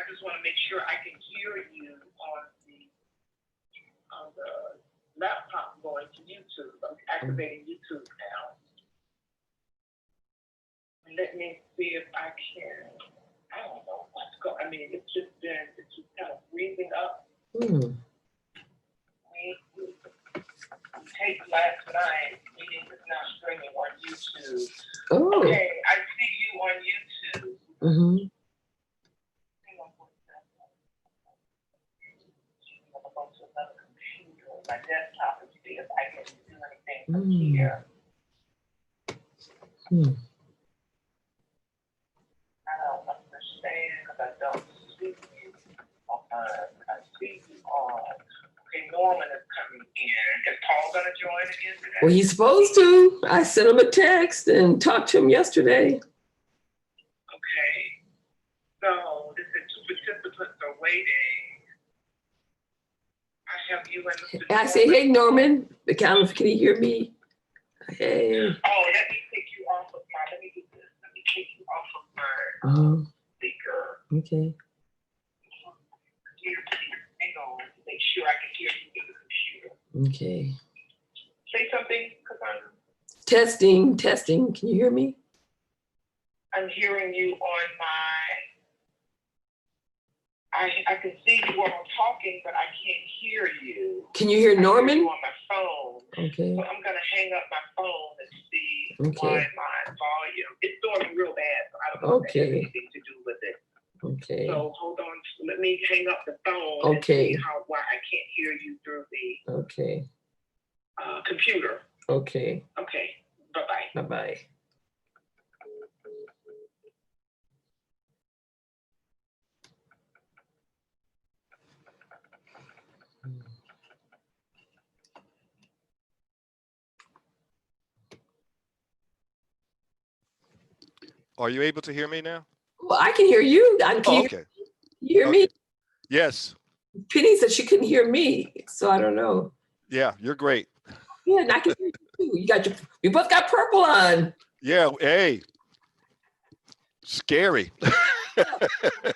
just want to make sure I can hear you on the laptop going to YouTube. I'm activating YouTube now. Let me see if I can. I don't know what's going. I mean, it's just kind of freezing up. Taped last night. Meeting is now streaming on YouTube. Oh. Okay, I see you on YouTube. Mm-hmm. Hang on for a second. I'm going to go to another computer, my desktop, and see if I can do anything from here. I don't understand because I don't see you on. I see you on. Okay, Norman is coming in. Is Paul going to join again today? Well, he's supposed to. I sent him a text and talked to him yesterday. Okay. So this is two participants are waiting. I have you and Mr. I say, hey, Norman. Can he hear me? Hey. Oh, let me take you off of my. Let me do this. Let me take you off of my speaker. Okay. Hang on. Make sure I can hear you through the computer. Okay. Say something, Cassandra. Testing. Can you hear me? I'm hearing you on my. I can see you while I'm talking, but I can't hear you. Can you hear Norman? I hear you on my phone. Okay. So I'm gonna hang up my phone and see why my volume. It's storming real bad, so I don't know if that has anything to do with it. Okay. So hold on. Let me hang up the phone. Okay. And see why I can't hear you through the computer. Okay. Okay. Bye-bye. Bye-bye. Are you able to hear me now? Well, I can hear you. Okay. You hear me? Yes. Penny said she couldn't hear me, so I don't know. Yeah, you're great. Yeah, and I can hear you too. We both got purple on. Yeah, hey. Scary. It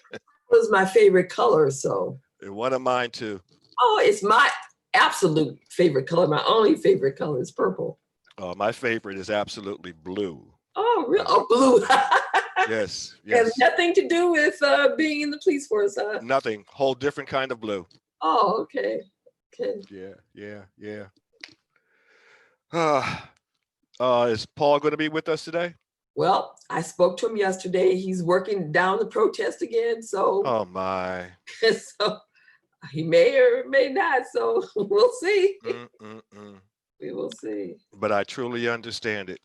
was my favorite color, so. And one of mine too. Oh, it's my absolute favorite color. My only favorite color is purple. Oh, my favorite is absolutely blue. Oh, really? Oh, blue. Yes. It has nothing to do with being in the police force, huh? Nothing. Whole different kind of blue. Oh, okay. Yeah. Is Paul going to be with us today? Well, I spoke to him yesterday. He's working down the protest again, so. Oh my. So he may or may not. So we'll see. We will see. But I truly understand it.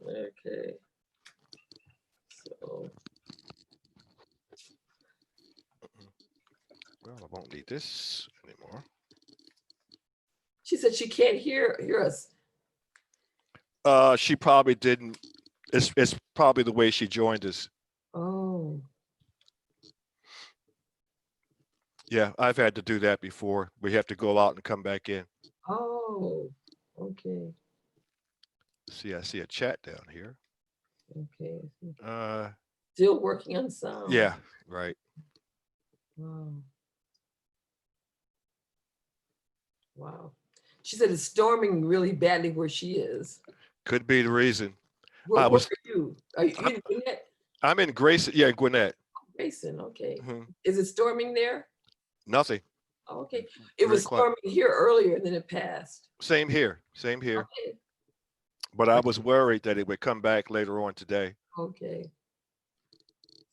Okay. So. Well, I won't need this anymore. She said she can't hear us. She probably didn't. It's probably the way she joined us. Oh. Yeah, I've had to do that before. We have to go out and come back in. Oh, okay. See, I see a chat down here. Okay. Still working on sound. Yeah, right. Wow. She said it's storming really badly where she is. Could be the reason. Where are you? Are you in Gwinnett? I'm in Grayson. Yeah, Gwinnett. Grayson, okay. Is it storming there? Nothing. Oh, okay. It was storming here earlier and then it passed. Same here. Okay. But I was worried that it would come back later on today. Okay.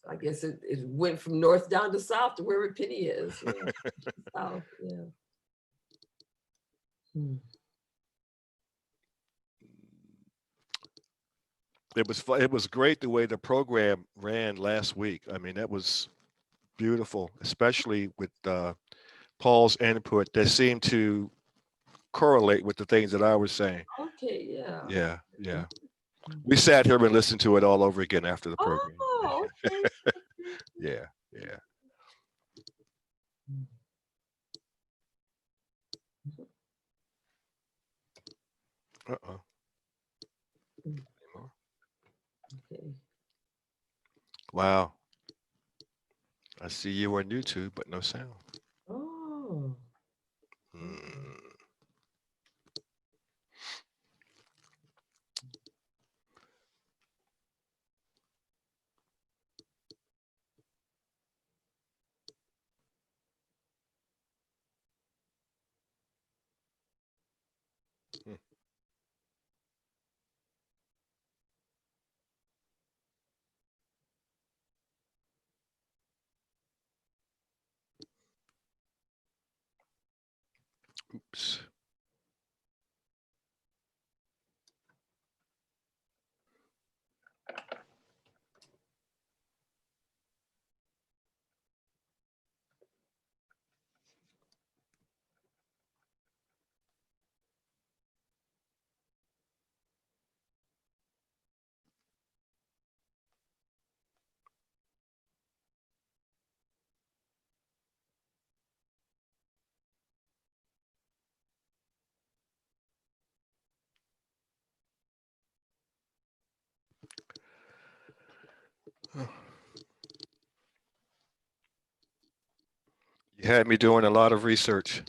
I guess it went from north down to south to wherever Penny is. Yeah. South, yeah. It was great the way the program ran last week. I mean, that was beautiful, especially with Paul's input that seemed to correlate with the things that I was saying. Okay, yeah. Yeah. We sat here and listened to it all over again after the program. Oh, okay. Yeah. Okay. Wow. I see you on YouTube, but no sound. Oh. Hmm. Oops. You had me doing a lot of research.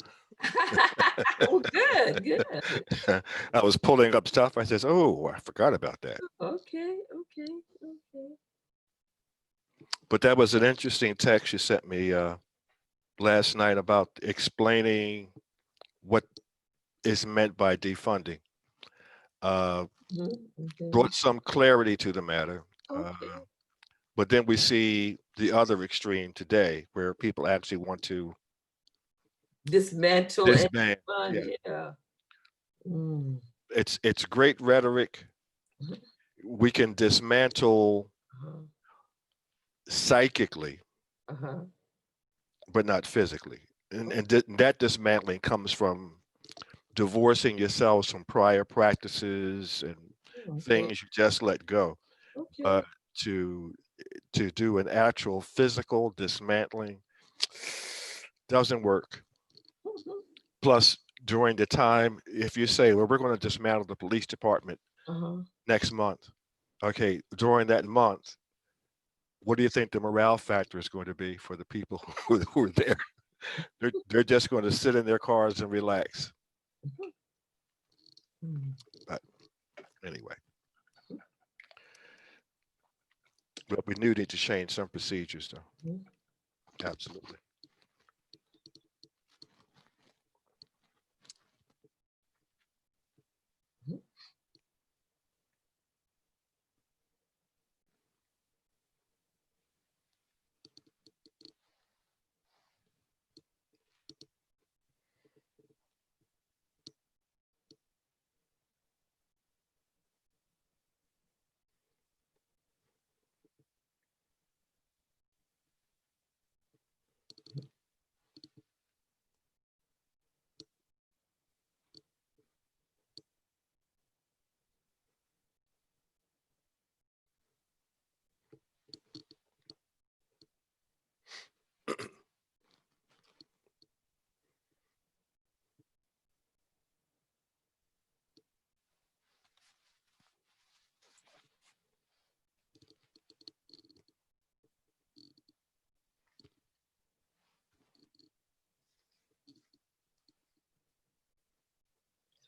Oh, good, good. I was pulling up stuff. I says, "Oh, I forgot about that." Okay, okay, okay. But that was an interesting text you sent me last night about explaining what is meant by defunding. Okay. Brought some clarity to the matter. Okay. But then we see the other extreme today, where people actually want to Dismantle and disband. fun, Yeah, yeah. Mm. it's great rhetoric. Mhm. We can dismantle Uh-huh. psychically, Uh-huh. but not physically. And that dismantling comes from divorcing yourselves from prior practices and Okay. things you just let go. Okay. But to do an actual physical dismantling doesn't work. Mhm. Plus, during the time, if you say, well, we're going to dismantle the police department Uh-huh. next month, okay, during that month, what do you think the morale factor is going to be for the people who are there? They're just going to sit in their cars and relax. Mm. But anyway, but we do need to change some procedures, though. Mhm. Absolutely.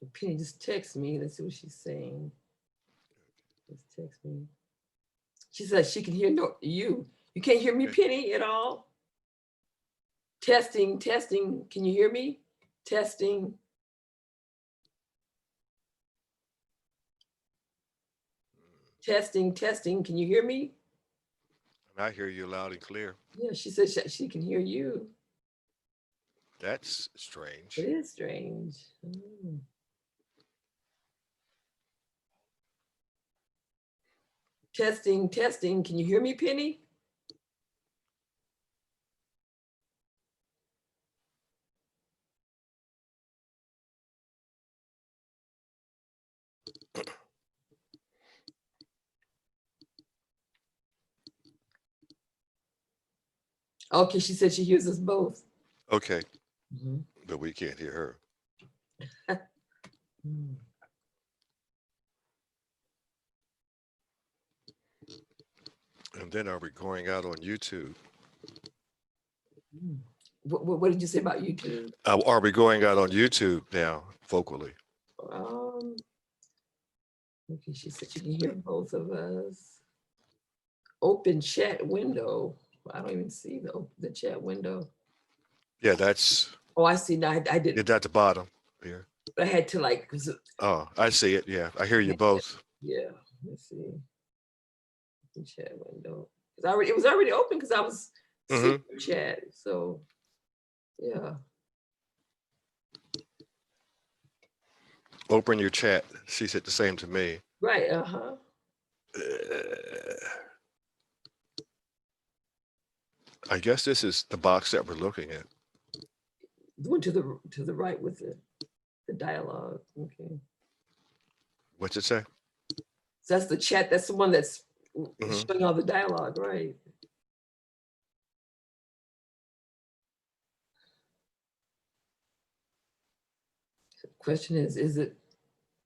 So Penny just text me. Let's see what she's saying. Just text me. She said she can hear you. You can't hear me, Okay. Penny, at all? Testing, testing. Can you hear me? Testing. Testing, testing. Can you hear me? And I hear you loud and clear. Yeah, she said she can hear you. That's It strange. is strange. Mm. Testing, testing. Can you hear me, Penny? Okay, she said she hears us both. Okay, Mhm. but we can't hear her. Mm. And then are we going out on YouTube? What did you say about YouTube? Are we going out on YouTube now, vocally? Okay, she said she can hear both of us. Open chat window. I don't even see the chat window. Yeah, that's. Oh, I see now. I did. It's at the bottom here. I had to like. Oh, I see it. Yeah, I hear you both. Yeah, let's see. Open chat window. It was already open because I was seeing the chat. So, yeah. Open your chat. She said the same to me. Right. I guess this is the box that we're looking at. The one to the right with the dialogue. Okay. What's it say? So that's the chat. That's the one that's showing all the dialogue, right? The question is it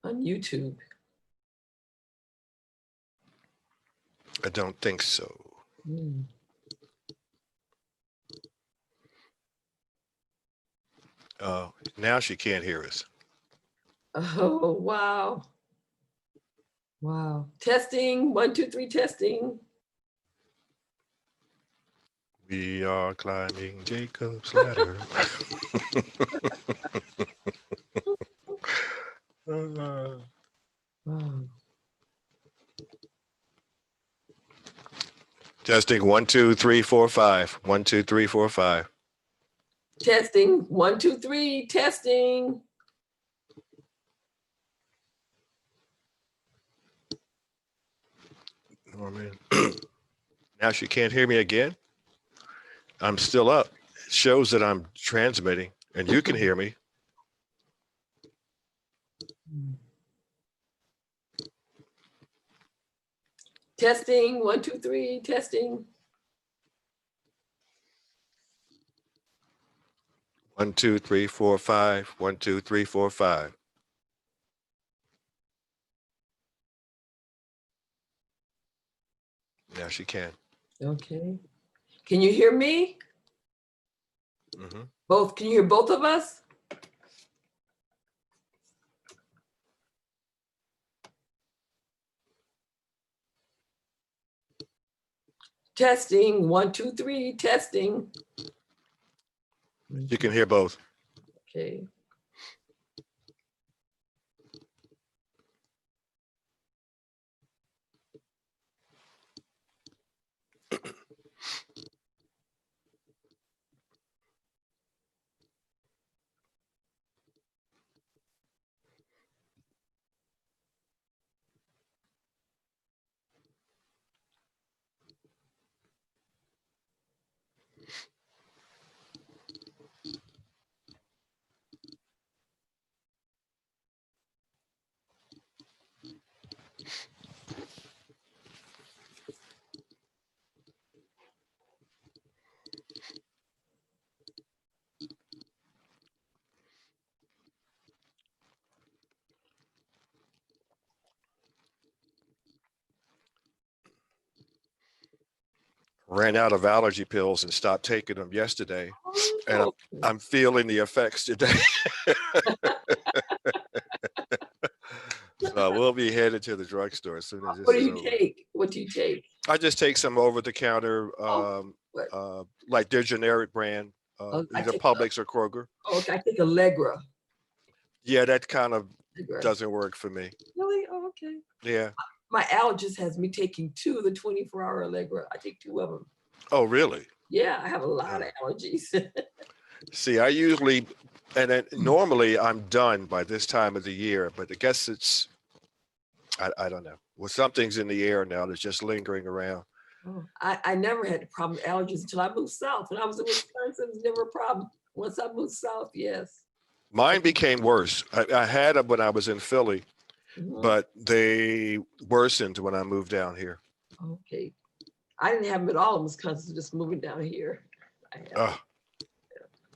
on YouTube? I don't think so. Now she can't hear us. Oh, wow. Wow. Testing, 1, 2, 3, testing. We are climbing Jacob's ladder. Wow. Testing 1, 2, 3, 4, 5. 1, 2, 3, 4, 5. Testing, 1, 2, 3, testing. Norman. Now she can't hear me again. I'm still up. It shows that I'm transmitting and you can hear me. Testing, 1, 2, 3, testing. 1, 2, 3, 4, 5. 1, 2, 3, 4, 5. Now she can. Okay. Can you hear me? Both. Can you hear both of us? Testing, 1, 2, 3, testing. You can hear both. Okay. Ran out of allergy pills and stopped taking them yesterday. And I'm feeling the effects today. So we'll be headed to the drugstore as soon as this is over. What do you take? What do you take? I just take some over the counter, like their generic brand, either Publix or Kroger. Oh, I take Allegra. Yeah, that kind of doesn't work for me. Really? Oh, okay. Yeah. My allergist has me taking 2 of the 24-hour Allegra. I take 2 of them. Oh, really? Yeah, I have a lot of allergies. See, I usually, and then normally I'm done by this time of the year, but I guess it's, I don't know. Well, something's in the air now that's just lingering around. Oh, I never had a problem with allergies until I moved south. When I was in Wisconsin, it was never a problem. Once I moved south, yes. Mine became worse. I had them when I was in Philly, but they worsened when I moved down here. Okay. I didn't have them at all in Wisconsin, just moving down here.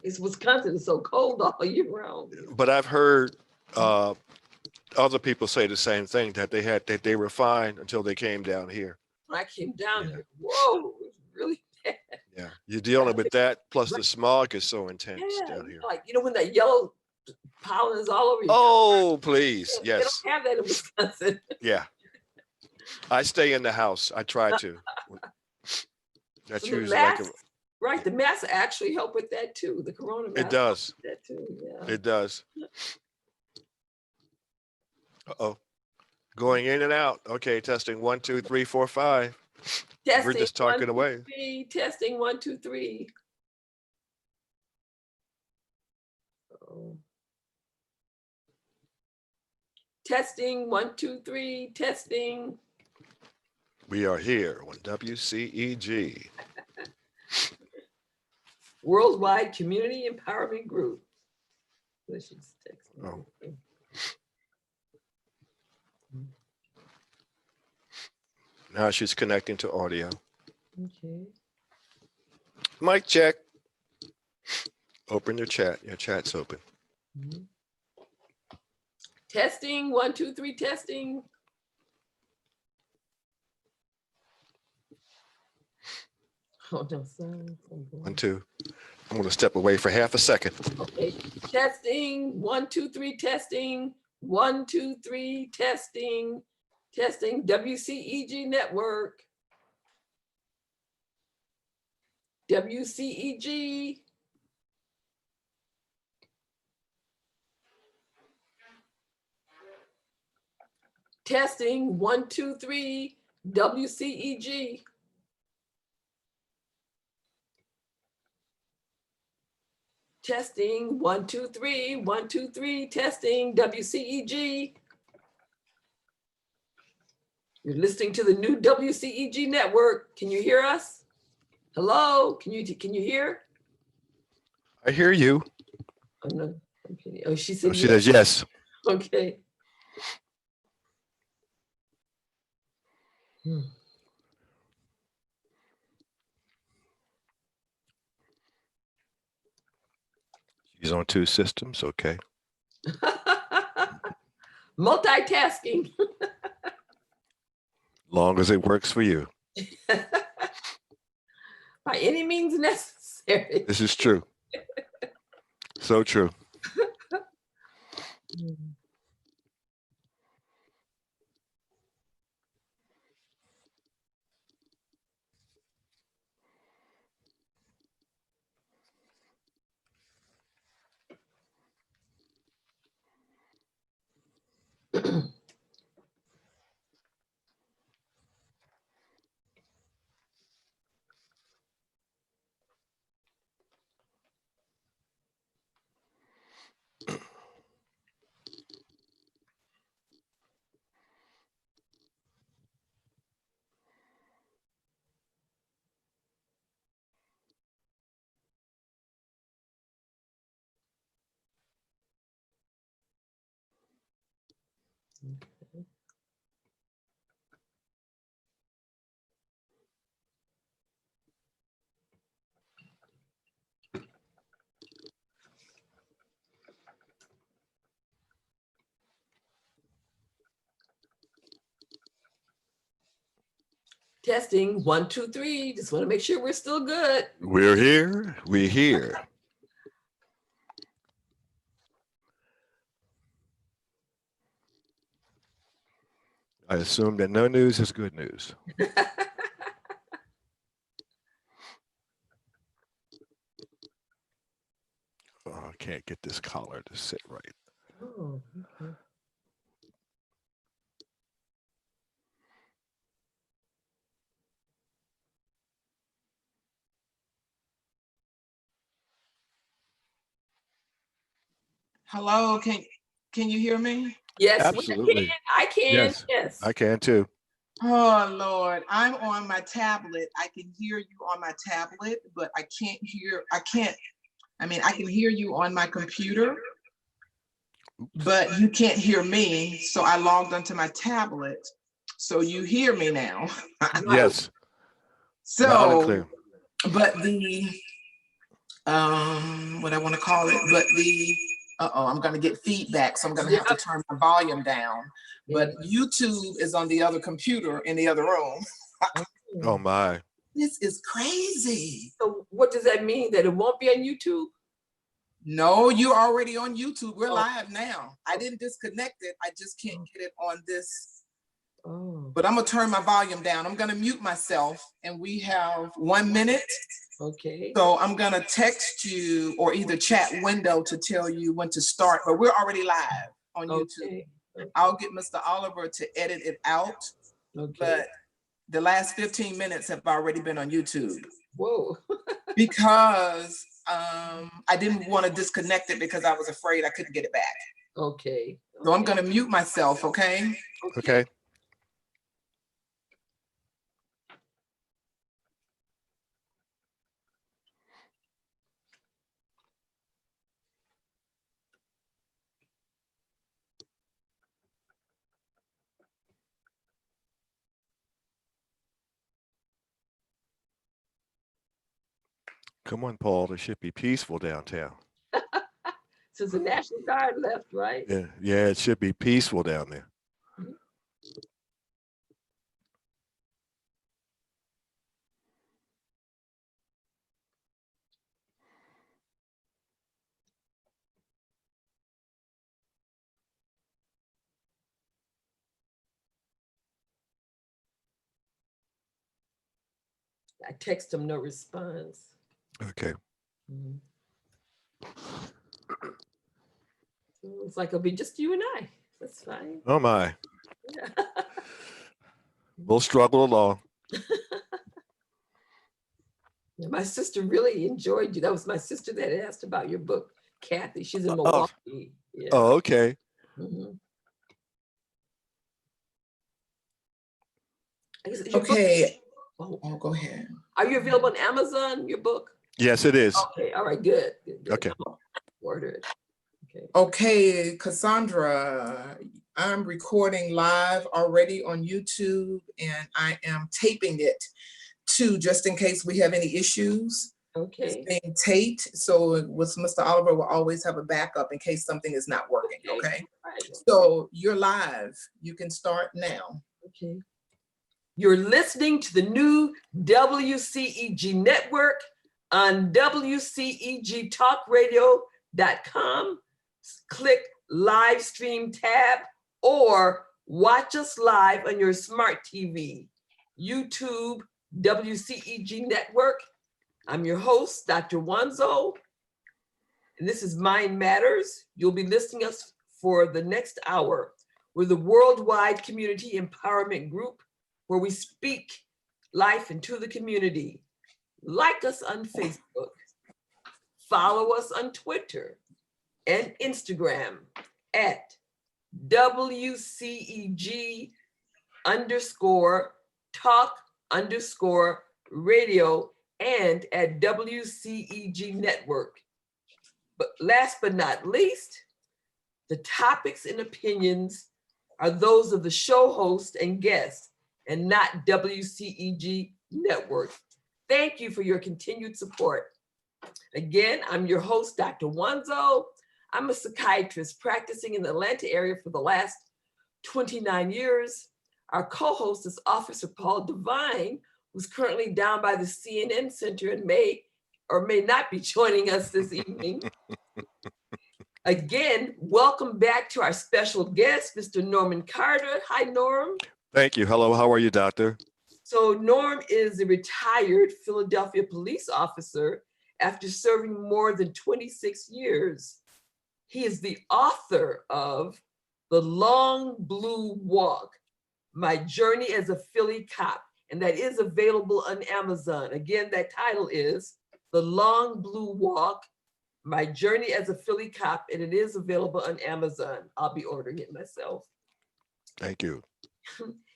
It's Wisconsin, it's so cold all year round. But I've heard other people say the same thing, that they were fine until they came down here. When I came down here, whoa, it was really bad. Yeah, you're dealing with that. Plus the smog is so intense Yeah, down here. like, when that yellow pollen is all over you. Oh, please. They Yes. don't have that in Wisconsin. Yeah. I stay in the house. I try to. That's So the usually like masks, right? The masks actually help with that too. The coronavirus. it does. That too. Yeah. It does. Uh-oh. Going in and out. Okay, testing 1, 2, 3, 4, 5. Testing, We're just talking 1, 2, away. 3, testing 1, 2, 3. Oh. Testing 1, 2, 3. Testing. We are here on WCEG. Worldwide Community Empowerment Group. She's texting. Oh. Now she's connecting to audio. Okay. Mic check. Open your chat. Your chat's open. Mhm. Testing 1, 2, 3. Testing. Oh no, sorry. 1, 2. I'm going to step away for half a second. Okay. Testing 1, 2, 3. Testing 1, 2, 3. Testing. Testing. WCEG Network. WCEG. Testing 1, 2, 3. WCEG. Testing 1, 2, 3. 1, 2, 3. Testing WCEG. You're listening to the new WCEG network. Can you hear us? Hello? Can you hear? I hear you. Oh no. Okay. Oh, she said Oh, she yes. says yes. Okay. She's on 2 systems. Okay. Multitasking. Long as it works for you. By any means necessary. This is true. So true. Testing 1, 2, 3. Just want to make sure we're still good. We're here. We're here. I assume that no news is good news. Oh, I can't get this collar to sit right. Oh, okay. Hello, can you hear me? Yes, Absolutely. I can. Yes. Yes. I can too. Oh Lord, I'm on my tablet. I can hear you on my tablet, but I can hear you on my computer, but you can't hear me. So I logged onto my tablet. So you hear me now. Yes. Loud and So, clear. but the, what I want to call it, but the, I'm going to get feedback. So I'm going to have to turn my volume down. But YouTube is on the other computer in the other room. Oh my. This is crazy. So what does that mean? That it won't be on YouTube? No, you're already on YouTube. We're Oh. live now. I didn't disconnect it. I just can't get it on this. Oh, But I'm gonna turn my volume down. I'm gonna mute myself, and we have 1 minute. okay. So I'm gonna text you or either chat window to tell you when to start, but we're already live on YouTube. Okay. I'll get Mr. Oliver to edit it out, Okay. but the last 15 minutes have already been on YouTube Whoa. because I didn't want to disconnect it because I was afraid I couldn't get it back. Okay. So I'm gonna mute myself, okay? Okay. Come on, Paul. It should be peaceful downtown. Since the National Guard left, right? Yeah, yeah, it should be peaceful down there. I text him, no response. Okay. Mhm. So it's like it'll be just you and I. That's fine. Oh my. Yeah. We'll struggle along. Yeah, my sister really enjoyed you. That was my sister that asked about your book, Kathy. She's in Oh. Milwaukee. Yeah. Oh, okay. Mhm. I guess, is your book- Okay. oh, Oh, go ahead. are you available on Amazon, your book? Yes, it is. Okay, all right, good. Good, good. Okay. I'll order it. Okay. Okay, Cassandra, I'm recording live already on YouTube, and I am taping it too, just in case we have any issues. It's Okay. being taped, so with Mr. Oliver, we'll always have a backup in case something is not working, okay? All right. So you're live. You can start now. Okay. You're listening to the new WCEG Network on WCEG Talk Radio.com. Click live stream tab or watch us live on your smart TV. YouTube, WCEG Network. I'm your host, Dr. Wanzo, and this is Mind Matters. You'll be listening to us for the next hour. We're the worldwide community empowerment group where we speak life into the community. Like us on Facebook, follow us on Twitter and Instagram at WCEG_talk_radio and at WCEG Network. But last but not least, the topics and opinions are those of the show host and guests and not WCEG Network. Thank you for your continued support. Again, I'm your host, Dr. Wanzo. I'm a psychiatrist practicing in the Atlanta area for the last 29 years. Our co-host is Officer Paul DesVignes, who's currently down by the CNN Center and may or may not be joining us this evening. Again, welcome back to our special guest, Mr. Norman Carter. Hi, Norm. Thank you. Hello, how are you, doctor? So Norm is a retired Philadelphia police officer after serving more than 26 years. He is the author of The Long Blue Walk, My Journey as a Philly Cop, and that is available on Amazon. Again, that title is The Long Blue Walk, My Journey as a Philly Cop, and it is available on Amazon. I'll be ordering it myself. Thank you.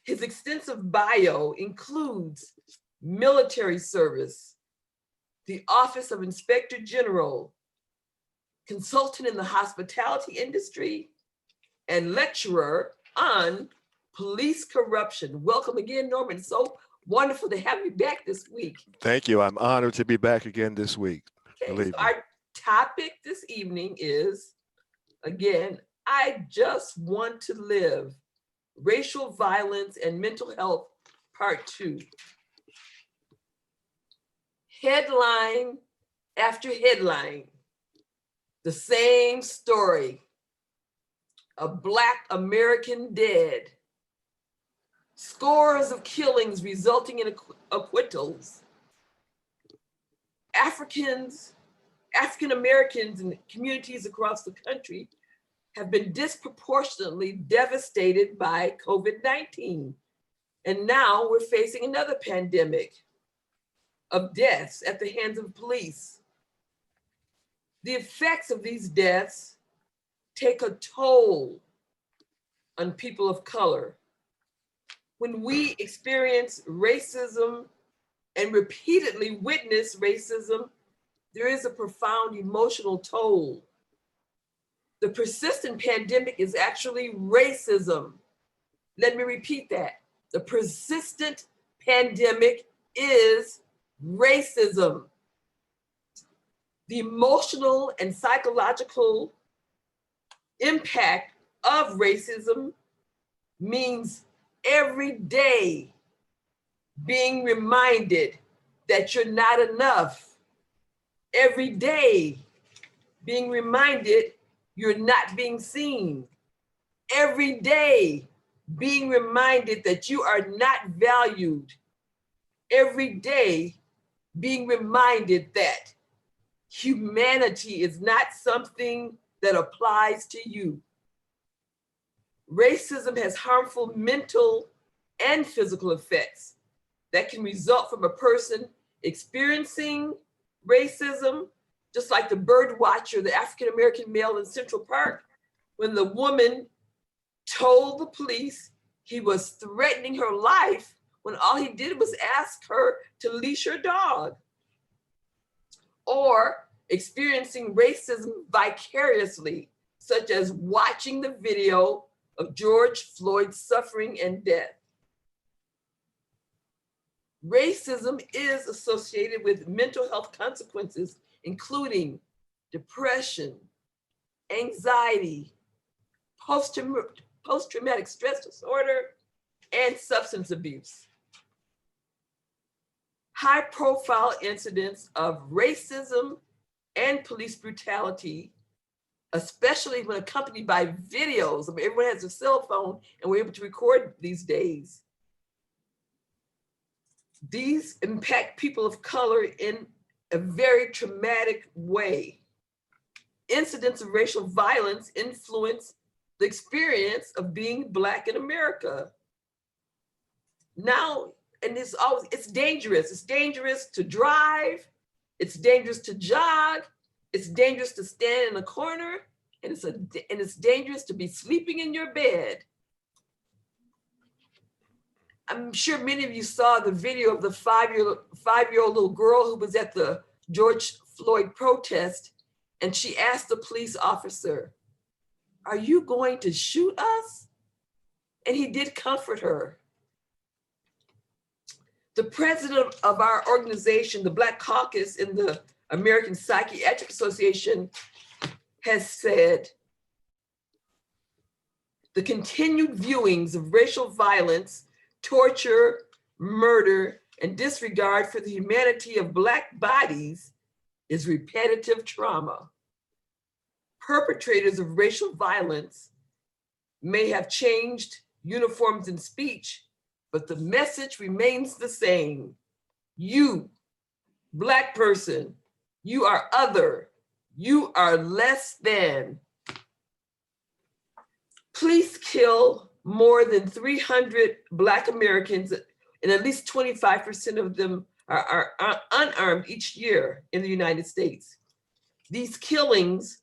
His extensive bio includes military service, the Office of Inspector General, consultant in the hospitality industry, and lecturer on police corruption. Welcome again, Norman. So wonderful to have you back this week. Thank you. I'm honored to be back again this week. Okay, Believe so me. our topic this evening is, again, I just want to live. Racial violence and mental health, part 2. headline after headline, the same story. A Black American dead. Scores of killings resulting in acquittals. African Americans and communities across the country have been disproportionately devastated by COVID-19. And now we're facing another pandemic of deaths at the hands of police. The effects of these deaths take a toll on people of color. When we experience racism and repeatedly witness racism, there is a profound emotional toll. The persistent pandemic is actually racism. Let me repeat that. The persistent pandemic is racism. The emotional and psychological impact of racism means every day being reminded that you're not enough. Every day being reminded you're not being seen. Every day being reminded that you are not valued. Every day being reminded that humanity is not something that applies to you. Racism has harmful mental and physical effects that can result from a person experiencing racism, just like the bird watcher, the African-American male in Central Park, when the woman told the police he was threatening her life when all he did was ask her to leash her dog. Or experiencing racism vicariously, such as watching the video of George Floyd's suffering and death. Racism is associated with mental health consequences, including depression, anxiety, post-traumatic stress disorder, and substance abuse. High-profile incidents of racism and police brutality, especially when accompanied by videos. I mean, everyone has a cell phone and we're able to record these days. These impact people of color in a very traumatic way. Incidents of racial violence influence the experience of being Black in America. Now, and it's dangerous. It's dangerous to drive. It's dangerous to jog. It's dangerous to stand in a corner. And it's dangerous to be sleeping in your bed. I'm sure many of you saw the video of the five-year-old little girl who was at the George Floyd protest, and she asked the police officer, "Are you going to shoot us?" And he did comfort her. The president of our organization, the Black Caucus in the American Psychiatric Association, has said, the continued viewings of racial violence, torture, murder, and disregard for the humanity of Black bodies is repetitive trauma. Perpetrators of racial violence may have changed uniforms and speech, but the message remains the same. You, Black person, you are other, you are less than. Police kill more than 300 Black Americans, and at least 25% of them are unarmed each year in the United States. These killings,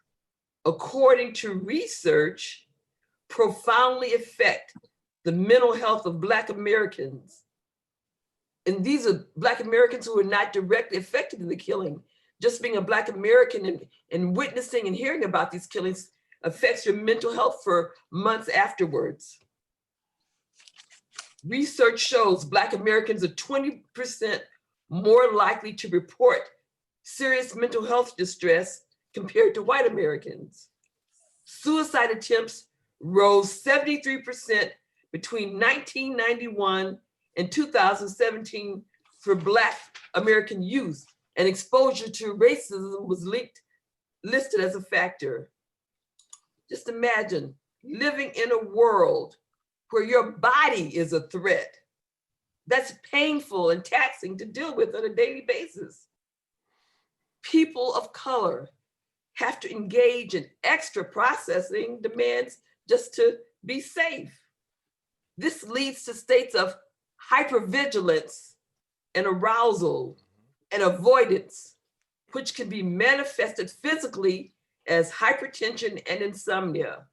according to research, profoundly affect the mental health of Black Americans. And these are Black Americans who are not directly affected in the killing. Just being a Black American and witnessing and hearing about these killings affects your mental health for months afterwards. Research shows Black Americans are 20% more likely to report serious mental health distress compared to white Americans. Suicide attempts rose 73% between 1991 and 2017 for Black American youth, and exposure to racism was listed as a factor. Just imagine living in a world where your body is a threat. That's painful and taxing to deal with on a daily basis. People of color have to engage in extra processing demands just to be safe. This leads to states of hypervigilance and arousal and avoidance, which can be manifested physically as hypertension and insomnia.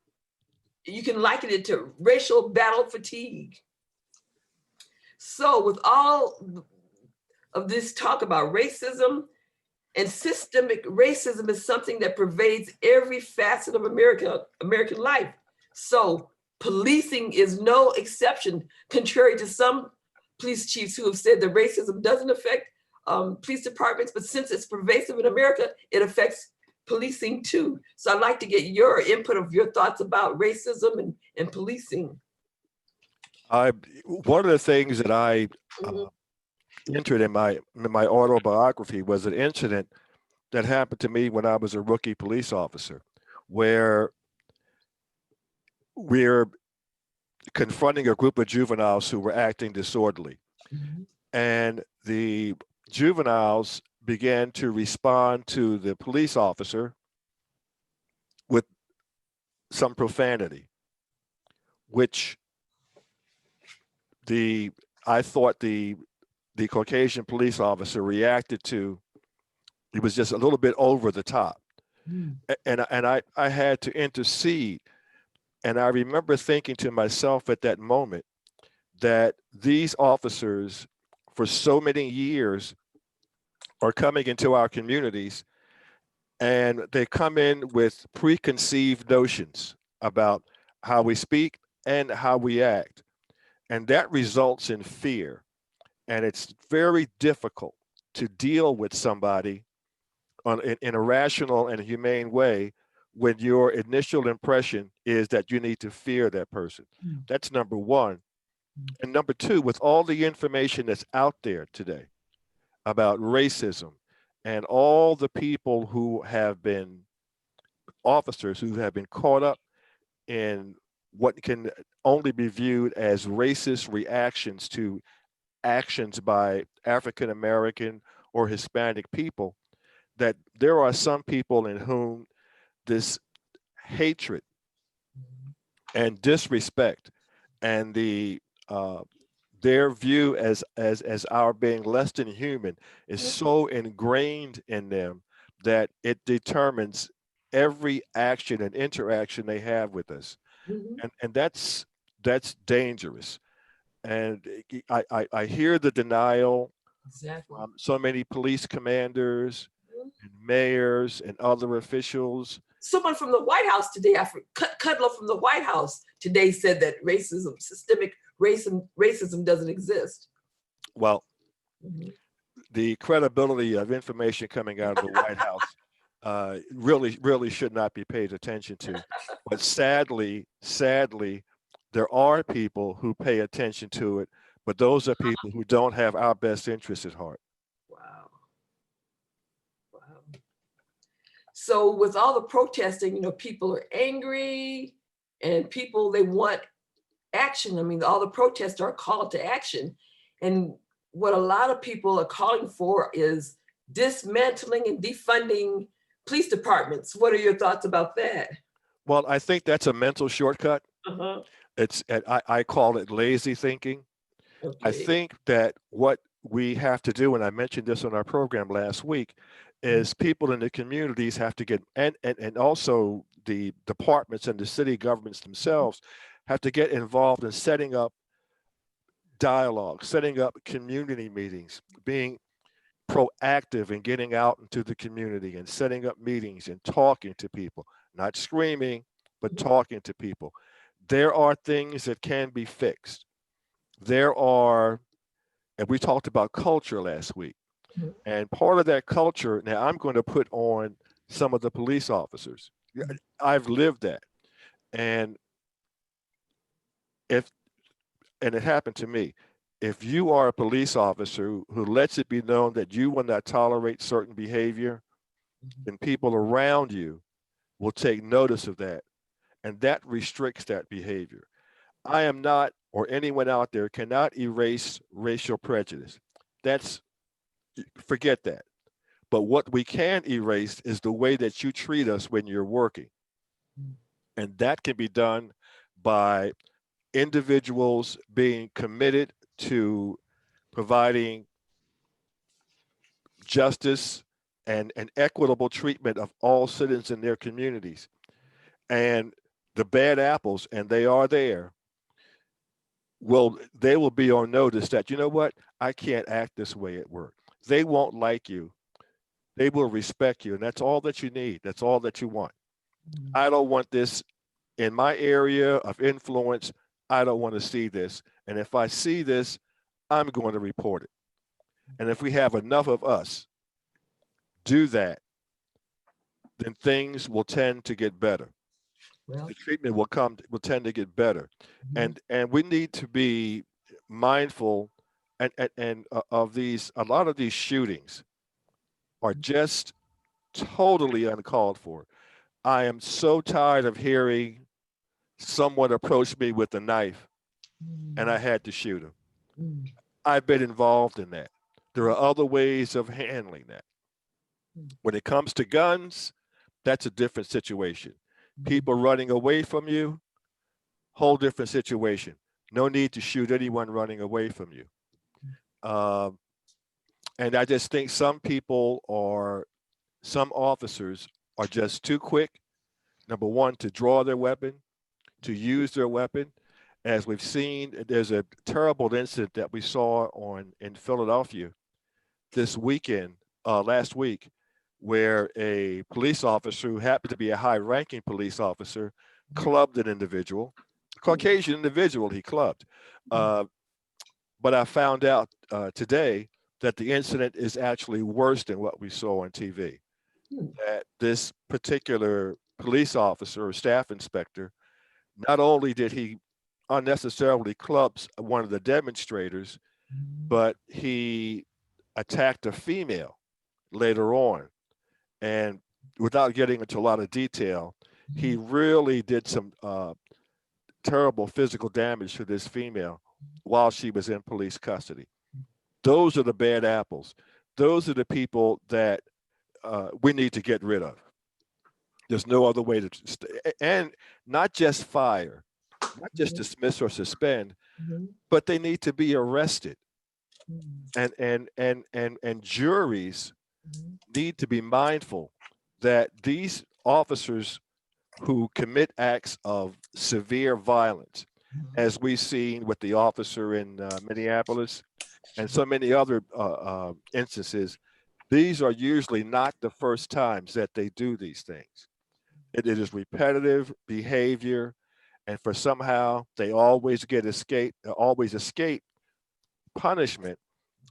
You can liken it to racial battle fatigue. So with all of this talk about racism, and systemic racism is something that pervades every facet of American life. So policing is no exception, contrary to some police chiefs who have said that racism doesn't affect police departments, but since it's pervasive in America, it affects policing too. So I'd like to get your input of your thoughts about racism and policing. One of the things that I entered in my autobiography was an incident that happened to me when I was a rookie police officer, where we're confronting a group of juveniles who were acting disorderly. And the juveniles began to respond to the police officer with some profanity, which I thought the Caucasian police officer reacted to. It was just a little bit over the top. And I had to intercede. And I remember thinking to myself at that moment that these officers for so many years are coming into our communities, and they come in with preconceived notions about how we speak and how we act. And that results in fear. And it's very difficult to deal with somebody in a rational and humane way when your initial impression is that you need to fear that person. That's number one. And number two, with all the information that's out there today about racism and all the people who have been officers who have been caught up in what can only be viewed as racist reactions to actions by African American or Hispanic people, that there are some people in whom this hatred and disrespect and their view as our being less than human is so ingrained in them that it determines every action and interaction they have with us. And that's dangerous. And I hear the denial from so many police commanders and mayors and other officials. Someone from the White House today, Cudlow from the White House today said that systemic racism doesn't exist. Well, the credibility of information coming out of the White House really should not be paid attention to. But sadly, there are people who pay attention to it, but those are people who don't have our best interests at heart. Wow. So with all the protesting, people are angry and they want action. I mean, all the protests are a call to action. And what a lot of people are calling for is dismantling and defunding police departments. What are your thoughts about that? Well, I think that's a mental shortcut. I call it lazy thinking. Okay. I think that what we have to do, and I mentioned this on our program last week, is people in the communities have to get, and also the departments and the city governments themselves have to get involved in setting up dialogue, setting up community meetings, being proactive in getting out into the community and setting up meetings and talking to people, not screaming, but talking to people. There are things that can be fixed. There are, and we talked about culture last week. And part of that culture, now I'm going to put on some of the police officers. I've lived that. And it happened to me. if you are a police officer who lets it be known that you will not tolerate certain behavior, then people around you will take notice of that, and that restricts that behavior. I am not, or anyone out there cannot erase racial prejudice. That's, forget that. But what we can erase is the way that you treat us when you're working. And that can be done by individuals being committed to providing justice and equitable treatment of all citizens in their communities. And the bad apples, and they are there, they will be on notice that, you know what, I can't act this way at work. They won't like you. They will respect you. And that's all that you need. That's all that you want. I don't want this in my area of influence. I don't want to see this. And if I see this, I'm going to report it. And if we have enough of us do that, then things will tend to get better. Well, the treatment will tend to get better. And we need to be mindful and of these. A lot of these shootings are just totally uncalled for. I am so tired of hearing someone approach me with a knife and I had to shoot him. I've been involved in that. There are other ways of handling that. When it comes to guns, that's a different situation. People running away from you, whole different situation. No need to shoot anyone running away from you. And I just think some officers are just too quick, number one, to draw their weapon, to use their weapon. As we've seen, there's a terrible incident that we saw in Philadelphia this weekend, last week, where a police officer who happened to be a high-ranking police officer clubbed an individual, Caucasian individual he clubbed. But I found out today that the incident is actually worse than what we saw on TV. That this particular police officer or staff inspector, not only did he unnecessarily club one of the demonstrators, but he attacked a female later on. And without getting into a lot of detail, he really did some terrible physical damage to this female while she was in police custody. Those are the bad apples. Those are the people that we need to get rid of. There's no other way to, and not just fire, not just dismiss or suspend, but they need to be arrested. And juries need to be mindful that these officers who commit acts of severe violence, as we've seen with the officer in Minneapolis and so many other instances, these are usually not the first times that they do these things. It is repetitive behavior, and for somehow they always escape punishment.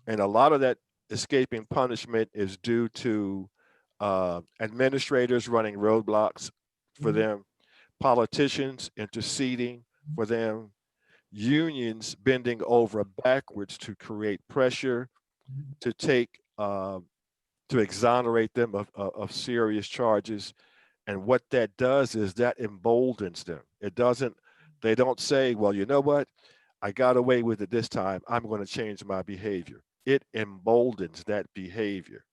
And a lot of that escaping punishment is due to administrators running roadblocks for them, politicians interceding for them, unions bending over backwards to create pressure to to exonerate them of serious charges. And what that does is that emboldens them. They don't say, well, you know what? I got away with it this time. I'm going to change my behavior. It emboldens that behavior.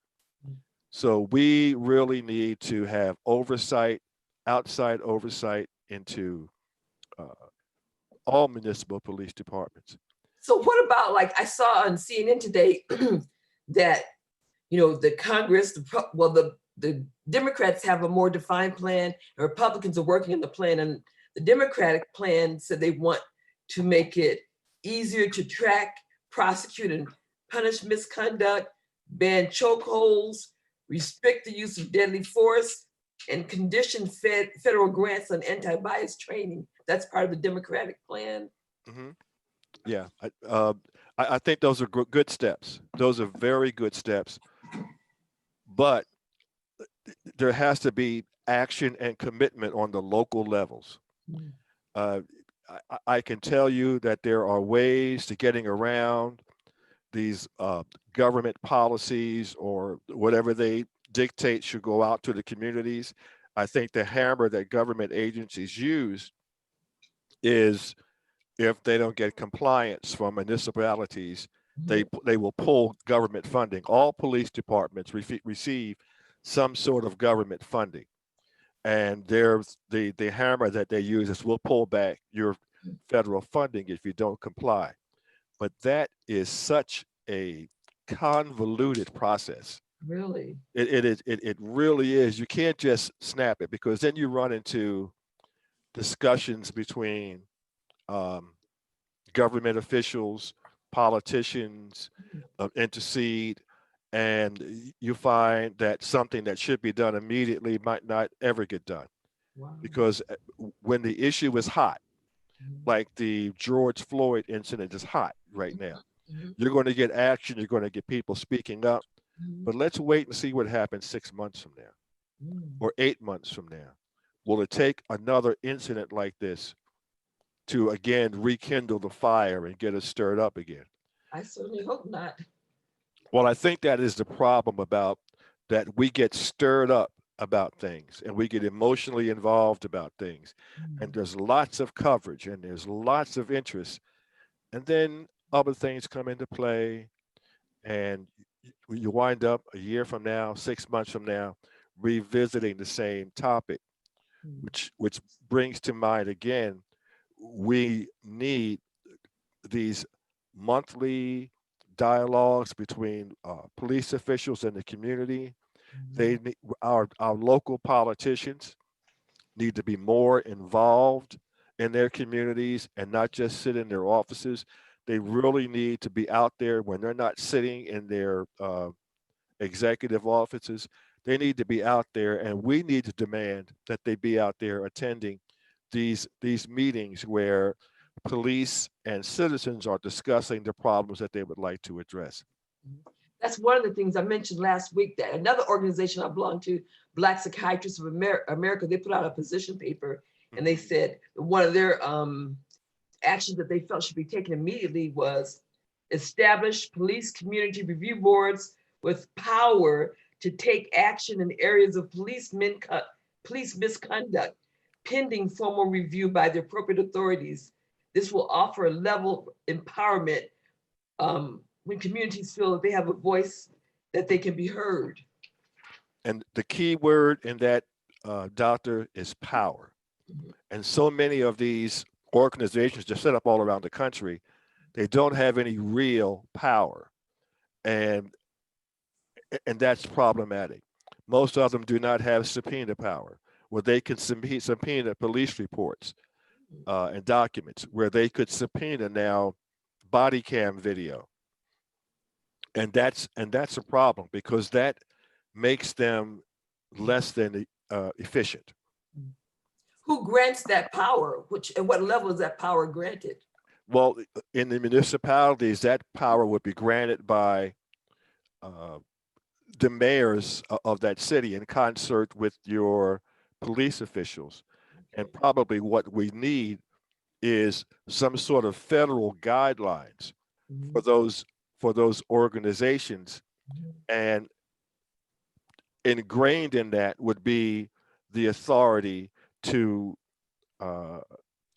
So we really need to have oversight, outside oversight into all municipal police departments. So what about, like I saw on CNN today that, the Congress, the Democrats have a more defined plan, and Republicans are working on the plan, and the Democratic plan said they want to make it easier to track, prosecute, and punish misconduct, ban chokeholds, restrict the use of deadly force, and condition federal grants on anti-bias training. That's part of the Democratic plan. Yeah, I think those are good steps. Those are very good steps. But there has to be action and commitment on the local levels. I can tell you that there are ways to getting around these government policies or whatever they dictate should go out to the communities. I think the hammer that government agencies use is if they don't get compliance from municipalities, they will pull government funding. All police departments receive some sort of government funding. And there's the hammer that they use is we'll pull back your federal funding if you don't comply. But that is such a convoluted process. Really? It really is. You can't just snap it, because then you run into discussions between government officials, politicians, intercede, and you find that something that should be done immediately might not ever get done. Wow. Because when the issue is hot, like the George Floyd incident is hot right now, you're going to get action, you're going to get people speaking up, but let's wait and see what happens 6 months from now or 8 months from now. Will it take another incident like this to again rekindle the fire and get us stirred up again? I certainly hope not. Well, I think that is the problem about that. We get stirred up about things and we get emotionally involved about things, and there's lots of coverage and there's lots of interest, and then other things come into play, and you wind up a year from now, 6 months from now, revisiting the same topic, which brings to mind again, we need these monthly dialogues between police officials and the community. They need, our local politicians need to be more involved in their communities and not just sit in their offices. They really need to be out there when they're not sitting in their executive offices. They need to be out there, and we need to demand that they be out there attending these meetings where police and citizens are discussing the problems that they would like to address. That's one of the things I mentioned last week, that another organization I belong to, Black Psychiatrists of America, they put out a position paper, and they said one of their actions that they felt should be taken immediately was establish police community review boards with power to take action in areas of police misconduct pending formal review by the appropriate authorities. This will offer a level of empowerment when communities feel that they have a voice, that they can be heard. And the key word in that, doctor, is power. And so many of these organizations just set up all around the country, they don't have any real power. And that's problematic. Most of them do not have subpoena power, where they can subpoena police reports and documents, where they could subpoena now body cam video. And that's a problem, because that makes them less than efficient. Who grants that power? At what level is that power granted? Well, in the municipalities, that power would be granted by the mayors of that city in concert with your police officials. And probably what we need is some sort of federal guidelines for those organizations, and ingrained in that would be the authority to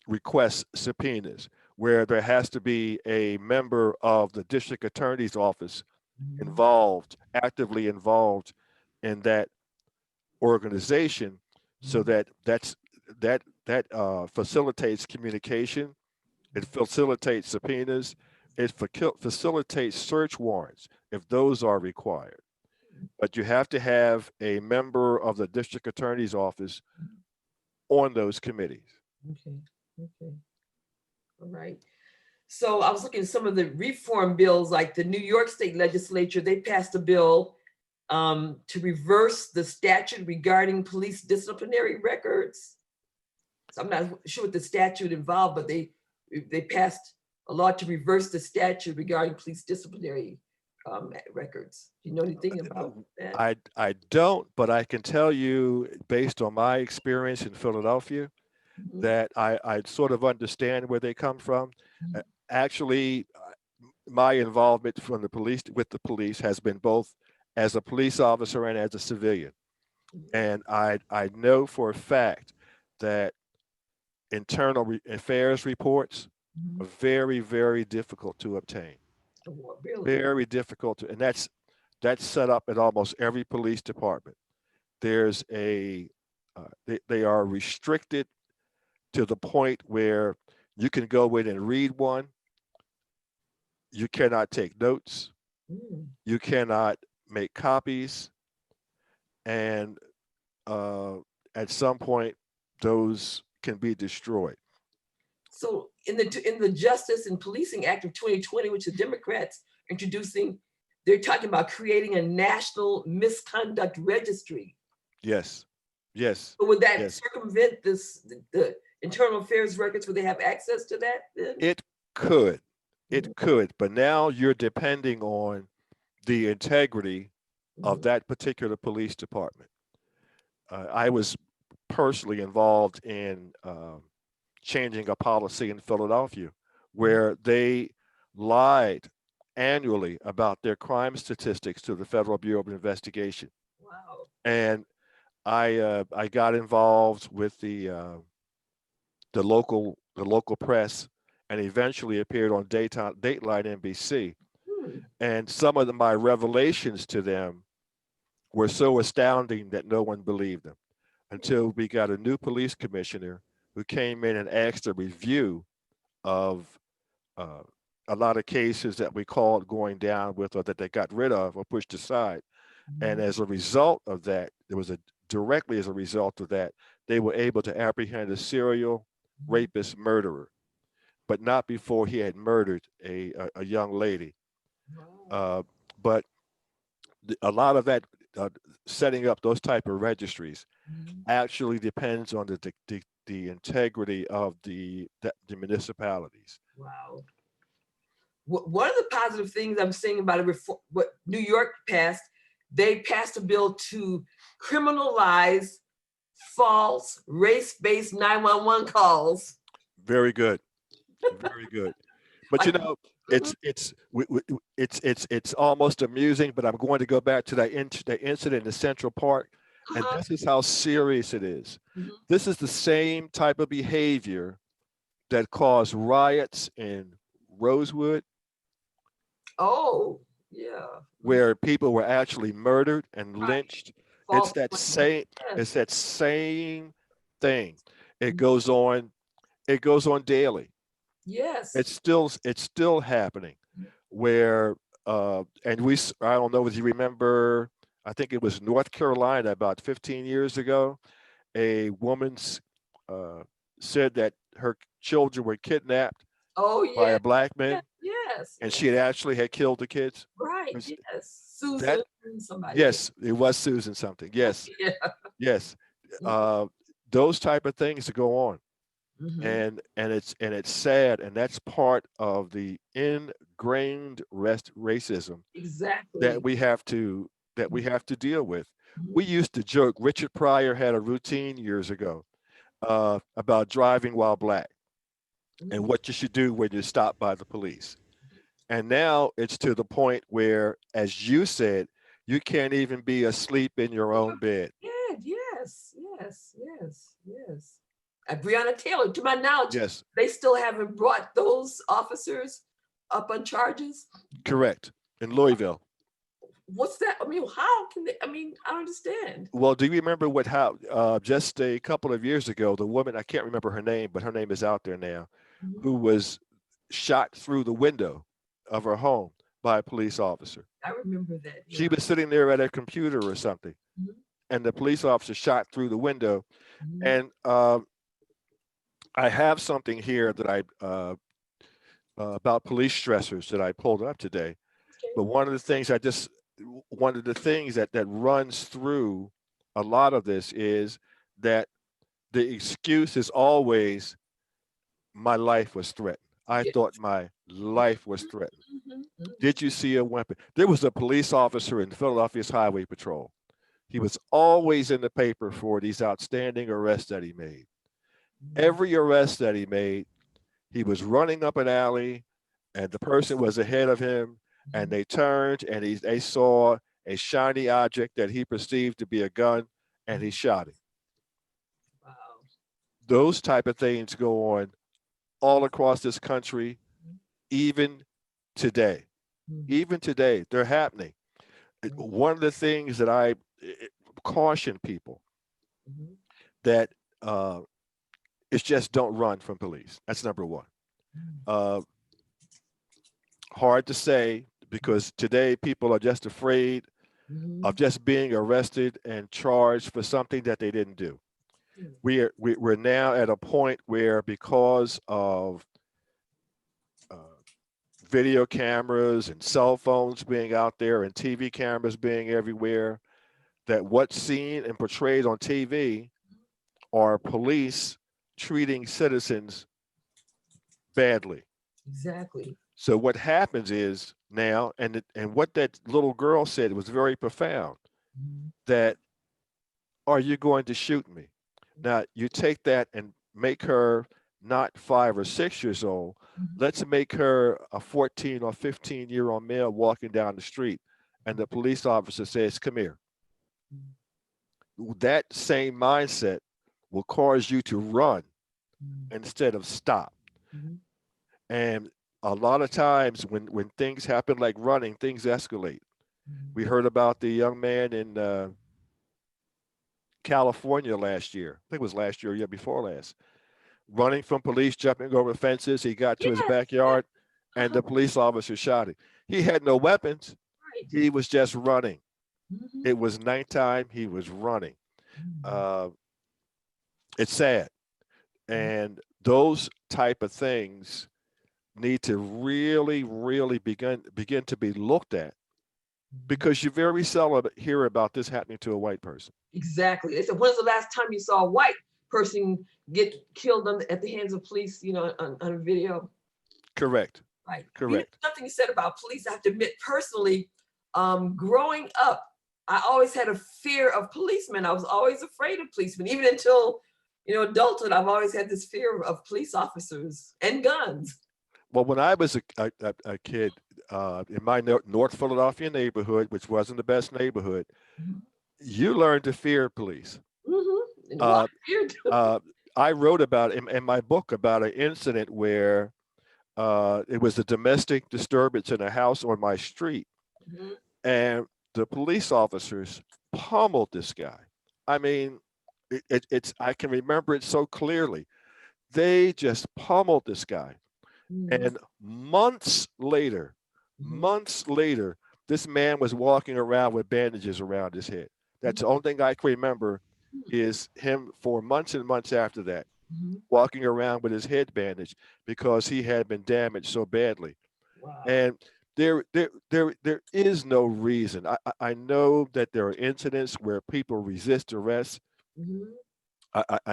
request subpoenas, where there has to be a member of the district attorney's office actively involved in that organization, so that facilitates communication, it facilitates subpoenas, it facilitates search warrants if those are required. But you have to have a member of the district attorney's office on those committees. Okay. All right. So I was looking at some of the reform bills, like the New York State Legislature, they passed a bill to reverse the statute regarding police disciplinary records. So I'm not sure what the statute involved, but they passed a law to reverse the statute regarding police disciplinary records. Do you know anything about that? I don't, but I can tell you, based on my experience in Philadelphia, that I sort of understand where they come from. Actually, my involvement from the police with the police has been both as a police officer and as a civilian. And I know for a fact that internal affairs reports are very, very difficult to obtain. Really? Very difficult to, and that's set up at almost every police department. There's they are restricted to the point where you can go in and read one. You cannot take notes. You cannot make copies. And at some point, those can be destroyed. So in the Justice and Policing Act of 2020, which the Democrats introducing, they're talking about creating a national misconduct registry. Yes. Yes. So would that yes. circumvent the internal affairs records? Would they have access to that then? It could. It could. But now you're depending on the integrity of that particular police department. I was personally involved in changing a policy in Philadelphia where they lied annually about their crime statistics to the Federal Bureau of Investigation. Wow. And I got involved with the local press and eventually appeared on Dateline NBC. And some of my revelations to them were so astounding that no one believed them until we got a new police commissioner who came in and asked a review of a lot of cases that we called going down with, or that they got rid of or pushed aside. And as a result of that, directly as a result of that, they were able to apprehend a serial rapist murderer, but not before he had murdered a young lady. But a lot of that setting up those type of registries actually depends on the integrity of the municipalities. Wow. One of the positive things I'm seeing about what New York passed, they passed a bill to criminalize false race-based 911 calls. Very good. Very good. But you know, it's almost amusing, but I'm going to go back to the incident in Central Park, and this is how serious it is. This is the same type of behavior that caused riots in Rosewood. Oh, yeah. Where people were actually murdered and lynched. It's that same thing. It goes on daily. Yes. It's still happening where and I don't know if you remember, I think it was North Carolina about 15 years ago, a woman said that her children were kidnapped by a black man. Yes. And she had killed the kids. Right. Yes. Susan somebody. Yes, it was Susan something. Yes. Yeah. Yes. Those type of things to go on. And it's sad, and that's part of the ingrained racism that we have to deal with. We used to joke. Richard Pryor had a routine years ago about driving while black and what you should do when you're stopped by the police. And now it's to the point where, as you said, you can't even be asleep in your own bed. Yes. Breonna Taylor, to my knowledge, they still haven't brought those officers up on charges. Correct. In Louisville. What's that? I mean, how can they? I mean, I don't understand. Well, do you remember how just a couple of years ago, the woman, I can't remember her name, but her name is out there now, who was shot through the window of her home by a police officer. I remember that. She was sitting there at a computer or something, and the police officer shot through the window. And I have something here that I about police stressors that I pulled up today. But one of the things that runs through a lot of this is that the excuse is always, my life was threatened. I thought my life was threatened. Did you see a weapon? There was a police officer in Philadelphia's Highway Patrol. He was always in the paper for these outstanding arrests that he made. Every arrest that he made, he was running up an alley and the person was ahead of him and they turned and they saw a shiny object that he perceived to be a gun and he shot him. Wow. Those type of things go on all across this country, even today. Even today, they're happening. One of the things that I caution people that it's just don't run from police. That's number one. Hard to say because today people are just afraid of just being arrested and charged for something that they didn't do. We're now at a point where because of video cameras and cell phones being out there and TV cameras being everywhere, that what's seen and portrayed on TV are police treating citizens badly. Exactly. So what happens is now, and what that little girl said was very profound, that are you going to shoot me? Now you take that and make her not 5 or 6 years old. Let's make her a 14 or 15-year-old male walking down the street and the police officer says, come here. That same mindset will cause you to run instead of stop. And a lot of times when things happen like running, things escalate. We heard about the young man in California last year. I think it was last year, year before last. Running from police, jumping over fences. He got to his backyard and the police officer shot him. He had no weapons. He was just running. It was nighttime. He was running. It's sad. And those type of things need to really, really begin to be looked at, because you very seldom hear about this happening to a white person. Exactly. They said, when's the last time you saw a white person get killed at the hands of police, on a video? Correct. Right. Correct. Something you said about police, I have to admit personally, growing up, I always had a fear of policemen. I was always afraid of policemen, even until, adulthood. I've always had this fear of police officers and guns. Well, when I was a kid in my North Philadelphia neighborhood, which wasn't the best neighborhood, you learned to fear police. I wrote about in my book about an incident where it was a domestic disturbance in a house on my street, and the police officers pummeled this guy. I mean, it's I can remember it so clearly. They just pummeled this guy. And months later, this man was walking around with bandages around his head. That's the only thing I can remember is him for months and months after that, walking around with his head bandaged because he had been damaged so badly. Wow. And there is no reason. I know that there are incidents where people resist arrest.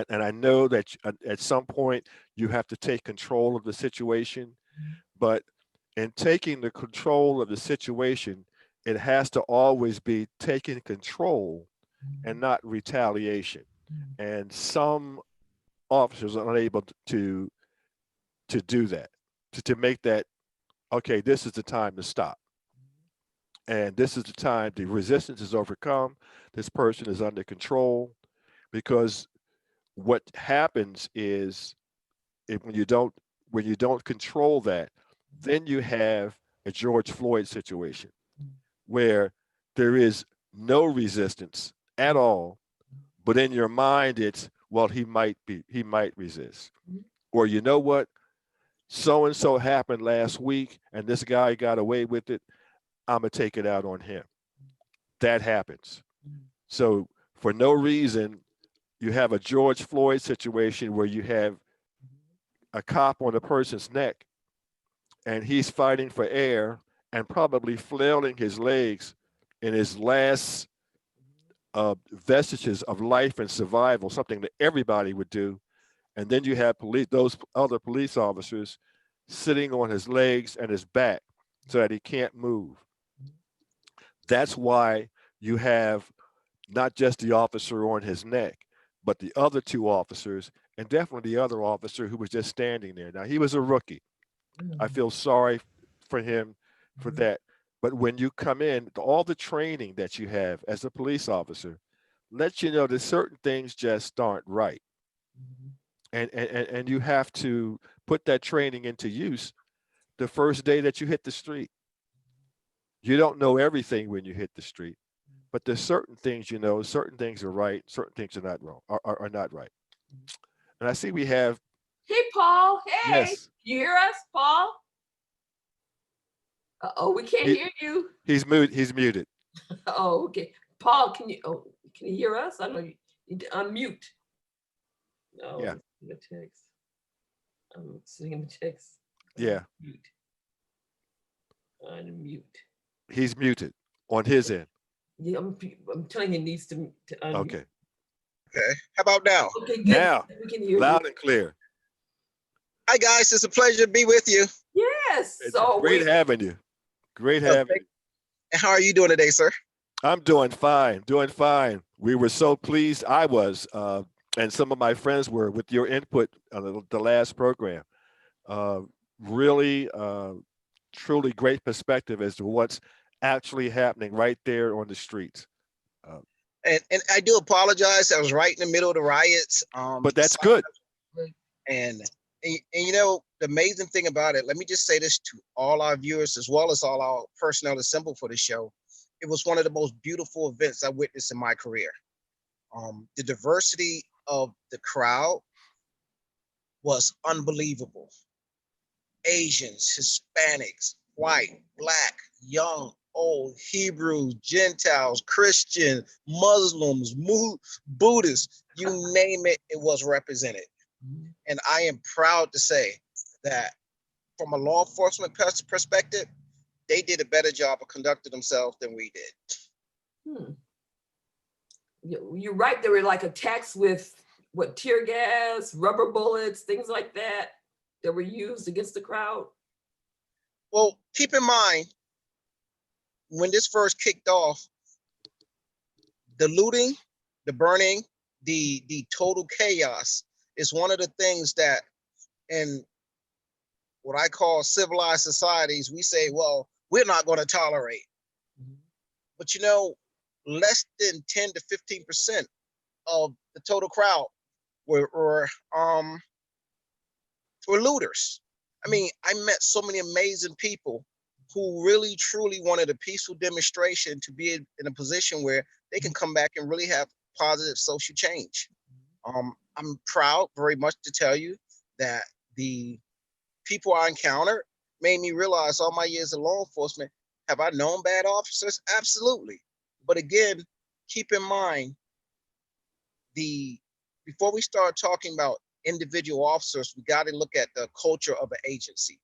And I know that at some point you have to take control of the situation, but in taking the control of the situation, it has to always be taking control and not retaliation. And some officers are unable to do that, to make that, okay, this is the time to stop. And this is the time the resistance is overcome. This person is under control, because what happens is when you don't control that, then you have a George Floyd situation where there is no resistance at all, but in your mind it's, well, he might resist. Or you know what, so and so happened last week and this guy got away with it, I'm gonna take it out on him. That happens. So for no reason, you have a George Floyd situation where you have a cop on a person's neck and he's fighting for air and probably flailing his legs in his last vestiges of life and survival, something that everybody would do. And then you have those other police officers sitting on his legs and his back so that he can't move. That's why you have not just the officer on his neck, but the other two officers and definitely the other officer who was just standing there. Now, he was a rookie. I feel sorry for him for that. But when you come in, all the training that you have as a police officer lets you know that certain things just aren't right. And you have to put that training into use the first day that you hit the street. You don't know everything when you hit the street, but there's certain things you know, certain things are right, certain things are not wrong, are not right. And I see we have, Hey, Paul. Hey, yes, you hear us, Paul? Oh, we can't hear you. he's muted. Oh, okay. Paul, can you hear us? I know you need to unmute. No, Yeah. the text. I'm seeing the text. Yeah. Unmute. He's muted on his end. Yeah, I'm telling you, it needs to unmute. Okay. Okay. How about now? Okay, good. Now, We can hear loud you. and clear. Hi, guys. It's a pleasure to be with you. Yes. It's So great having you. Great Oh, having you. And how are you doing today, sir? I'm doing fine, doing fine. We were so pleased. I was, and some of my friends were, with your input on the last program. Really, truly great perspective as to what's actually happening right there on the streets. And I do apologize. I was right in the middle of the riots. But that's good. And you know, the amazing thing about it, let me just say this to all our viewers as well as all our personnel assembled for the show. It was one of the most beautiful events I witnessed in my career. The diversity of the crowd was unbelievable. Asians, Hispanics, white, black, young, old, Hebrews, Gentiles, Christian, Muslims, Buddhists, you name it, it was represented. And I am proud to say that from a law enforcement perspective, they did a better job of conducting themselves than we did. You're right. There were like attacks with tear gas, rubber bullets, things like that were used against the crowd. Well, keep in mind, when this first kicked off, the looting, the burning, the total chaos is one of the things that in what I call civilized societies, we say, well, we're not going to tolerate. But you know, less than 10 to 15% of the total crowd were looters. I mean, I met so many amazing people who really truly wanted a peaceful demonstration to be in a position where they can come back and really have positive social change. I'm proud very much to tell you that the people I encountered made me realize all my years of law enforcement, have I known bad officers? Absolutely. But again, keep in mind, before we start talking about individual officers, we got to look at the culture of an agency.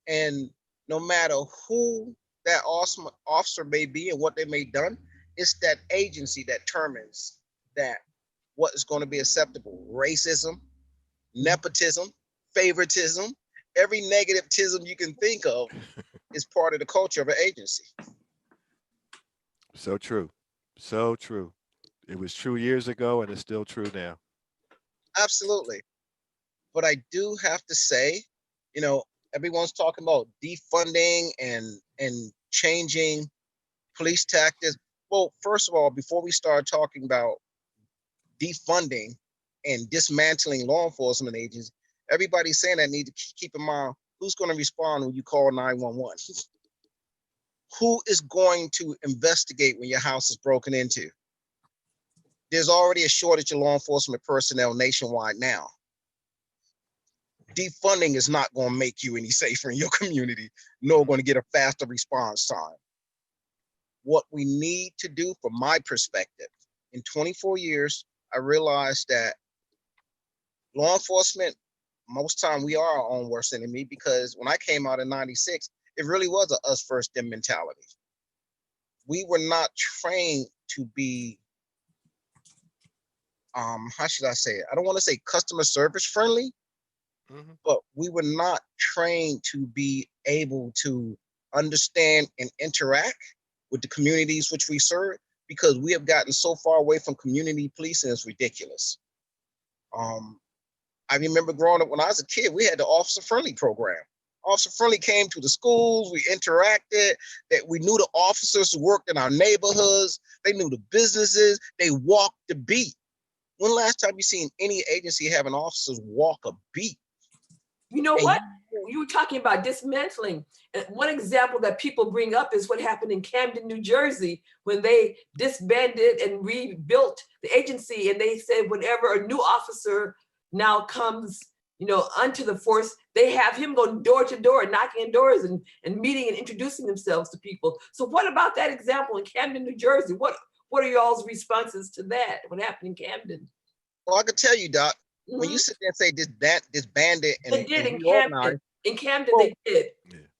And no matter who that officer may be and what they may have done, it's that agency that determines that what is going to be acceptable. Racism, nepotism, favoritism, every negativism you can think of is part of the culture of an agency. So true. So true. It was true years ago and it's still true now. Absolutely. But I do have to say, you know, everyone's talking about defunding and changing police tactics. Well, first of all, before we start talking about defunding and dismantling law enforcement agents, everybody's saying that need to keep in mind who's going to respond when you call 911. Who is going to investigate when your house is broken into? There's already a shortage of law enforcement personnel nationwide now. Defunding is not going to make you any safer in your community, nor going to get a faster response time. What we need to do, from my perspective, in 24 years, I realized that law enforcement, most time we are our own worst enemy, because when I came out in 96, it really was a us first them mentality. We were not trained to be, how should I say it? I don't want to say customer service friendly, but we were not trained to be able to understand and interact with the communities which we serve, because we have gotten so far away from community policing, it's ridiculous. I remember growing up when I was a kid, we had the Officer Friendly program. Officer Friendly came to the schools, we interacted, that we knew the officers who worked in our neighborhoods, they knew the businesses, they walked the beat. When last time you seen any agency having officers walk a beat? You know And what? You were talking about dismantling. One example that people bring up is what happened in Camden, New Jersey, when they disbanded and rebuilt the agency. And they said, whenever a new officer now comes, onto the force, they have him going door to door, knocking on doors and meeting and introducing themselves to people. So what about that example in Camden, New Jersey? What are y'all's responses to that? What happened in Camden? Well, I can tell you, Doc, when you sit there and say disbanded and they did in reorganized, Camden. In Camden, well, they did.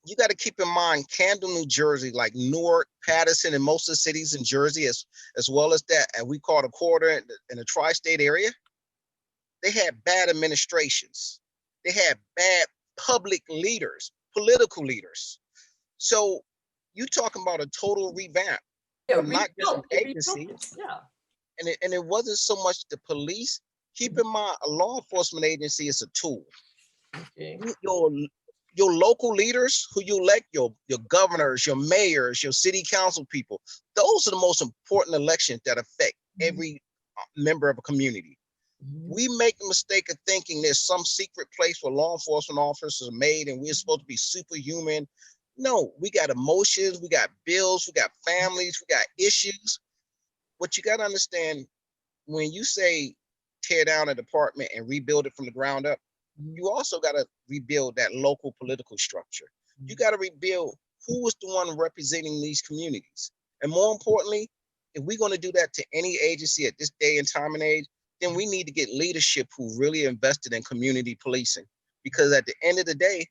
You got to keep in mind, Camden, New Jersey, like Newark, Patterson, and most of the cities in Jersey, as well as that, and we call the quarter in the tri-state area, they had bad administrations. They had bad public leaders, political leaders. So you talking about a total revamp, not just an agency. And it wasn't so much the police. Keep in mind, a law enforcement agency is a tool. Okay. Your local leaders who you elect, your governors, your mayors, your city council people, those are the most important elections that affect every member of a community. We make the mistake of thinking there's some secret place where law enforcement officers are made and we're supposed to be superhuman. No, we got emotions, we got bills, we got families, we got issues. What you got to understand, when you say tear down a department and rebuild it from the ground up, you also got to rebuild that local political structure. You got to rebuild who is the one representing these communities. And more importantly, if we're going to do that to any agency at this day and time and age, then we need to get leadership who really invested in community policing. Because at the end of the day,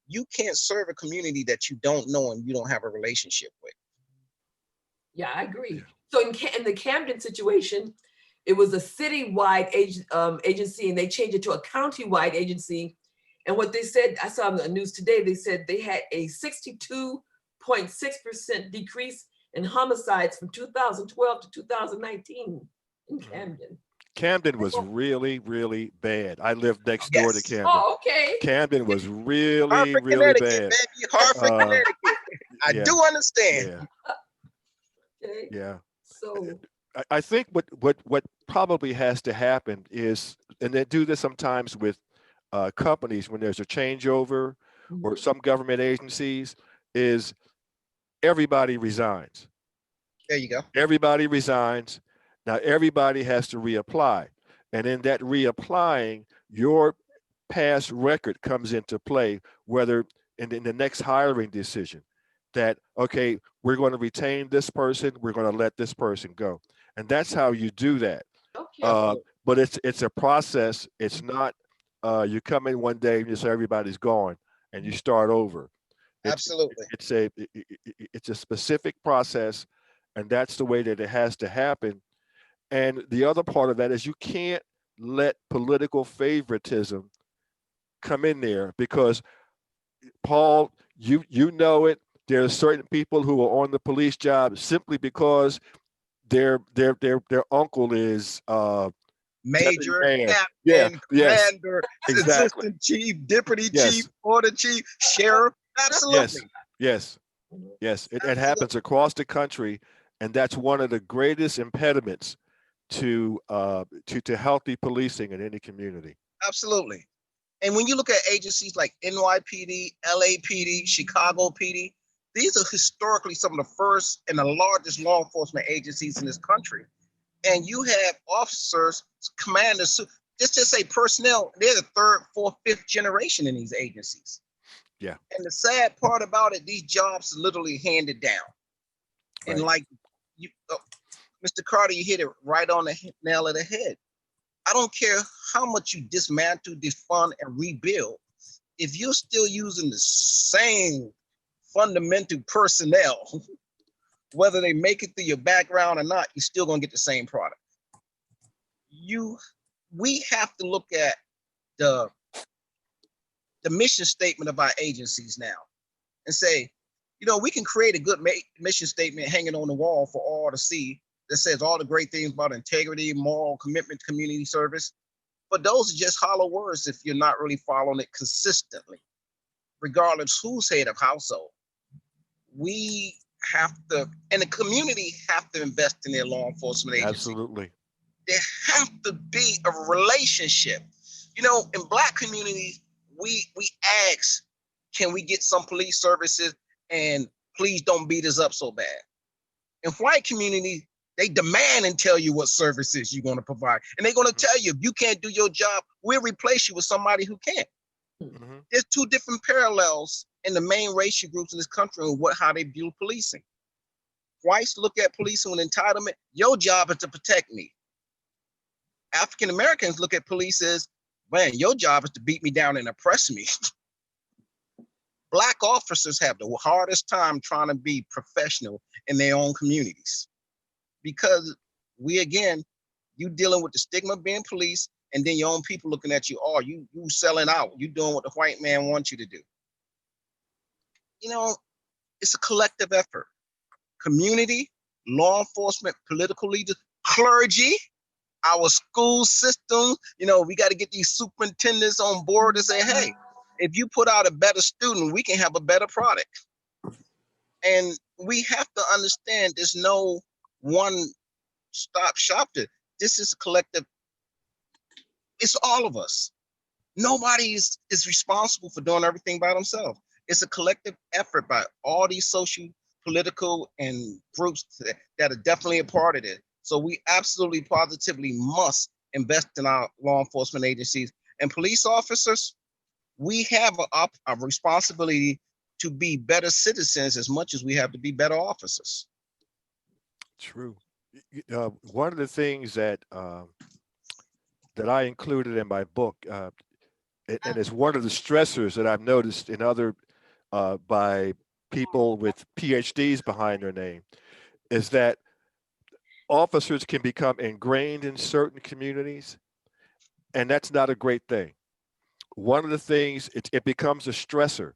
you can't serve a community that you don't know and you don't have a relationship with. Yeah, I agree. So in the Camden situation, it was a citywide agency and they changed it to a countywide agency. And what they said, I saw on the news today, they said they had a 62.6% decrease in homicides from 2012 to 2019 in Camden. Camden was really, really bad. I lived next door to Camden. Oh, okay. Camden was really, Hartford, really Connecticut, bad. baby. Hartford, Connecticut. I do understand. Okay. Yeah. So I think what probably has to happen is, and they do this sometimes with companies when there's a changeover or some government agencies, is everybody resigns. There you go. Everybody resigns. Now everybody has to reapply. And in that reapplying, your past record comes into play, whether in the next hiring decision that, okay, we're going to retain this person, we're going to let this person go. And that's how you do that. okay. But it's a process. It's not you come in one day and you say everybody's gone and you start over. Absolutely. It's a specific process, and that's the way that it has to happen. And the other part of that is you can't let political favoritism come in there, because Paul, you know it. There are certain people who are on the police job simply because their uncle is Major, captain, commander, exactly. assistant chief, deputy chief, or the chief, sheriff. Absolutely. Yes. It happens across the country, and that's one of the greatest impediments to healthy policing in any community. Absolutely. And when you look at agencies like NYPD, LAPD, Chicago PD, these are historically some of the first and the largest law enforcement agencies in this country. And you have officers, commanders, just say personnel, they're the third, fourth, fifth generation in these agencies. Yeah. And the sad part about it, these jobs are literally handed down. Right. And like you, Mr. Carter, you hit it right on the nail of the head. I don't care how much you dismantle, defund, and rebuild. If you're still using the same fundamental personnel, whether they make it through your background or not, you're still gonna get the same product. We have to look at the mission statement of our agencies now and say, we can create a good mission statement hanging on the wall for all to see that says all the great things about integrity, moral commitment, community service. But those are just hollow words if you're not really following it consistently, regardless who's head of household. We have to, and the community have to invest in their law enforcement agency. Absolutely. There have to be a relationship. You know, in Black communities, we ask, can we get some police services, and please don't beat us up so bad. In white communities, they demand and tell you what services you're going to provide. And they're going to tell you, if you can't do your job, we'll replace you with somebody who can. Mm-hmm. There's two different parallels in the main racial groups in this country and how they view policing. Whites look at policing with entitlement. Your job is to protect me. African Americans look at police as, man, your job is to beat me down and oppress me. Black officers have the hardest time trying to be professional in their own communities, because you dealing with the stigma of being police, and then your own people looking at you, oh, you selling out, you doing what the white man wants you to do. You know, it's a collective effort. Community, law enforcement, political leaders, clergy, our school system. You know, we got to get these superintendents on board and say, hey, if you put out a better student, we can have a better product. And we have to understand there's no one-stop shop. This is a collective. It's all of us. Nobody is responsible for doing everything by themselves. It's a collective effort by all these social, political, and groups that are definitely a part of it. So we absolutely, positively must invest in our law enforcement agencies. And police officers, we have a responsibility to be better citizens as much as we have to be better officers. True. One of the things that I included in my book, and it's one of the stressors that I've noticed in other by people with PhDs behind their name, is that officers can become ingrained in certain communities, and that's not a great thing. One of the things, it becomes a stressor.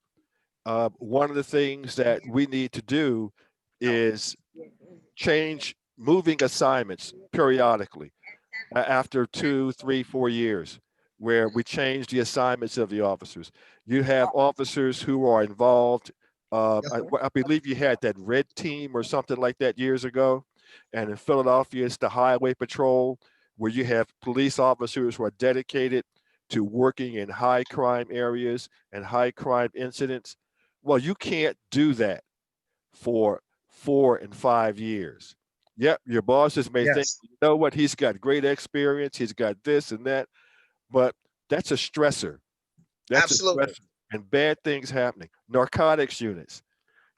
One of the things that we need to do is change moving assignments periodically after 2, 3, 4 years, where we change the assignments of the officers. You have officers who are involved. I believe you had that red team or something like that years ago. And in Philadelphia, it's the highway patrol, where you have police officers who are dedicated to working in high crime areas and high crime incidents. Well, you can't do that for 4 and 5 years. Yep, your bosses may think, you know what, he's got great experience, he's got this and that, but that's a stressor. That's absolutely a stressor, and bad things happening. Narcotics units.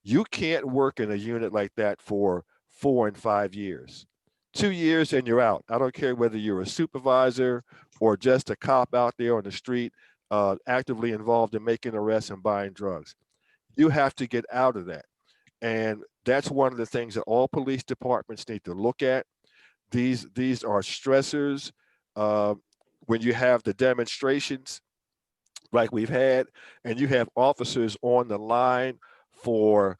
You can't work in a unit like that for 4 and 5 years. 2 years and you're out. I don't care whether you're a supervisor or just a cop out there on the street, actively involved in making arrests and buying drugs. You have to get out of that. And that's one of the things that all police departments need to look at. These are stressors. When you have the demonstrations like we've had, and you have officers on the line for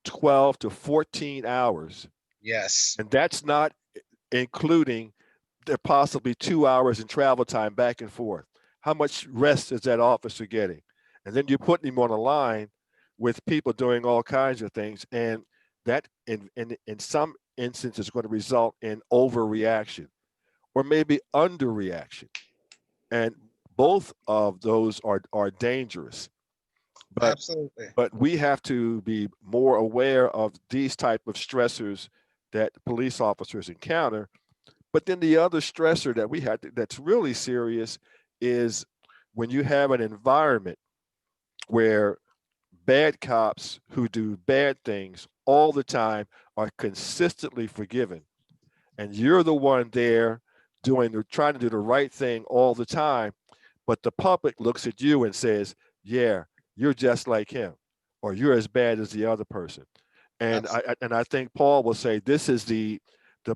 12 to 14 hours. Yes. And that's not including the possibly 2 hours in travel time back and forth. How much rest is that officer getting? And then you're putting him on a line with people doing all kinds of things. And that in some instances is going to result in overreaction or maybe underreaction. And both of those are dangerous. But, absolutely. But we have to be more aware of these type of stressors that police officers encounter. But then the other stressor that we had that's really serious is when you have an environment where bad cops who do bad things all the time are consistently forgiven, and you're the one there trying to do the right thing all the time, but the public looks at you and says, yeah, you're just like him, or you're as bad as the other person. And I think Paul will say this is the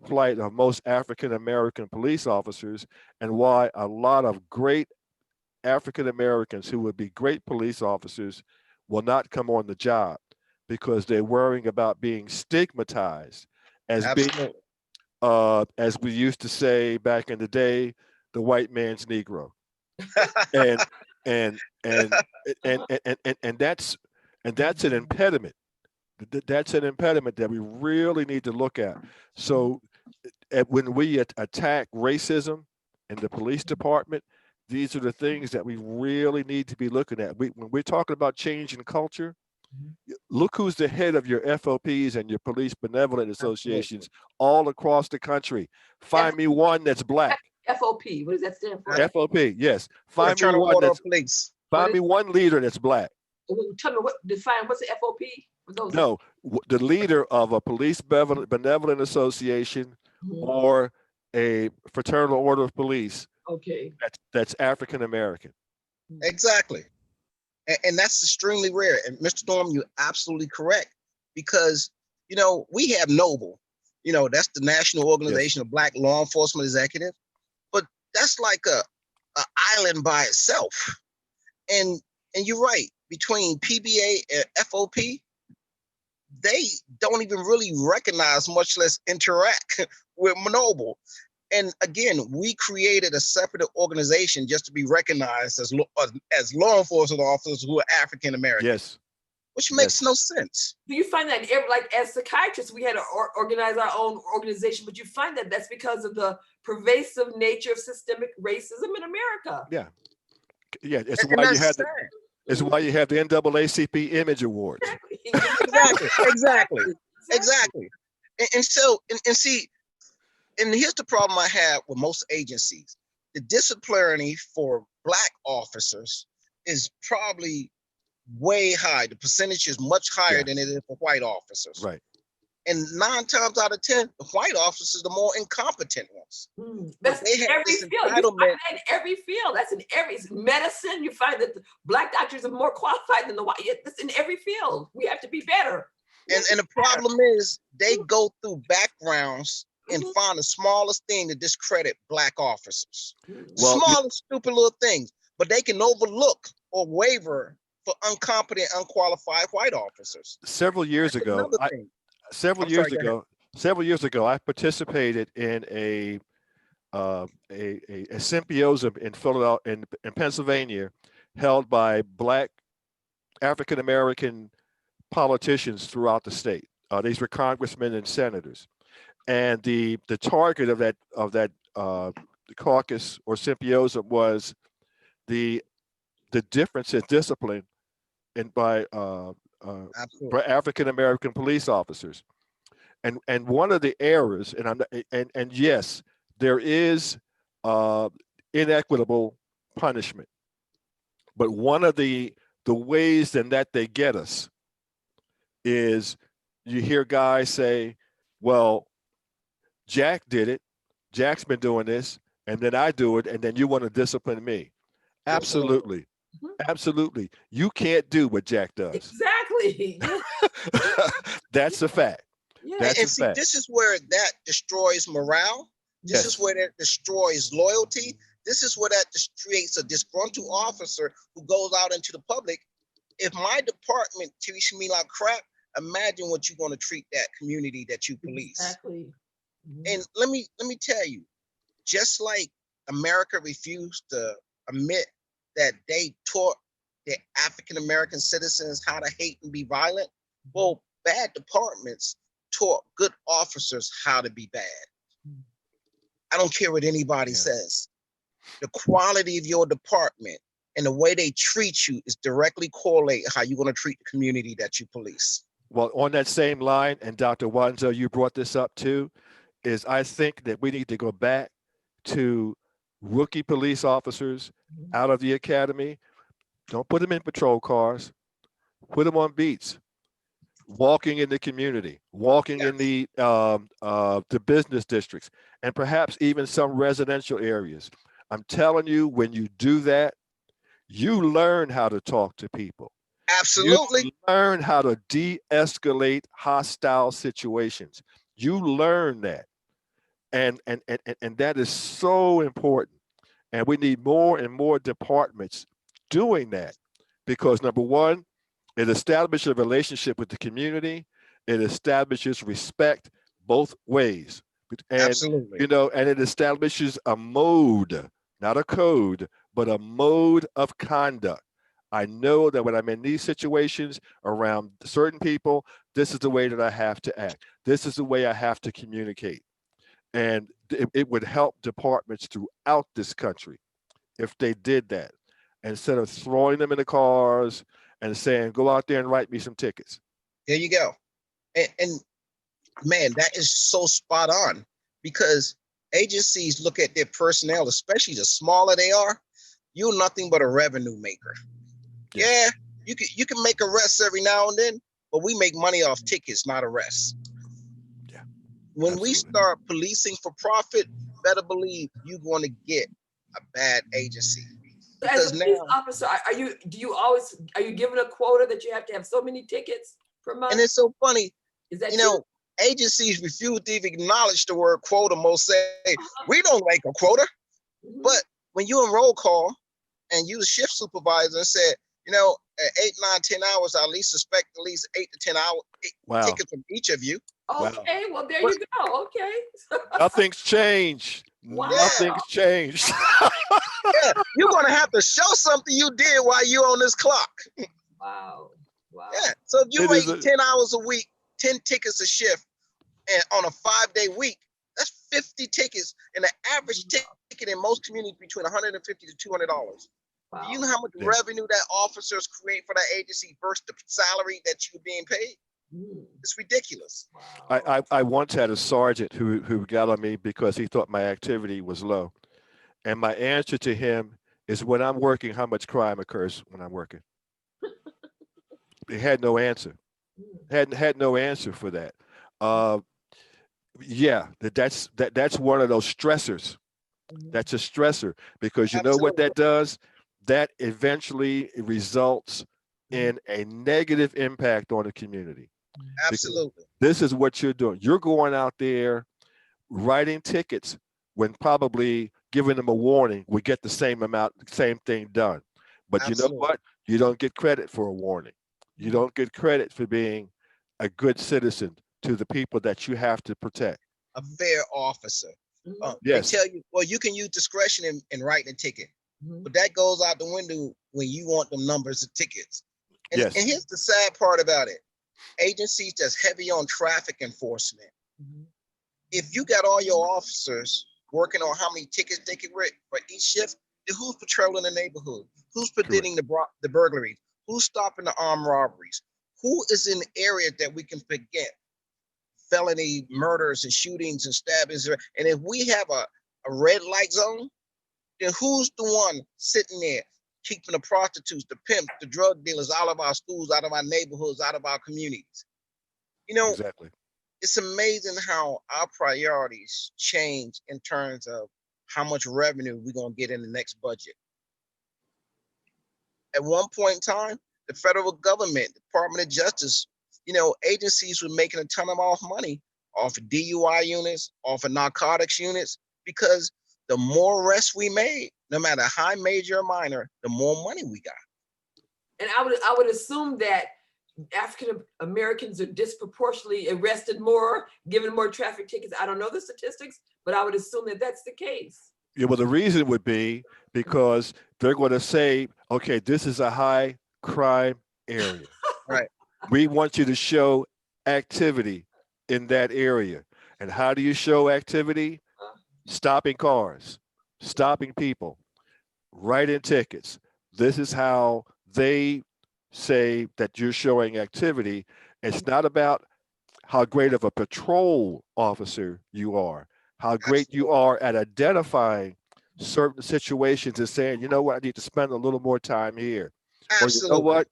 plight of most African American police officers, and why a lot of great African Americans who would be great police officers will not come on the job, because they're worrying about being stigmatized as being, as we used to say back in the day, the white man's Negro. and and and and that's an impediment. That's an impediment that we really need to look at. So when we attack racism in the police department, these are the things that we really need to be looking at. When we're talking about changing culture, look who's the head of your FOPs and your police benevolent associations all across the country. Find me one that's black. FOP, what does that stand for? FOP, yes. Find me Fraternal one Order that's of Police. find me one leader that's black. Tell me what's the FOP? No, the leader of a police benevolent association or a fraternal order of police. Okay. That's African American. Exactly. And that's extremely rare. And Mr. Norm, you're absolutely correct, because, you know, we have NOBLE, you know, that's the National Organization of Black Law Enforcement Executives, but that's like a island by itself. And you're right, between PBA and FOP, they don't even really recognize, much less interact with NOBLE. And again, we created a separate organization just to be recognized as law enforcement officers who are African American. Yes. Which makes no sense. Do you find that, like as psychiatrists, we had to organize our own organization, but you find that that's because of the pervasive nature of systemic racism in America? Yeah. Yeah, it's why you have it's why you have the NAACP Image Awards. Exactly. And so, see, and here's the problem I have with most agencies. The disciplinary for Black officers is probably way high. The percentage is much higher than it is for white officers. Right. And 9 times out of 10, the white officers are the more incompetent ones. That's in every field. You find that in every field. That's in every medicine. You find that the Black doctors are more qualified than the white. That's in every field. We have to be better. And the problem is they go through backgrounds and find the smallest thing to discredit Black officers. Smallest, stupid little things, but they can overlook or waiver for incompetent, unqualified white officers. Several years ago, I participated in a symposium in Philadelphia, in Pennsylvania, held by Black African American politicians throughout the state. These were congressmen and senators, and the target of that caucus or symposium was the difference in discipline by African American police officers, and one of the errors, and yes, there is inequitable punishment, but one of the ways that they get us is you hear guys say, well, Jack did it, Jack's been doing this, and then I do it, and then you want to discipline me. Absolutely. Absolutely. You can't do what Jack does. Exactly. That's a fact. That's a fact. This is where that destroys morale. This is where that destroys loyalty. This is where that creates a disgruntled officer who goes out into the public. If my department treats me like crap, imagine what you're going to treat that community that you police. Exactly. And let me tell you, just like America refused to admit that they taught their African American citizens how to hate and be violent, well, bad departments taught good officers how to be bad. I don't care what anybody says. The quality of your department and the way they treat you is directly correlate how you're going to treat the community that you police. Well, on that same line, and Dr. Wanzo, you brought this up too, is I think that we need to go back to rookie police officers out of the academy. Don't put them in patrol cars. Put them on beats, walking in the community, walking in the business districts, and perhaps even some residential areas. I'm telling you, when you do that, you learn how to talk to people. Absolutely. You learn how to de-escalate hostile situations. You learn that. And that is so important. And we need more and more departments doing that, because number one, it establishes a relationship with the community. It establishes respect both ways. And, absolutely. And it establishes a mode not a code, but a mode of conduct. I know that when I'm in these situations around certain people, this is the way that I have to act. This is the way I have to communicate. And it would help departments throughout this country if they did that, instead of throwing them in the cars and saying, go out there and write me some tickets. There you go. And man, that is so spot on, because agencies look at their personnel, especially the smaller they are, you're nothing but a revenue maker. Yeah, you can make arrests every now and then, but we make money off tickets, not arrests. Yeah. When Absolutely. we start policing for profit, better believe you're going to get a bad agency. As Because a police now, officer, are you given a quota that you have to have so many tickets per month? and it's so funny, Is that you true? know, agencies refuse to even acknowledge the word quota. Most say, we don't make a quota. Mhm. But when you in roll call and you the shift supervisor and said, at 8, 9, 10 hours, I at least expect at least 8 to 10 hours Wow. tickets from each of you. Okay, well, there you go. Okay. Nothing's changed. Wow. Nothing's changed. Yeah, you're gonna have to show something you did while you're on this clock. Wow. Wow. Yeah. So if you It is make 10 hours a week, 10 tickets a shift, and on a 5-day week, that's 50 tickets. And the average ticket in most communities between $150 to $200. Wow. Do you know how much revenue that officers create for that agency versus the salary that you're being paid? It's ridiculous. Wow. I once had a sergeant who got on me because he thought my activity was low. And my answer to him is, when I'm working, how much crime occurs when I'm working? He had no answer. Had no answer for that. Yeah, that's one of those stressors. That's a stressor, because you know what that does? That eventually results in a negative impact on the community. Absolutely. This is what you're doing. You're going out there writing tickets when probably giving them a warning would get the same thing done. But you know what? You don't get credit for a warning. You don't get credit for being a good citizen to the people that you have to protect. A fair officer. Yes. They tell you, well, you can use discretion in writing a ticket, but that goes out the window when you want the numbers of tickets. And, Yes. and here's the sad part about it. Agencies that's heavy on traffic enforcement. If you got all your officers working on how many tickets they can write for each shift, then who's patrolling the neighborhood? Who's predicting the burglaries? Who's stopping the armed robberies? Who is in areas that we can forget? Felony murders and shootings and stabbings. And if we have a red light zone, then who's the one sitting there keeping the prostitutes, the pimps, the drug dealers out of our schools, out of our neighborhoods, out of our communities? Exactly. It's amazing how our priorities change in terms of how much revenue we're going to get in the next budget. At one point in time, the federal government, Department of Justice, agencies were making a ton of money off of DUI units, off of narcotics units, because the more arrests we made, no matter how major or minor, the more money we got. And I would assume that African Americans are disproportionately arrested more, given more traffic tickets. I don't know the statistics, but I would assume that that's the case. Yeah, well, the reason would be because they're going to say, okay, this is a high crime area. Right. We want you to show activity in that area. And how do you show activity? Stopping cars, stopping people, writing tickets. This is how they say that you're showing activity. It's not about how great of a patrol officer you are, how great you are at identifying certain situations and saying, you know what, I need to spend a little more time here. Absolutely. Or you know what,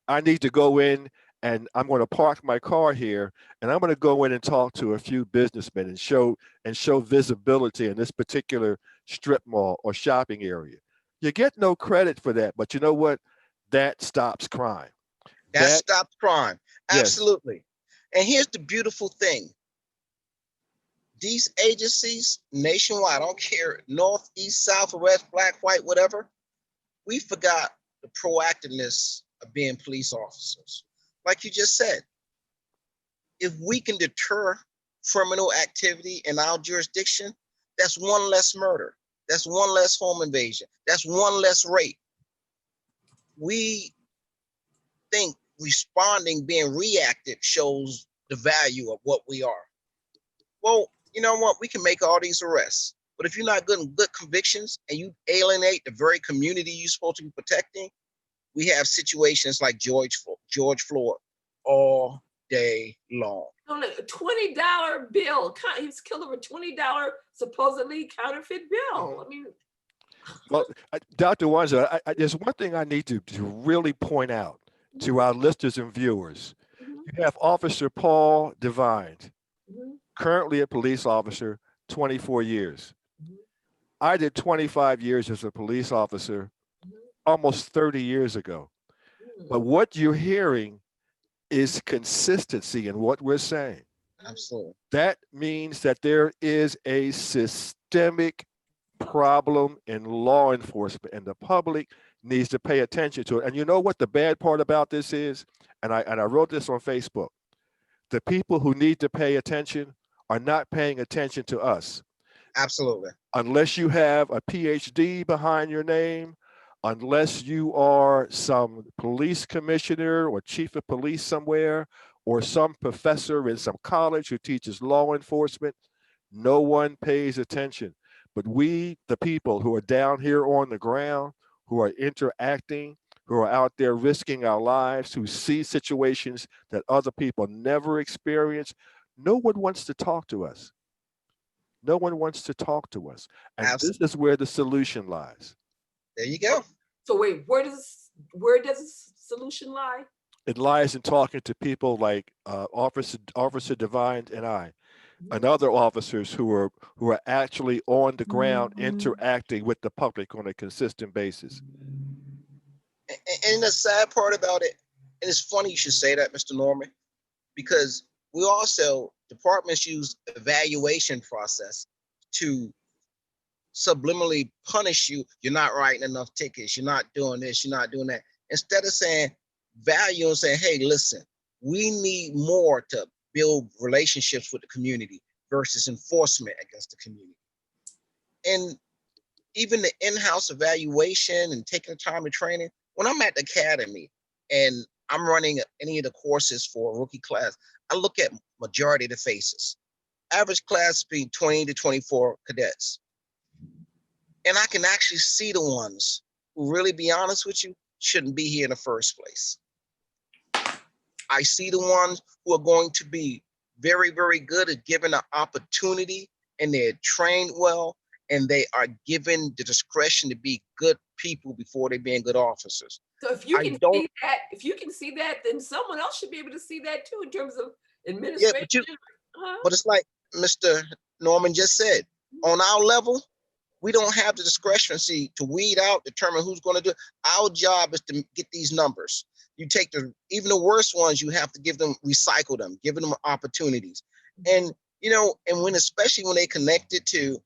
I need to go in and I'm going to park my car here and I'm going to go in and talk to a few businessmen and show visibility in this particular strip mall or shopping area. You get no credit for that, but you know what? That stops crime. That stops crime. Absolutely. Yes. And here's the beautiful thing. These agencies nationwide, I don't care, north, east, south, west, black, white, whatever, we forgot the proactiveness of being police officers. Like you just said, if we can deter criminal activity in our jurisdiction, that's one less murder. That's one less home invasion. That's one less rape. We think responding, being reactive shows the value of what we are. Well, you know what? We can make all these arrests, but if you're not good convictions and you alienate the very community you're supposed to be protecting, we have situations like George Floyd all day long. On a $20 bill, he was killed over $20 supposedly counterfeit bill. I mean, Well, Dr. Wanzo, there's one thing I need to really point out to our listeners and viewers. You have Officer Paul DesVignes, currently a police officer, 24 years. I did 25 years as a police officer almost 30 years ago. But what you're hearing is consistency in what we're saying. Absolutely. That means that there is a systemic problem in law enforcement, and the public needs to pay attention to it. And you know what the bad part about this is? And I wrote this on Facebook. The people who need to pay attention are not paying attention to us. Absolutely. Unless you have a PhD behind your name, unless you are some police commissioner or chief of police somewhere, or some professor in some college who teaches law enforcement, no one pays attention. But we, the people who are down here on the ground, who are interacting, who are out there risking our lives, who see situations that other people never experience, no one wants to talk to us. No one wants to talk to us. And Absolutely. This is where the solution lies. There you go. so wait, where does the solution lie? It lies in talking to people like Officer DesVignes and I, and other officers who are actually on the ground interacting with the public on a consistent basis. And the sad part about it, and it's funny you should say that, Mr. Norman, because we also, departments use evaluation process to subliminally punish you. You're not writing enough tickets. You're not doing this. You're not doing that. Instead of saying value and saying, hey, listen, we need more to build relationships with the community versus enforcement against the community. And even the in-house evaluation and taking the time to training, when I'm at the academy and I'm running any of the courses for a rookie class, I look at majority of the faces. Average class being 20 to 24 cadets. And I can actually see the ones who, really be honest with you, shouldn't be here in the first place. I see the ones who are going to be very, very good at giving an opportunity, and they're trained well, and they are given the discretion to be good people before they being good officers. So if you can see that, then someone else should be able to see that too in terms of administration. Yeah, but it's like Mr. Norman just said, on our level, we don't have the discretion to weed out, determine who's going to do it. Our job is to get these numbers. You take even the worst ones, you have to recycle them, giving them opportunities. And, and especially when they connected to,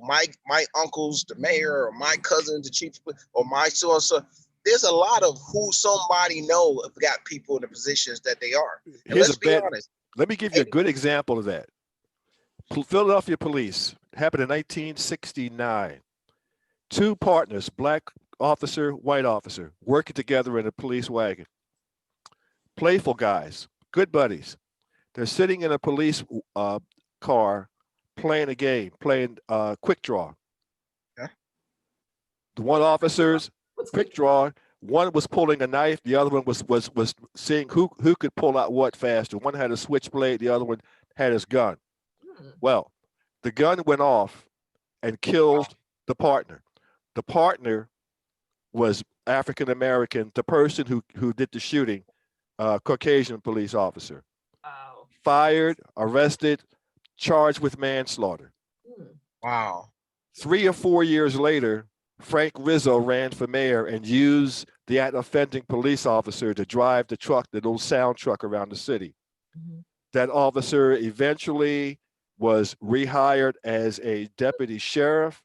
my uncle's the mayor, or my cousin's the chief, or my so-and-so, there's a lot of who somebody know have got people in the positions that they are. And let's be honest. Let me give you a good example of that. Philadelphia police happened in 1969. Two partners, black officer, white officer, working together in a police wagon. Playful guys, good buddies. They're sitting in a police car playing a game, playing quick draw. Yeah. The one officer's quick draw, one was pulling a knife, the other one was seeing who could pull out what faster. One had a switchblade, the other one had his gun. Well, the gun went off and killed the partner. The partner was African American. The person who did the shooting, Caucasian police officer. Wow. Fired, arrested, charged with manslaughter. Wow. 3 or 4 years later, Frank Rizzo ran for mayor and used that offending police officer to drive the truck, the little sound truck around the city. That officer eventually was rehired as a deputy sheriff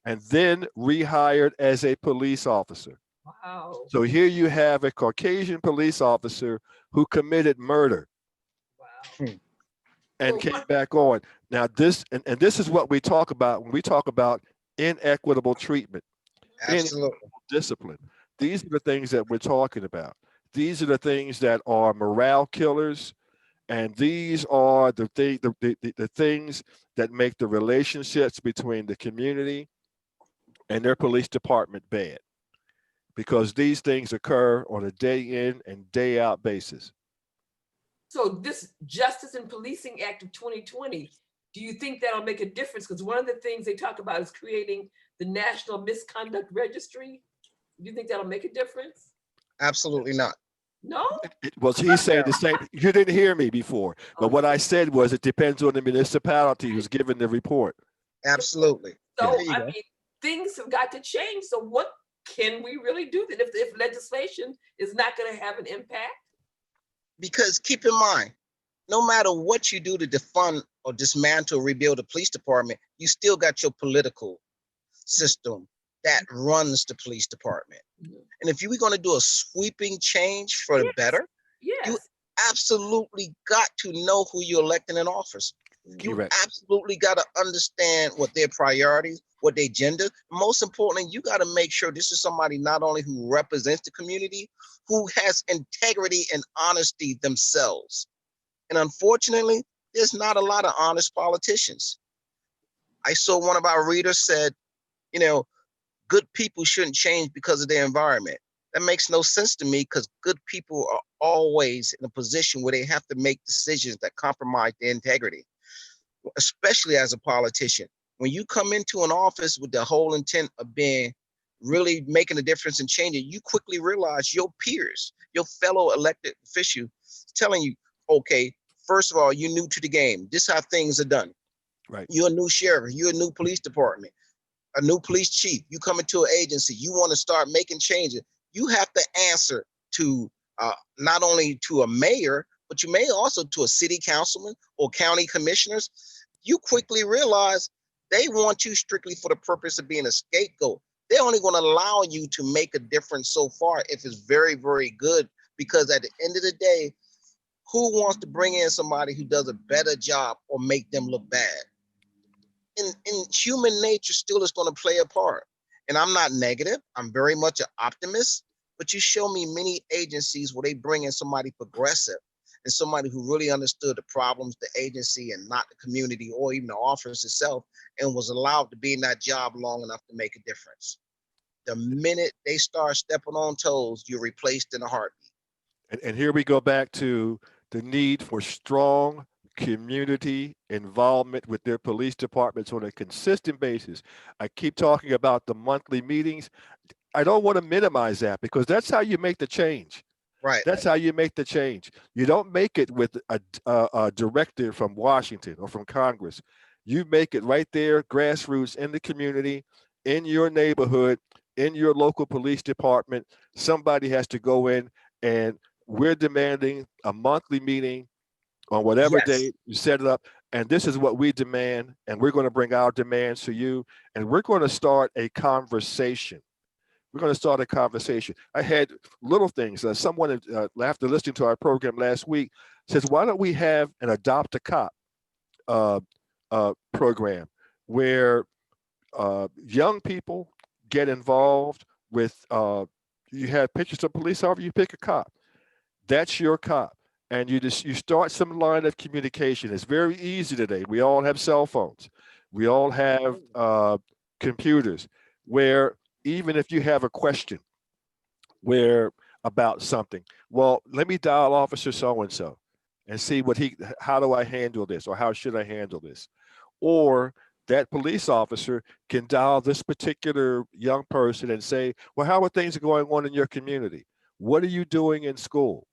and then rehired as a police officer. Wow. So here you have a Caucasian police officer who committed murder. Wow. And came back on. Now this, and this is what we talk about when we talk about inequitable treatment, Absolutely. inequitable discipline. These are the things that we're talking about. These are the things that are morale killers, and these are the things that make the relationships between the community and their police department bad, because these things occur on a day in and day out basis. So this Justice and Policing Act of 2020, do you think that'll make a difference? Because one of the things they talk about is creating the National Misconduct Registry. Do you think that'll make a difference? Absolutely not. No? Well, he's saying the same. You didn't hear me before, but what I said was it depends on the municipality who's given the report. Absolutely. So, There you I go. mean, things have got to change. So what can we really do then if legislation is not going to have an impact? Because keep in mind, no matter what you do to defund or dismantle or rebuild the police department, you still got your political system that runs the police department. And if you were going to do a sweeping change for the better, you Yes. absolutely got to know who you're electing in office. You Correct. absolutely got to understand what their priorities, what their agenda. Most importantly, you got to make sure this is somebody not only who represents the community, who has integrity and honesty themselves. And unfortunately, there's not a lot of honest politicians. I saw one of our readers said, you know, good people shouldn't change because of their environment. That makes no sense to me, because good people are always in a position where they have to make decisions that compromise their integrity, especially as a politician. When you come into an office with the whole intent of being really making a difference and changing, you quickly realize your peers, your fellow elected officials telling you, okay, first of all, you're new to the game. This is how things are done. Right. You're a new sheriff, you're a new police department, a new police chief. You come into an agency, you want to start making changes. You have to answer to not only to a mayor, but you may also to a city councilman or county commissioners. You quickly realize they want you strictly for the purpose of being a scapegoat. They're only going to allow you to make a difference so far if it's very, very good, because at the end of the day, who wants to bring in somebody who does a better job or make them look bad? In human nature still is going to play a part. And I'm not negative. I'm very much an optimist, but you show me many agencies where they bring in somebody progressive and somebody who really understood the problems, the agency, and not the community or even the office itself, and was allowed to be in that job long enough to make a difference. The minute they start stepping on toes, you're replaced in a heartbeat. And here we go back to the need for strong community involvement with their police departments on a consistent basis. I keep talking about the monthly meetings. I don't want to minimize that, because that's how you make the change. Right. That's how you make the change. You don't make it with a directive from Washington or from Congress. You make it right there, grassroots, in the community, in your neighborhood, in your local police department. Somebody has to go in, and we're demanding a monthly meeting on whatever Yes. day you set it up. And this is what we demand. And we're going to bring our demands to you. And we're going to start a conversation. We're going to start a conversation. I had little things. Someone, after listening to our program last week, says, why don't we have an Adopt a Cop program where young people get involved with, you have pictures of police officers, you pick a cop. That's your cop. And you start some line of communication. It's very easy today. We all have cell phones. We all have computers, where even if you have a question about something, well, let me dial Officer so-and-so and see how do I handle this, or how should I handle this? Or that police officer can dial this particular young person and say, well, how are things going on in your community? What are you doing in school?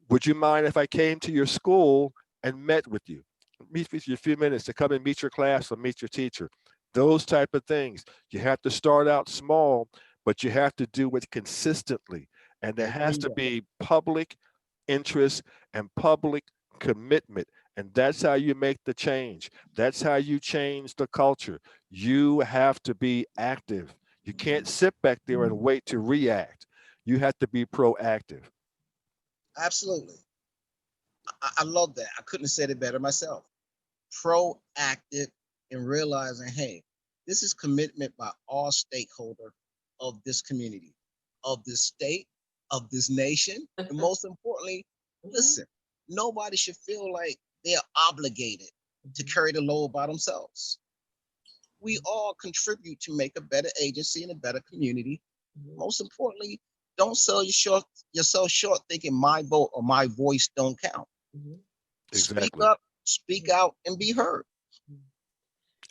Would you mind if I came to your school and met with you? Meet with you a few minutes to come and meet your class or meet your teacher. Those type of things. You have to start out small, but you have to do it consistently. And there has to be public interest and public commitment. And that's how you make the change. That's how you change the culture. You have to be active. You can't sit back there and wait to react. You have to be proactive. Absolutely. I love that. I couldn't have said it better myself. Proactive in realizing, hey, This is commitment by all stakeholders of this community, of this state, of this nation, and most importantly, listen, nobody should feel like they're obligated to carry the load by themselves. We all contribute to make a better agency and a better community. Most importantly, don't sell yourself short thinking my vote or my voice don't count. Exactly. Speak up, speak out, and be heard.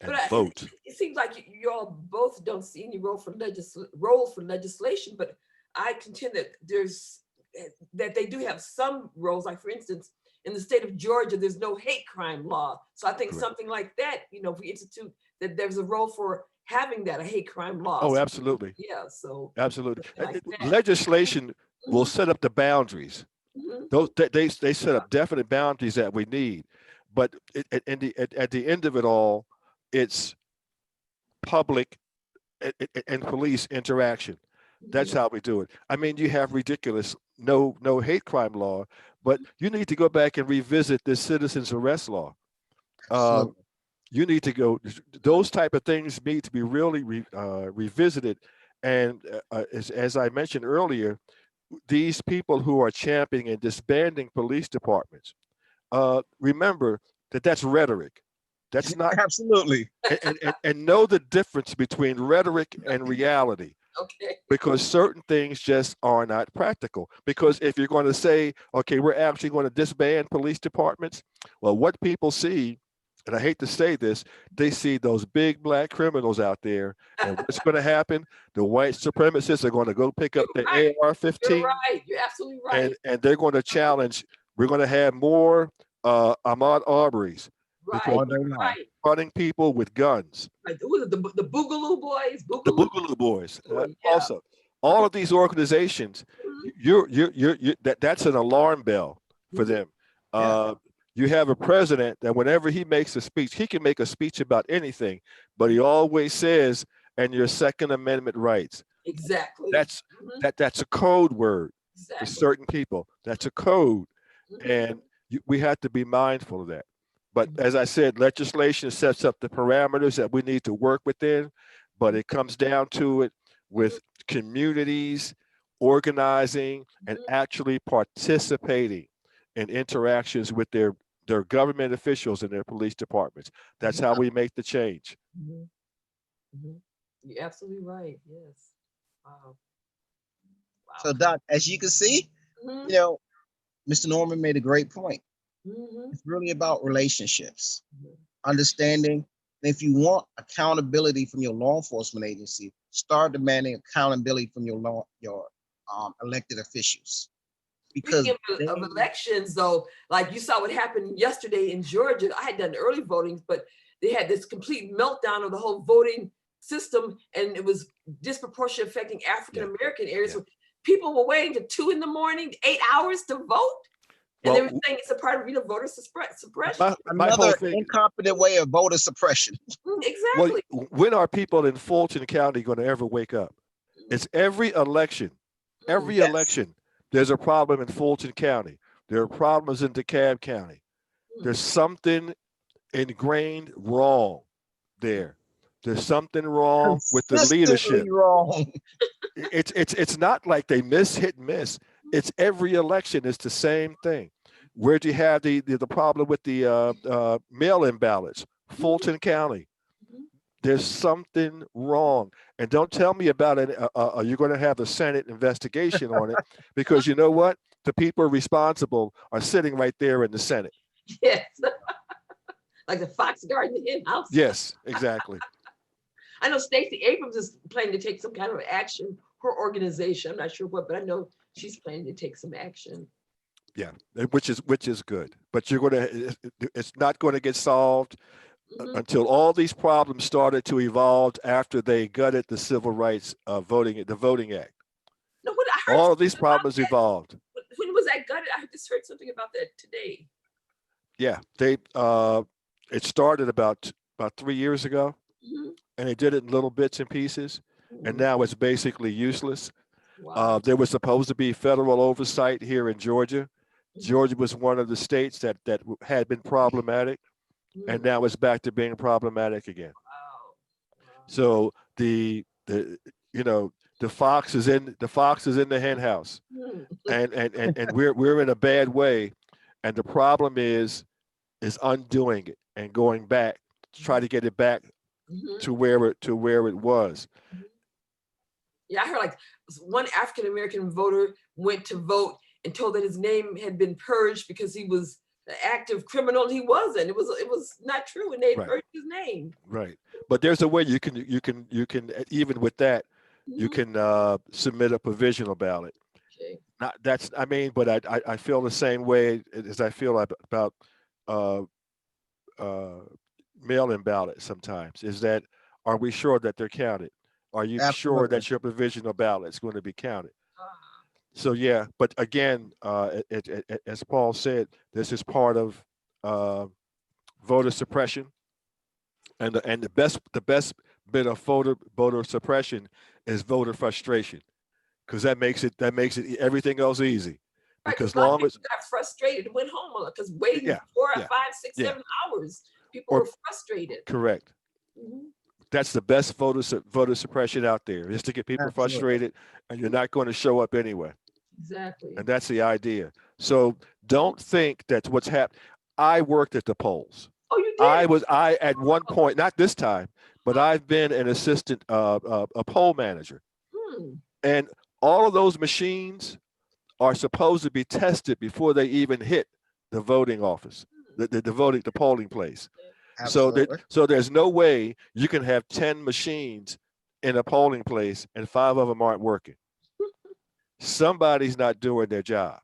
And But vote. it seems like you all both don't see any role for legislation, but I contend that they do have some roles. Like, for instance, in the state of Georgia, there's no hate crime law. So I think something like that, if we institute that, there's a role for having that, a hate crime law. Oh, So, absolutely. yeah, so. Absolutely. Like Legislation will set up the boundaries. Mhm. They set up definite boundaries that we need. But at the end of it all, it's public and police interaction. That's how we do it. I mean, you have ridiculous no hate crime law, but you need to go back and revisit this citizens arrest law. You need to go. Those type of things need to be really revisited. And as I mentioned earlier, these people who are championing and disbanding police departments, remember that that's rhetoric. That's not absolutely. And know the difference between rhetoric and reality. Okay. Because certain things just are not practical. Because if you're going to say, okay, we're actually going to disband police departments, well, what people see, and I hate to say this, they see those big black criminals out there, and what's going to happen? The white supremacists are going to go pick up the AR-15. You're right. You're absolutely right. And they're going to challenge. We're going to have more Ahmaud Arbery's. Right. Running people with guns. Like the Boogaloo Boys. The Boogaloo Boys. Also, all of these organizations, that's an alarm bell for them. You have a president that whenever he makes a speech, he can make a speech about anything, but he always says, "and your Second Amendment rights." Exactly. That's a code word for certain people. That's a code, and we have to be mindful of that. But as I said, legislation sets up the parameters that we need to work within, but it comes down to it with communities organizing and actually participating in interactions with their government officials and their police departments. That's how we make the change. You're absolutely right. Yes. Wow. So, Doc, as you can see, Mr. Norman made a great point. It's really about relationships, understanding. If you want accountability from your law enforcement agency, start demanding accountability from your elected officials. Because speaking of elections, though, like you saw what happened yesterday in Georgia, I had done early voting, but they had this complete meltdown of the whole voting system, and it was disproportionately affecting African American areas. So people were waiting to 2 a.m, 8 hours to vote. And they were saying it's a part of voter suppression. Another incompetent way of voter suppression. Exactly. Well, when are people in Fulton County going to ever wake up? It's every election. Every election, there's a problem in Fulton County. There are problems in DeKalb County. There's something ingrained wrong there. There's something wrong with the leadership. Wrong. It's not like they hit and miss. It's every election. It's the same thing. Where do you have the problem with the mail-in ballots? Fulton County. There's something wrong. And don't tell me about it. You're going to have a Senate investigation on it, because you know what? The people responsible are sitting right there in the Senate. Yes. Like the Fox Garden in house. Yes, exactly. I know Stacey Abrams is planning to take some kind of action. Her organization, I'm not sure what, but I know she's planning to take some action. Yeah, which is good. But it's not going to get solved until all these problems started to evolve after they gutted the Civil Rights the Voting Act. No, I heard all of these problems evolved. When was that gutted? I just heard something about that today. Yeah, it started about 3 years ago, and they did it in little bits and pieces, and now it's basically useless. Wow. There was supposed to be federal oversight here in Georgia. Georgia was one of the states that had been problematic, and now it's back to being problematic again. So the you know, the fox is in the hen house, and we're in a bad way, and the problem is undoing it and going back to try to get it back to where it was. Yeah, I heard like one African American voter went to vote and told that his name had been purged because he was an active criminal, and he wasn't. It was not true, and they Right. purged his name. Right. But there's a way you can even with that, you can submit a provisional ballot. Okay. Not that's I mean, but I feel the same way as I feel about mail-in ballots sometimes. Is that, are we sure that they're counted? Are you sure Absolutely. that your provisional ballot is going to be counted? So yeah, but again, as Paul said, this is part of voter suppression, and the best bit of voter suppression is voter frustration, because that makes it everything else easy. Because long as got frustrated, went home because waiting 4, 5, 6, 7 hours, people were frustrated. Correct. That's the best voter suppression out there, is to get people frustrated, and you're not going to show up anyway. Exactly. And that's the idea. So don't think that's what's happened. I worked at the polls. Oh, you did? I at one point, not this time, but I've been an assistant, a poll manager. And all of those machines are supposed to be tested before they even hit the voting office, the polling place. Absolutely. So there's no way you can have 10 machines in a polling place and 5 of them aren't working. Somebody's not doing their job.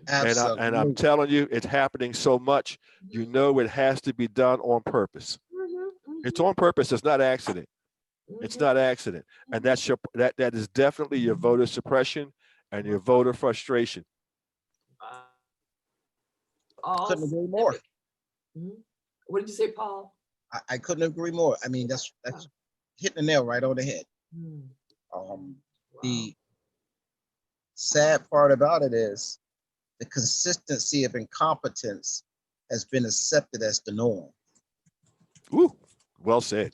Absolutely. And I'm telling you, it's happening so much. You know, it has to be done on purpose. It's on purpose. It's not accident. It's not accident. And that's that is definitely your voter suppression and your voter frustration. Couldn't agree more. What did you say, Paul? I couldn't agree more. I mean, that's hitting the nail right on the head. The sad part about it is the consistency of incompetence has been accepted as the norm. Ooh, well said.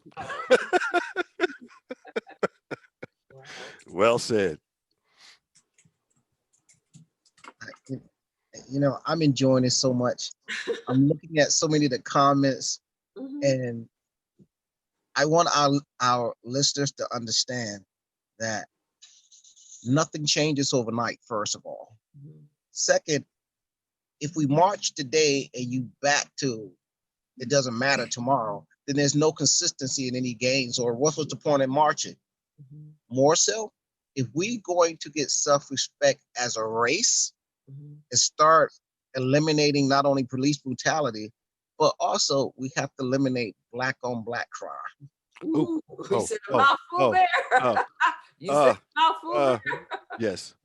Well said. You know, I'm enjoying it so much. I'm looking at so many of the comments, and I want our listeners to understand that nothing changes overnight, first of all. Second, if we march today and you back to it doesn't matter tomorrow, then there's no consistency in any gains, or what was the point in marching? More so, if we're going to get self-respect as a race and start eliminating not only police brutality, but also we have to eliminate black on black crime. Ooh, you said a mouthful there. You said a mouthful there. Yes.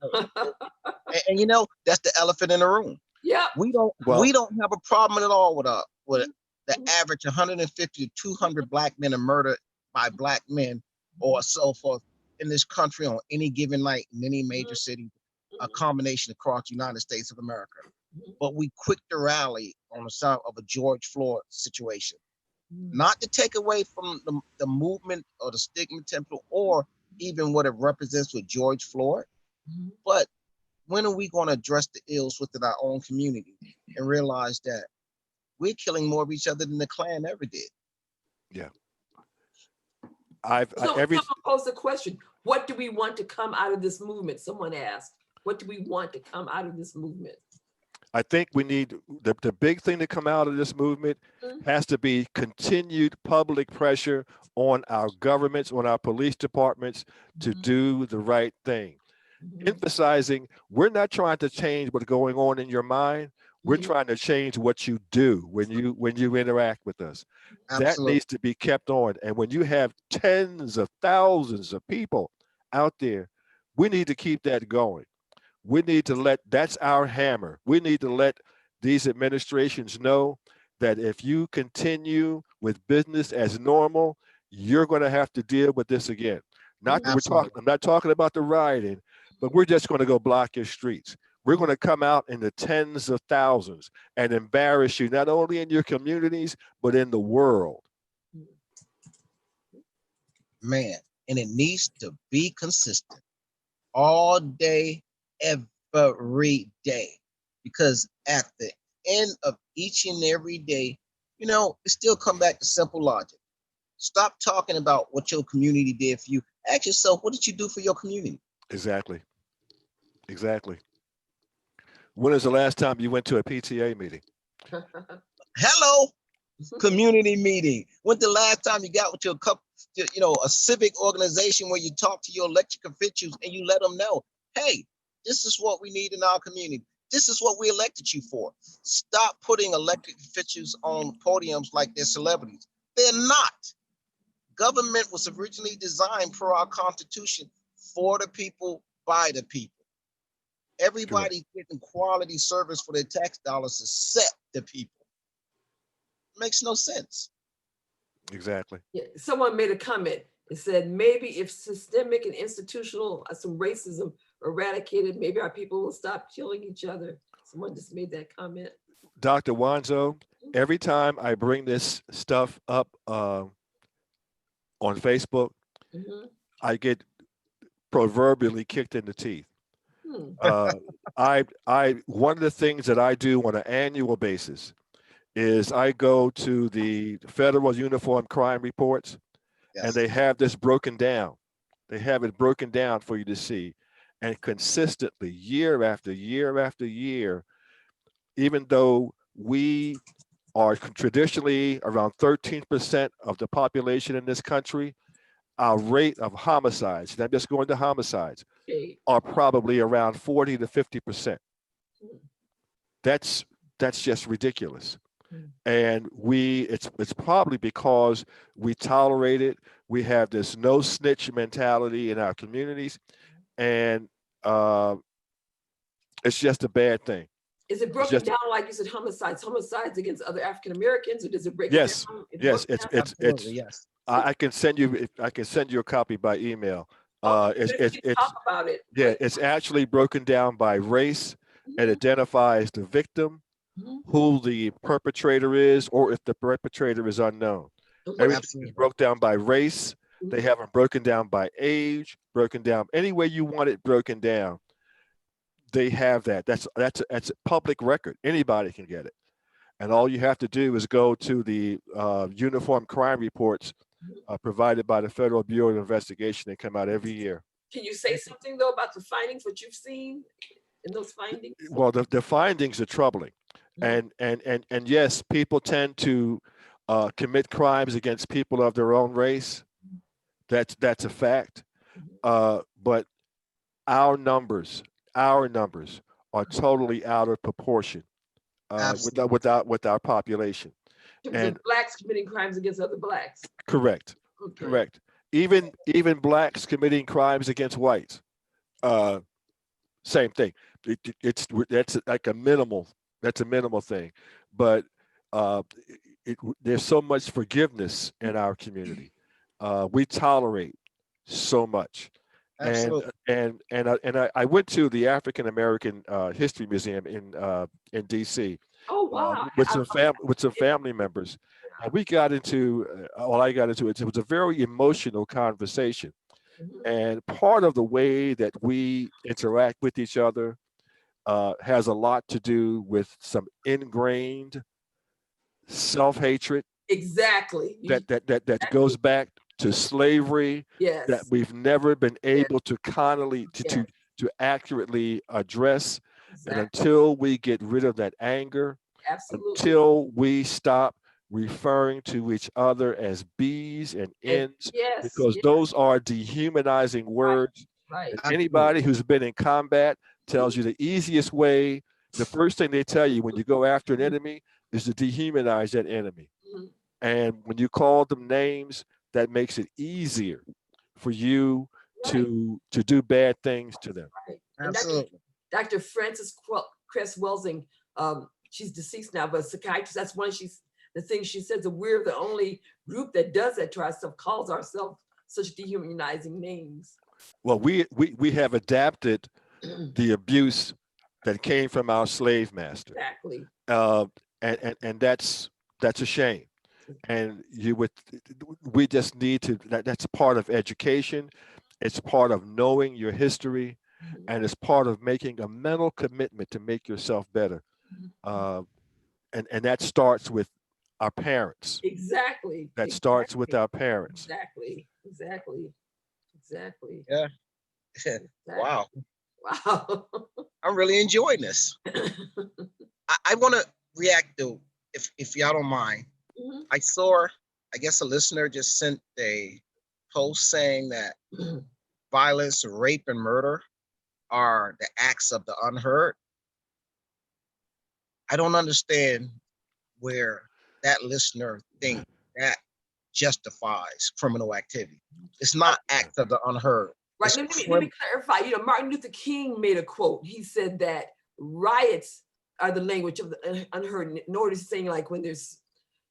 And you know, that's the elephant in the room. Yeah. We don't have a problem at all with the average 150 to 200 black men are murdered by black men or so forth in this country on any given night in any major city, a combination across the United States of America. But we quick to rally on the side of a George Floyd situation. Not to take away from the movement or the stigma temple or even what it represents with George Floyd, but when are we going to address the ills within our own community and realize that we're killing more of each other than the Klan ever did? Yeah. Someone posed the question, what do we want to come out of this movement? Someone asked, what do we want to come out of this movement? I think we need the big thing to come out of this movement has to be continued public pressure on our governments, on our police departments to do the right thing. Emphasizing, we're not trying to change what's going on in your mind. We're trying to change what you do when you interact with us. Absolutely. That needs to be kept on. And when you have tens of thousands of people out there, we need to keep that going. We need to that's our hammer. We need to let these administrations know that if you continue with business as normal, you're going to have to deal with this again. I'm not talking about the rioting, but we're just going to go block your streets. We're going to come out in the tens of thousands and embarrass you, not only in your communities, but in the world. man, and it needs to be consistent all day, every day, because at the end of each and every day, you know, it still come back to simple logic. Stop talking about what your community did for you. Ask yourself, what did you do for your community? Exactly. Exactly. When is the last time you went to a PTA meeting? Hello, community meeting. When's the last time you got with your a civic organization where you talk to your elected officials and you let them know, hey, this is what we need in our community. This is what we elected you for. Stop putting elected officials on podiums like they're celebrities. They're not. Government was originally designed per our Constitution for the people, by the people. Everybody's getting quality service for their tax dollars except the people. Makes no sense. Exactly. Yeah, someone made a comment. It said, maybe if systemic and institutional some racism eradicated, maybe our people will stop killing each other. Someone just made that comment. Dr. Wanzo, every time I bring this stuff up on Facebook, I get proverbially kicked in the teeth. One of the things that I do on an annual basis is I go to the Federal Uniform Crime Reports, and they have this broken down. They have it broken down for you to see. And consistently, year after year after year, even though we are traditionally around 13% of the population in this country, our rate of homicides, and I'm just going to homicides, are probably around 40 to 50%. That's just ridiculous. And it's probably because we tolerate it. We have this no snitch mentality in our communities, and it's just a bad thing. Is it broken down like you said, homicides against other African Americans, or does it break it down? Yes, yes. I can send you a copy by email. It's talk about it. Yeah, it's actually broken down by race. It identifies the victim, who the perpetrator is, or if the perpetrator is unknown. Everything is broken down by race. They have them broken down by age, broken down any way you want it broken down. They have that. That's a public record. Anybody can get it. And all you have to do is go to the uniform crime reports provided by the Federal Bureau of Investigation. They come out every year. Can you say something though about the findings, what you've seen in those findings? Well, the findings are troubling. And yes, people tend to commit crimes against people of their own race. That's a fact. But our numbers are totally out of proportion with our population. And blacks committing crimes against other blacks. Correct. Okay. Correct. Even blacks committing crimes against whites. Same thing. That's like a minimal thing, but there's so much forgiveness in our community. We tolerate so much. Absolutely. And I went to the African American History Museum in DC. Oh wow! With some family members, and we got into it was a very emotional conversation. And part of the way that we interact with each other has a lot to do with some ingrained self-hatred. Exactly. That goes back to slavery. Yes. That we've never been able to to accurately address. Exactly. And until we get rid of that anger, until we stop referring to each other as B's and N's, because those are dehumanizing words. Right. Anybody who's been in combat tells you the easiest way, the first thing they tell you when you go after an enemy is to dehumanize that enemy. And when you call them names, that makes it easier for you to do bad things to them. Right. Absolutely. Dr. Frances Cress Welsing, she's deceased now, but psychiatrist, that's one of the things she says, that we're the only group that does that to ourselves, calls ourselves such dehumanizing names. Well, we have adapted the abuse that came from our slave master. Exactly. And that's a shame. And we just need to, that's part of education. It's part of knowing your history, and it's part of making a mental commitment to make yourself better. And that starts with our parents. Exactly. That starts with our parents. Exactly. Yeah. Wow. Wow. I'm really enjoying this. I want to react to, if y'all don't mind. I saw, I guess a listener just sent a post saying that violence, rape, and murder are the acts of the unheard. I don't understand where that listener think that justifies criminal activity. It's not acts of the unheard. Right. Let me clarify. Martin Luther King made a quote. He said that riots are the language of the unheard. In order to saying like when there's,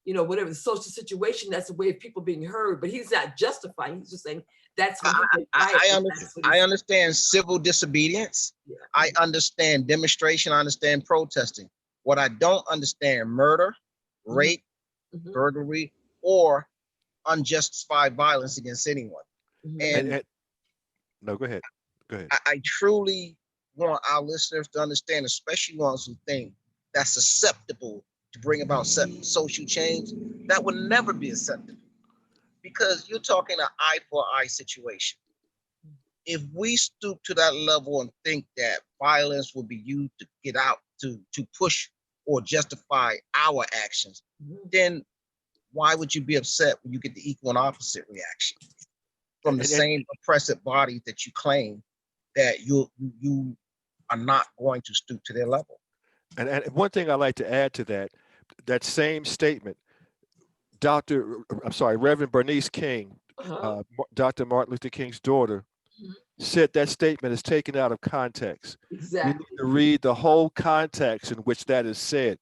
whatever the social situation, that's a way of people being heard. But he's not justifying. He's just saying that's when I understand civil disobedience. Yeah. I understand demonstration. I understand protesting. What I don't understand, murder, rape, burglary, or unjustified violence against anyone. And no, go ahead. I truly want our listeners to understand, especially ones who think that's susceptible to bring about social change, that would never be acceptable, because you're talking an eye for eye situation. If we stoop to that level and think that violence will be used to get out, to push or justify our actions, then why would you be upset when you get the equal and opposite reaction from the same oppressive body that you claim that you are not going to stoop to their level? And one thing I like to add to that same statement, Reverend Bernice King, Dr. Martin Luther King's daughter, said that statement is taken out of context. Exactly. You need to read the whole context in which that is said.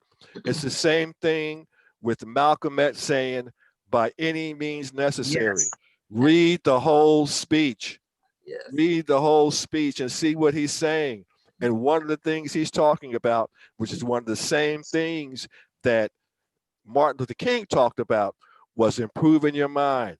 It's the same thing with Malcolm X saying, by any means necessary. Yes. Read the whole speech. Yes. Read the whole speech and see what he's saying. And one of the things he's talking about, which is one of the same things that Martin Luther King talked about, was improving your mind.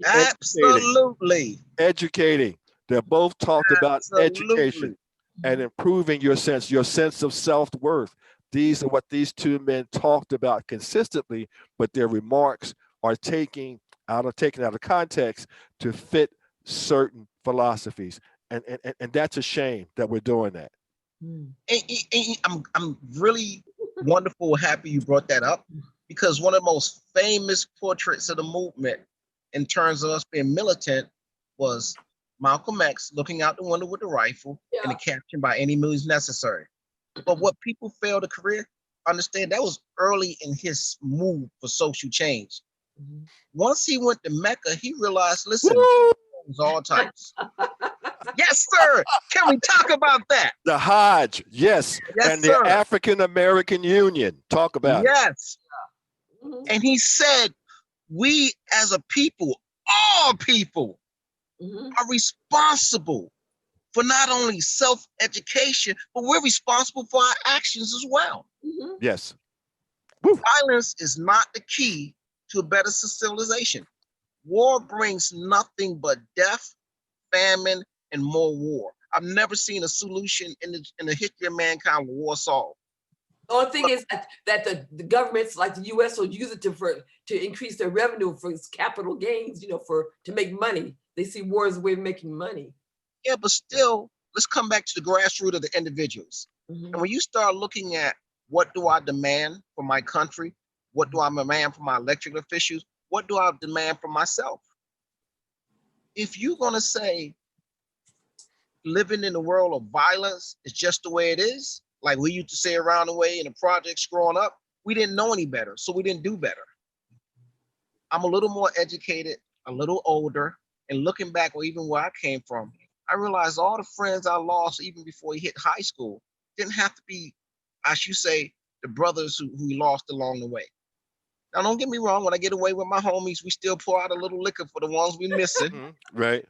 Absolutely. Educating. They both talked about education and improving your sense of self-worth. These are what these two men talked about consistently, but their remarks are taken out of context to fit certain philosophies. And that's a shame that we're doing that. I'm really wonderful, happy you brought that up, because one of the most famous portraits of the movement in terms of us being militant was Malcolm X looking out the window with a rifle and a caption, by any means necessary. But what people fail to understand, that was early in his move for social change. Once he went to Mecca, he realized, listen, it was all types. Yes, sir. Can we talk about that? The Hajj, yes. And the African American Union. Talk about it. Yes. And he said, we as a people, all people, are responsible for not only self-education, but we're responsible for our actions as well. Yes. Violence is not the key to a better civilization. War brings nothing but death, famine, and more war. I've never seen a solution in the history of mankind with war solved. The only thing is that the governments like the U.S. will use it to increase their revenue for its capital gains, to make money. They see war as a way of making money. Yeah, but still, let's come back to the grassroots of the individuals. And when you start looking at, what do I demand for my country? What do I demand from my elected officials? What do I demand from myself? If you're going to say living in a world of violence is just the way it is, like we used to say around the way in the projects growing up, we didn't know any better, so we didn't do better. I'm a little more educated, a little older, and looking back, or even where I came from, I realized all the friends I lost even before he hit high school didn't have to be, I should say, the brothers who we lost along the way. Now, don't get me wrong, when I get away with my homies, we still pour out a little liquor for the ones we missing. Right.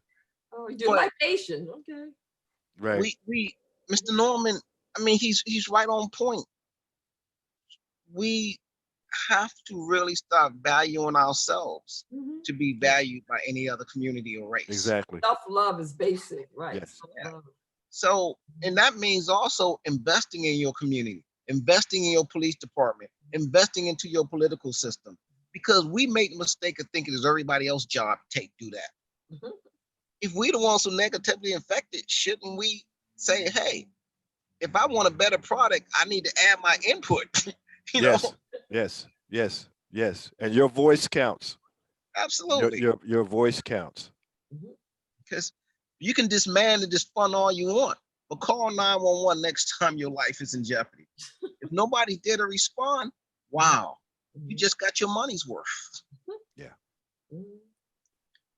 Oh, you do libation, okay. Right. We Mr. Norman, I mean, he's right on point. We have to really start valuing ourselves Mhm. to be valued by any other community or race. Exactly. Self-love is basic, right? Yes. Self-love. So, and that means also investing in your community, investing in your police department, investing into your political system, because we make the mistake of thinking it's everybody else's job to do that. Mhm. If we the ones who negatively affected, shouldn't we say, hey, if I want a better product, I need to add my input? you Yes. know, Yes. Yes. Yes. And your voice counts. absolutely. Your voice counts. Mhm. Because you can disman and disfund all you want, but call 911 next time your life is in jeopardy. If nobody did to respond, wow, you just got your money's worth. Yeah. Mhm.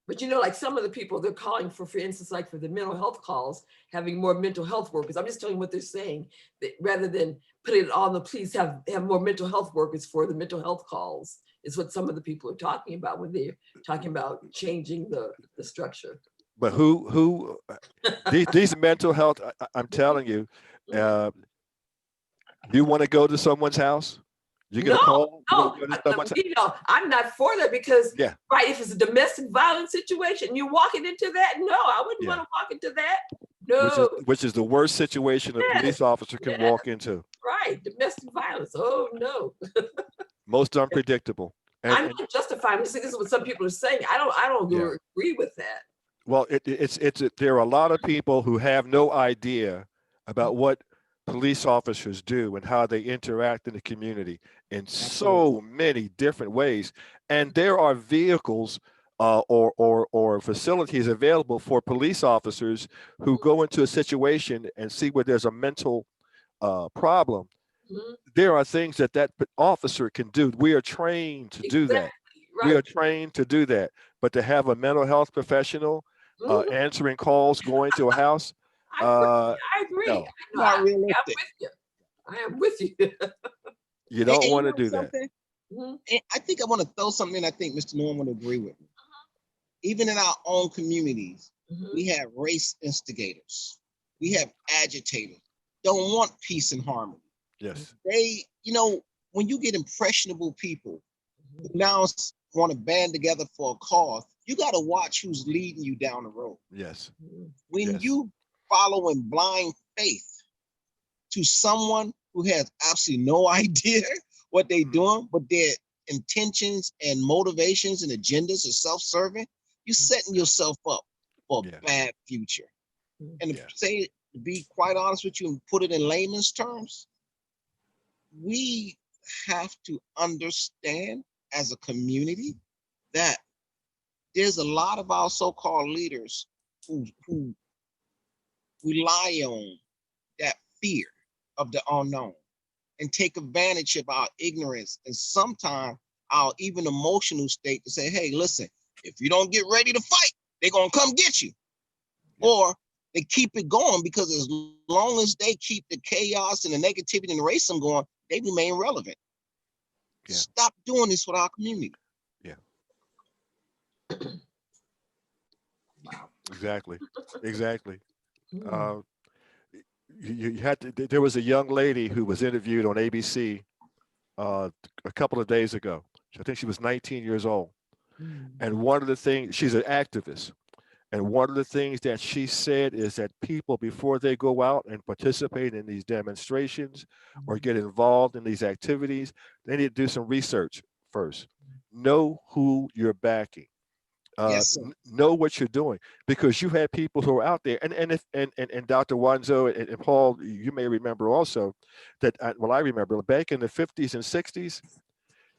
But you know, like some of the people they're calling for instance, like for the mental health calls, having more mental health workers. I'm just telling you what they're saying, that rather than putting it on the police, have more mental health workers for the mental health calls, is what some of the people are talking about when they're talking about changing the structure. But who these mental health, I'm telling you, you want to go to someone's house? You're gonna No, call? You no, want to go to someone's house? you know, I'm not for that because, Yeah. right, if it's a domestic violence situation, you're walking into that. No, I wouldn't Yeah. want to walk into that. No, Which is the worst situation a Yes. police officer can Yes. walk into. right, domestic violence. Oh no, Most unpredictable. I'm And not justifying. This is what some people are saying. I don't Yeah. agree with that. well, there are a lot of people who have no idea about what police officers do and how they interact in the community in so many different ways. And there are vehicles or facilities available for police officers who go into a situation and see where there's a mental problem. Mhm. There are things that officer can do. We are trained to do that. Exactly, We right. are trained to do that. But to have a mental health professional Mhm. answering calls, going to a house, I agree. I agree. no, No, Not I'm realistic. with you. I am with you. you don't And want you to know do that. something? Mhm. And I think I want to throw something in. I think Mr. Norman would agree with me. Even in our own communities, Mhm. we have race instigators. We have agitators. Don't want peace and harmony. Yes. They, when you get impressionable people who now want to band together for a cause, you got to watch who's leading you down the road. Yes. When Yes. you follow in blind faith to someone who has absolutely no idea what they're doing, but their intentions and motivations and agendas are self-serving, you're setting yourself up for Yeah. a bad future. And Yeah. to be quite honest with you and put it in layman's terms, we have to understand as a community that there's a lot of our so-called leaders who rely on that fear of the unknown and take advantage of our ignorance and sometimes our even emotional state to say, hey, listen, if you don't get ready to fight, they're going to come get you. Or they keep it going because as long as they keep the chaos and the negativity and the racism going, they remain relevant. Yeah. Stop doing this with our community. Yeah. Exactly. Exactly. Mhm. You had to. There was a young lady who was interviewed on ABC a couple of days ago. I think she was 19 years old. Mhm. And one of the things, she's an activist. And one of the things that she said is that people, before they go out and participate in these demonstrations or get involved in these activities, they need to do some research first. Know who you're backing. Yes, sir. Know what you're doing, because you had people who are out there, and Dr. Wanzo and Paul, you may remember also that I remember back in the 50s and 60s,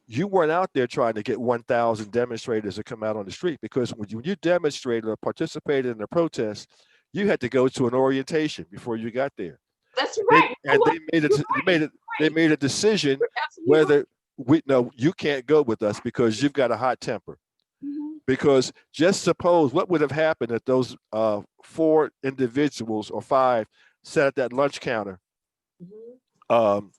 you weren't out there trying to get 1,000 demonstrators to come out on the street, because when you demonstrated or participated in a protest, you had to go to an orientation before you got there. That's right. They made a decision You're absolutely whether you can't go with us because you've got a hot temper. Mhm. Because just suppose what would have happened if those 4 individuals or 5 sat at that lunch counter Mhm.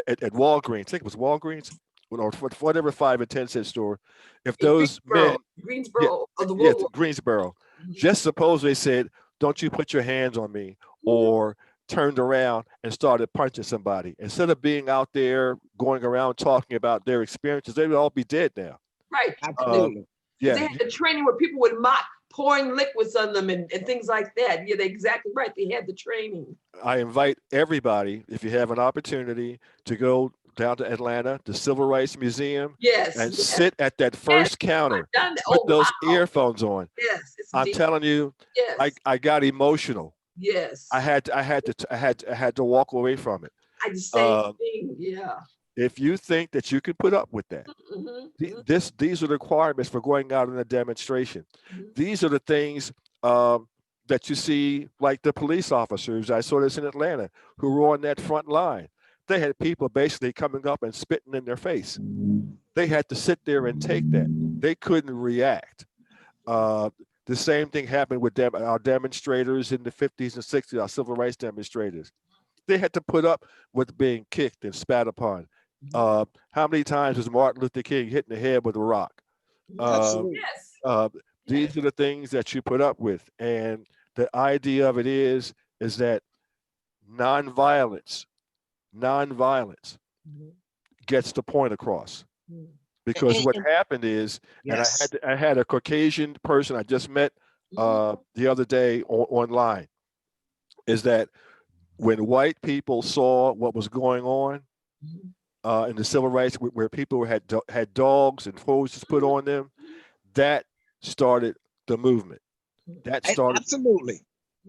At Walgreens. I think it was Walgreens or whatever 5 and 10 cent store. If In those men, Greensboro of the yeah, Woolworth. Greensboro, Mhm. just suppose they said, "Don't you put your hands on me," Mhm. or turned around and started punching somebody. Instead of being out there going around talking about their experiences, they would all be dead now. Right. Absolutely. Yeah, They had the training where people would mock pouring liquids on them and things like that. Yeah, they're exactly right. They had the training. I invite everybody, if you have an opportunity, to go down to Atlanta, the Civil Rights Museum, Yes. and yes. sit at that first counter. I've done that. Put Oh, those wow. earphones on. Yes. It's I'm deep. telling you, Yes. I got emotional. Yes. I had to walk away from it. I the same thing. Yeah. If you think that you can put up with that, Mhm. these are the requirements for going out in a demonstration. Mhm. These are the things that you see, like the police officers. I saw this in Atlanta, who were on that front line. They had people basically coming up and spitting in their face. They had to sit there and take that. They couldn't react. The same thing happened with our demonstrators in the 50s and 60s, our civil rights demonstrators. They had to put up with being kicked and spat upon. How many times was Martin Luther King hit in the head with a rock? Absolutely. Yes. These are the things that you put up with. And the idea of it is that nonviolence gets the point across. Because what happened is, Yes. and I had a Caucasian person I just met the other day online, is that when white people saw what was going on in the civil rights, where people had dogs and hoses put on them, that started the movement. That started. Absolutely.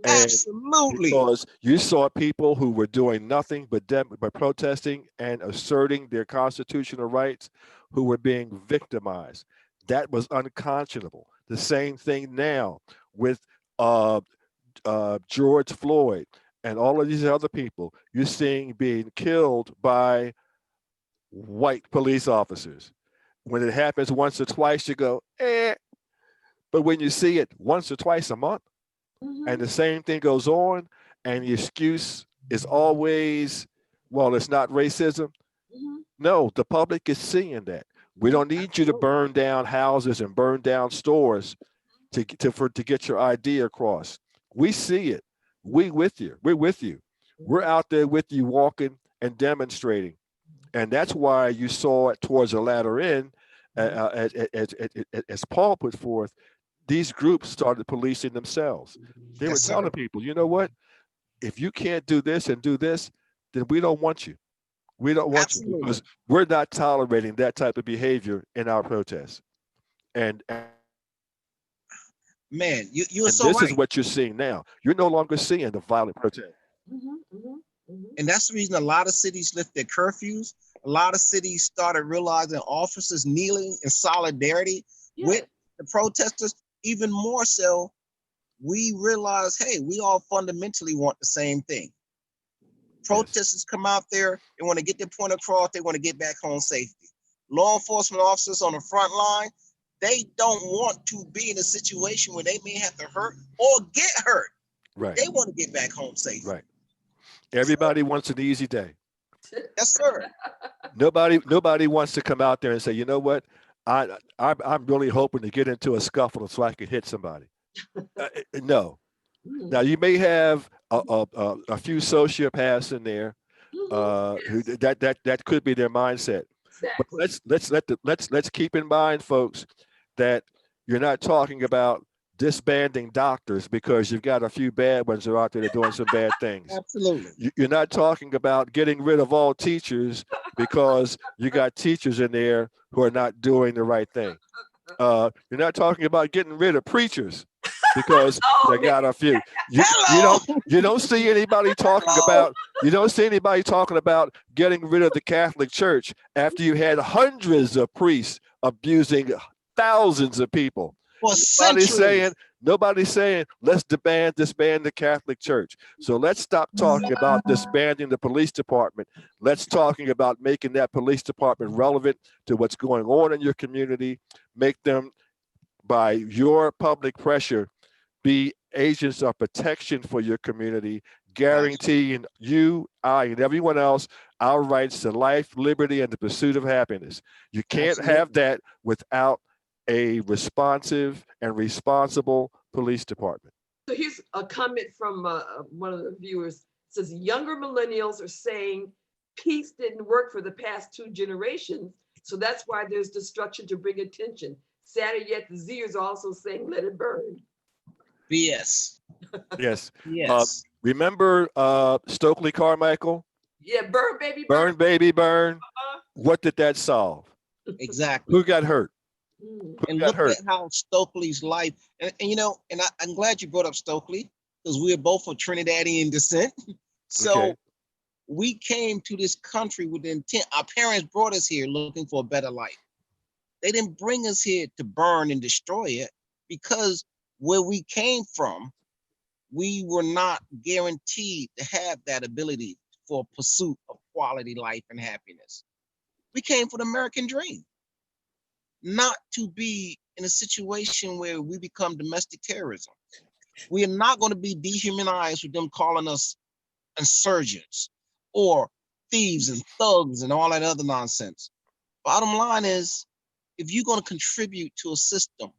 Absolutely. Because you saw people who were doing nothing but protesting and asserting their constitutional rights, who were being victimized. That was unconscionable. The same thing now with George Floyd and all of these other people you're seeing being killed by white police officers. When it happens once or twice, you go, eh. But when you see it once or twice a month, and the same thing goes on, and the excuse is always, well, it's not racism. No, the public is seeing that. We don't need you to burn down houses and burn down stores to get your idea across. We see it. We're with you. We're out there with you, walking and demonstrating. And that's why you saw it towards the latter end, as Paul put forth, these groups started policing themselves. They were telling people, you know what? If you can't do this and do this, then we don't want you. We don't want you, because we're not tolerating that type of behavior in our protests. And man, you're and so this right. is what you're seeing now. You're no longer seeing the violent protest. And that's the reason a lot of cities lift their curfews. A lot of cities started realizing officers kneeling in solidarity with the protesters. Even more so, we realize, hey, we all fundamentally want the same thing. Protesters come out there, they want to get their point across, they want to get back home safely. Law enforcement officers on the front line, they don't want to be in a situation where they may have to hurt or get hurt. Right. They want to get back home safe. Right. Everybody wants an easy day. Yes, sir. Nobody wants to come out there and say, you know what, I'm really hoping to get into a scuffle so I can hit somebody. No. Now you may have a few sociopaths in there who that could be their mindset. But let's keep in mind, folks, that you're not talking about disbanding doctors because you've got a few bad ones who are out there that are doing some bad things. Absolutely. You're not talking about getting rid of all teachers because you got teachers in there who are not doing the right thing. You're not talking about getting rid of preachers because they got a few. You don't see anybody talking about getting rid of the Catholic Church after you had hundreds of priests abusing thousands of people. Nobody's saying let's disband the Catholic Church. So let's stop talking about disbanding the police department. Let's talking about making that police department relevant to what's going on in your community. Make them, by your public pressure, be agents of protection for your community, guaranteeing you, I, and everyone else our rights to life, liberty, and the pursuit of happiness. You can't have that without a responsive and responsible police department. So here's a comment from one of the viewers. says younger millennials are saying peace didn't work for the past 2 generations. So that's why there's destruction to bring attention. Sadder yet, the Zers are also saying, let it burn. BS. Yes. Yes. Remember Stokely Carmichael? Yeah, burn, baby, Burn, burn. baby, burn. What did that solve? Exactly. Who got hurt? Mm. Who And got look hurt? at how Stokely's life, and you know, and I'm glad you brought up Stokely because we're both of Trinidadian descent. So Okay. we came to this country with the intent. Our parents brought us here looking for a better life. They didn't bring us here to burn and destroy it, because where we came from, we were not guaranteed to have that ability for pursuit of quality life and happiness. We came for the American dream, not to be in a situation where we become domestic terrorism. We are not going to be dehumanized with them calling us insurgents or thieves and thugs and all that other nonsense. Bottom line is, if you're going to contribute to a system,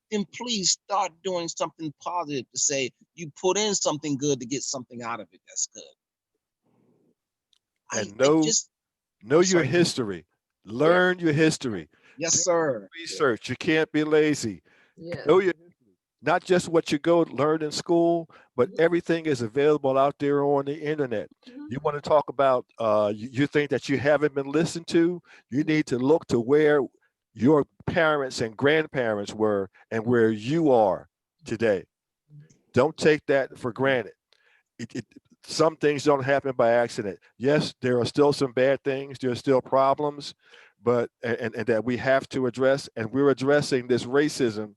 then please start doing something positive to say you put in something good to get something out of it that's good. And I know just, your sorry. history. Learn your history. Yes, sir. Research. You can't be lazy. Yeah. Know your history. Not just what you go learn in school, but everything is available out there on the internet. Mhm. You want to talk about you think that you haven't been listened to, you need to look to where your parents and grandparents were and where you are today. Don't take that for granted. Some things don't happen by accident. Yes, there are still some bad things, there's still problems, but and that we have to address, and we're addressing this racism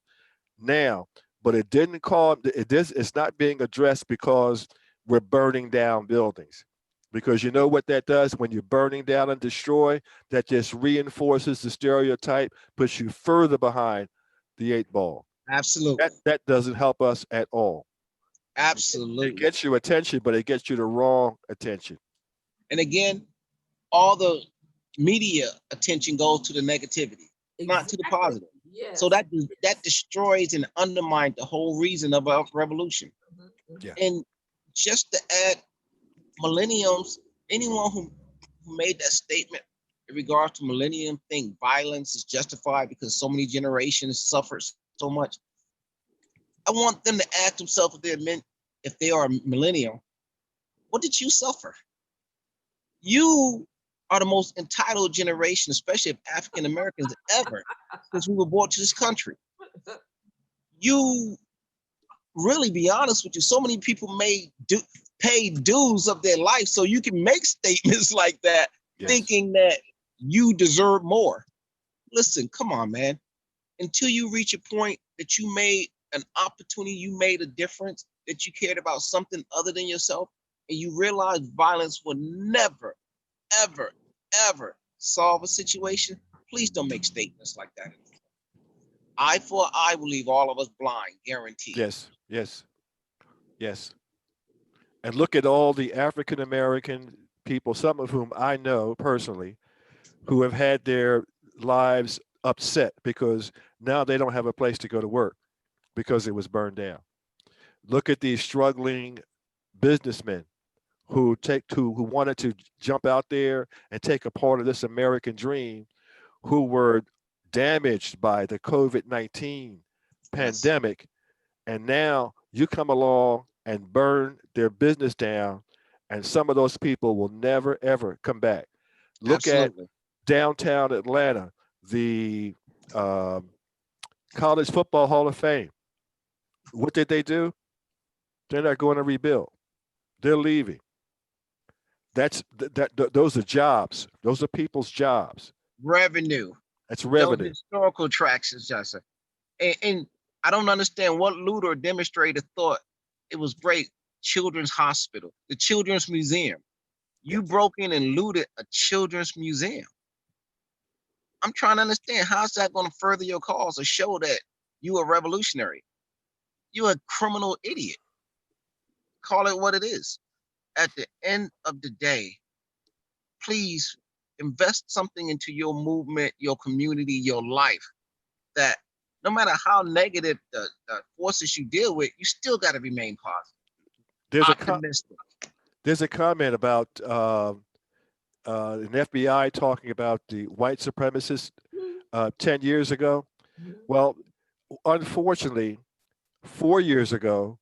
now, but it's not being addressed because we're burning down buildings. Because you know what that does when you're burning down and destroy, that just reinforces the stereotype, puts you further behind the 8 ball. Absolutely. That doesn't help us at all. It Absolutely. gets you attention, but it gets you the wrong attention. And again, all the media attention goes to the negativity, not to the Exactly. positive. Yes. So that destroys and undermines the whole reason of our revolution. Yeah. And just to add, millenniums, anyone who made that statement in regards to millennium think violence is justified because so many generations suffered so much, I want them to ask themselves if they are a millennial, what did you suffer? You are the most entitled generation, especially of African Americans ever, since we were brought to this country. You really, be honest with you, so many people pay dues of their life so you can make statements like that, Yes. thinking that you deserve more. Listen, come on, man. Until you reach a point that you made an opportunity, you made a difference, that you cared about something other than yourself, and you realize violence will never, ever, ever solve a situation, please don't make statements like that. Eye for eye will leave all of us blind, guaranteed. Yes, yes, yes. And look at all the African American people, some of whom I know personally, who have had their lives upset because now they don't have a place to go to work because it was burned down. Look at these struggling businessmen who wanted to jump out there and take a part of this American dream, who were damaged by the COVID-19 pandemic. And now you come along and burn their business down, and some of those people will never, ever come back. Look Absolutely. at downtown Atlanta, the College Football Hall of Fame. What did they do? They're not going to rebuild. They're leaving. Those are jobs. Those are people's jobs. Revenue. That's revenue. Those historical tracks, Justin. And I don't understand what looter or demonstrator thought it was great. Children's hospital, the children's museum. You broke in and looted a children's museum. I'm trying to understand, how's that going to further your cause or show that you are revolutionary? You're a criminal idiot. Call it what it is. At the end of the day, please invest something into your movement, your community, your life, that no matter how negative the forces you deal with, you still got to remain positive, optimistic. There's a comment about an FBI talking about the white supremacists 10 years ago. Well, unfortunately, 4 years ago,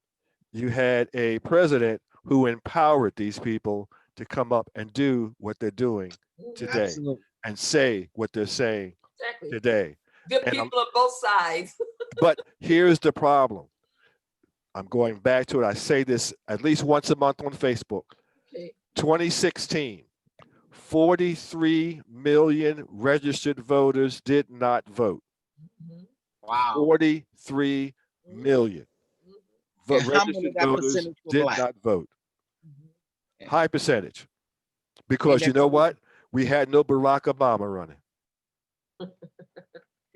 you had a president who empowered these people to come up and do what they're doing today. Absolutely. And say what they're saying today. Good people on both sides. But here's the problem. I'm going back to it. I say this at least once a month on Facebook. 2016, 43 million registered voters did not vote. Wow. 43 million registered voters did not vote. High percentage. Because you know what? We had no Barack Obama running.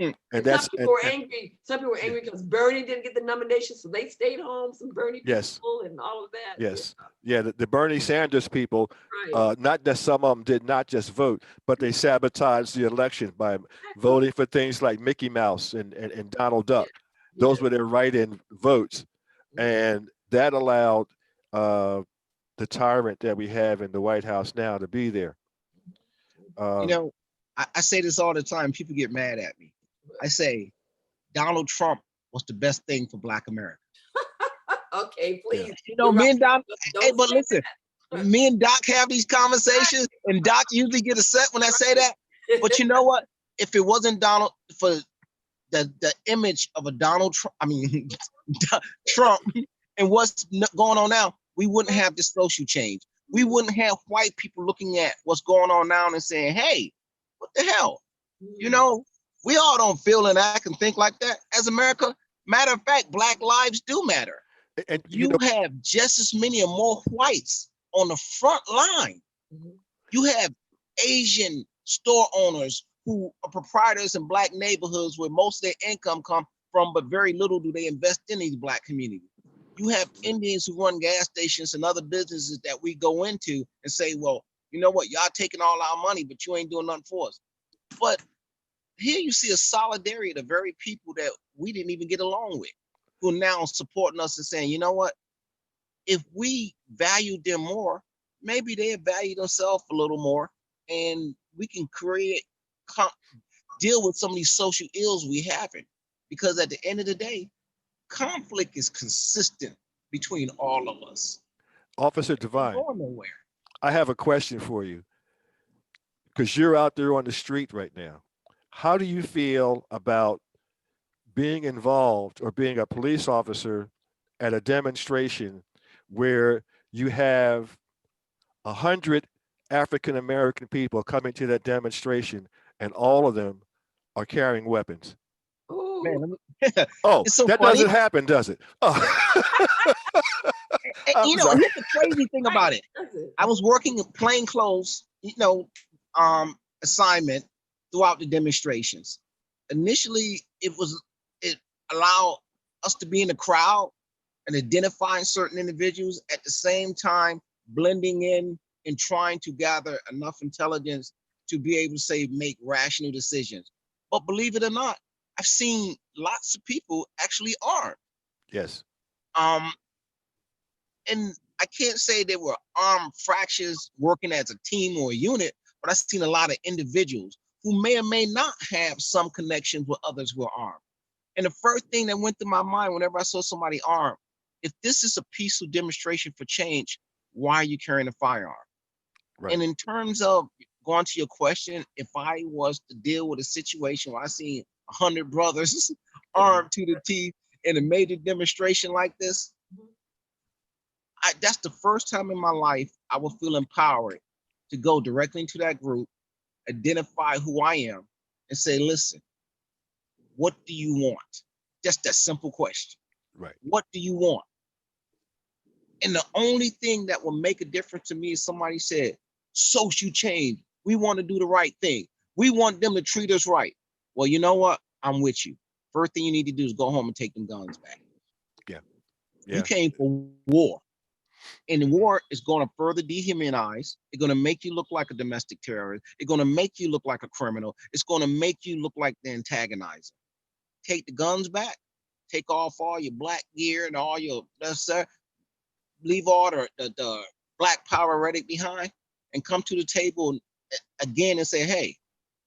And some people were angry. Some people were angry because Bernie didn't get the nomination, so they stayed home. Some Bernie people and all of that. Yes. Yeah, the Bernie Sanders people, not that some of them did not just vote, but they sabotaged the election by voting for things like Mickey Mouse and Donald Duck. Those were their write-in votes. And that allowed the tyrant that we have in the White House now to be there. You know, I say this all the time. People get mad at me. I say Donald Trump was the best thing for Black America. Okay, please. You know, me and Doc, hey, but listen, me and Doc have these conversations, and Doc usually get upset when I say that. But you know what? If it wasn't Donald, for the image of a Donald Trump, I mean, Trump, and what's going on now, we wouldn't have this social change. We wouldn't have white people looking at what's going on now and saying, hey, what the hell? You know, we all don't feel and act and think like that as America. Matter of fact, Black lives do matter. And you have just as many or more whites on the front line. You have Asian store owners who are proprietors in Black neighborhoods where most of their income come from, but very little do they invest in these Black communities. You have Indians who run gas stations and other businesses that we go into and say, well, you know what, y'all taking all our money, but you ain't doing nothing for us. But here you see a solidarity of the very people that we didn't even get along with, who are now supporting us and saying, you know what, if we value them more, maybe they value themselves a little more, and we can deal with some of these social ills we having. Because at the end of the day, conflict is consistent between all of us. Officer DesVignes, going nowhere. I have a question for you, because you're out there on the street right now. How do you feel about being involved or being a police officer at a demonstration where you have 100 African-American people coming to that demonstration and all of them are carrying weapons? Man, oh, so that funny. Doesn't happen, does it? Oh. You know, here's the crazy thing about it. I was working in plainclothes, assignment throughout the demonstrations. Initially, it allowed us to be in the crowd and identifying certain individuals, at the same time blending in and trying to gather enough intelligence to be able to make rational decisions. But believe it or not, I've seen lots of people actually armed. Yes. And I can't say they were armed fractions working as a team or a unit, but I've seen a lot of individuals who may or may not have some connections with others who are armed. And the first thing that went through my mind whenever I saw somebody armed, if this is a peaceful demonstration for change, why are you carrying a firearm? Right. And in terms of going to your question, if I was to deal with a situation where I see 100 brothers armed to the teeth in a major demonstration like this, that's the first time in my life I will feel empowered to go directly into that group, identify who I am, and say, listen, what do you want? Just that simple question. Right. What do you want? And the only thing that will make a difference to me is somebody said, social change. We want to do the right thing. We want them to treat us right. Well, you know what? I'm with you. First thing you need to do is go home and take them guns back. Yeah. You came for war. And war is going to further dehumanize. It's going to make you look like a domestic terrorist. It's going to make you look like a criminal. It's going to make you look like the antagonizer. Take the guns back. Take off all your black gear and all your leave all the Black power rhetoric behind and come to the table again and say, hey,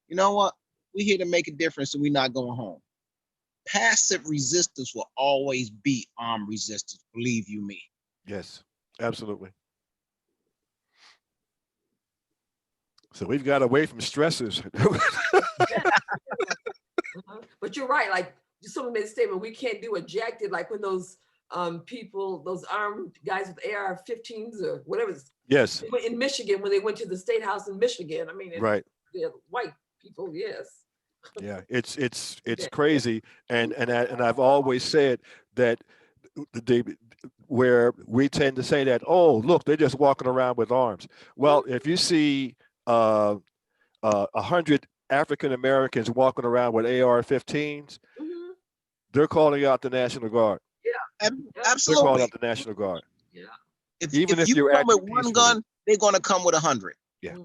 you know what? We're here to make a difference and we're not going home. Passive resistance will always be armed resistance, believe you me. Yes, absolutely. So we've got away from stressors. But you're right. Like someone made a statement, we can't do what Jack did. Like when those people, those armed guys with AR-15s or whatever, Yes. in Michigan, when they went to the state house in Michigan. I mean, Right. They're white people, yes. Yeah, it's crazy, and I've always said that where we tend to say that, oh, look, they're just walking around with arms. Well, if you see 100 African Americans walking around with AR-15s, they're calling out the National Guard. Yeah, absolutely. They're calling out the National Guard. Yeah. Even if you you're come with acting one peacefully. gun, they're going to come with 100. Yeah.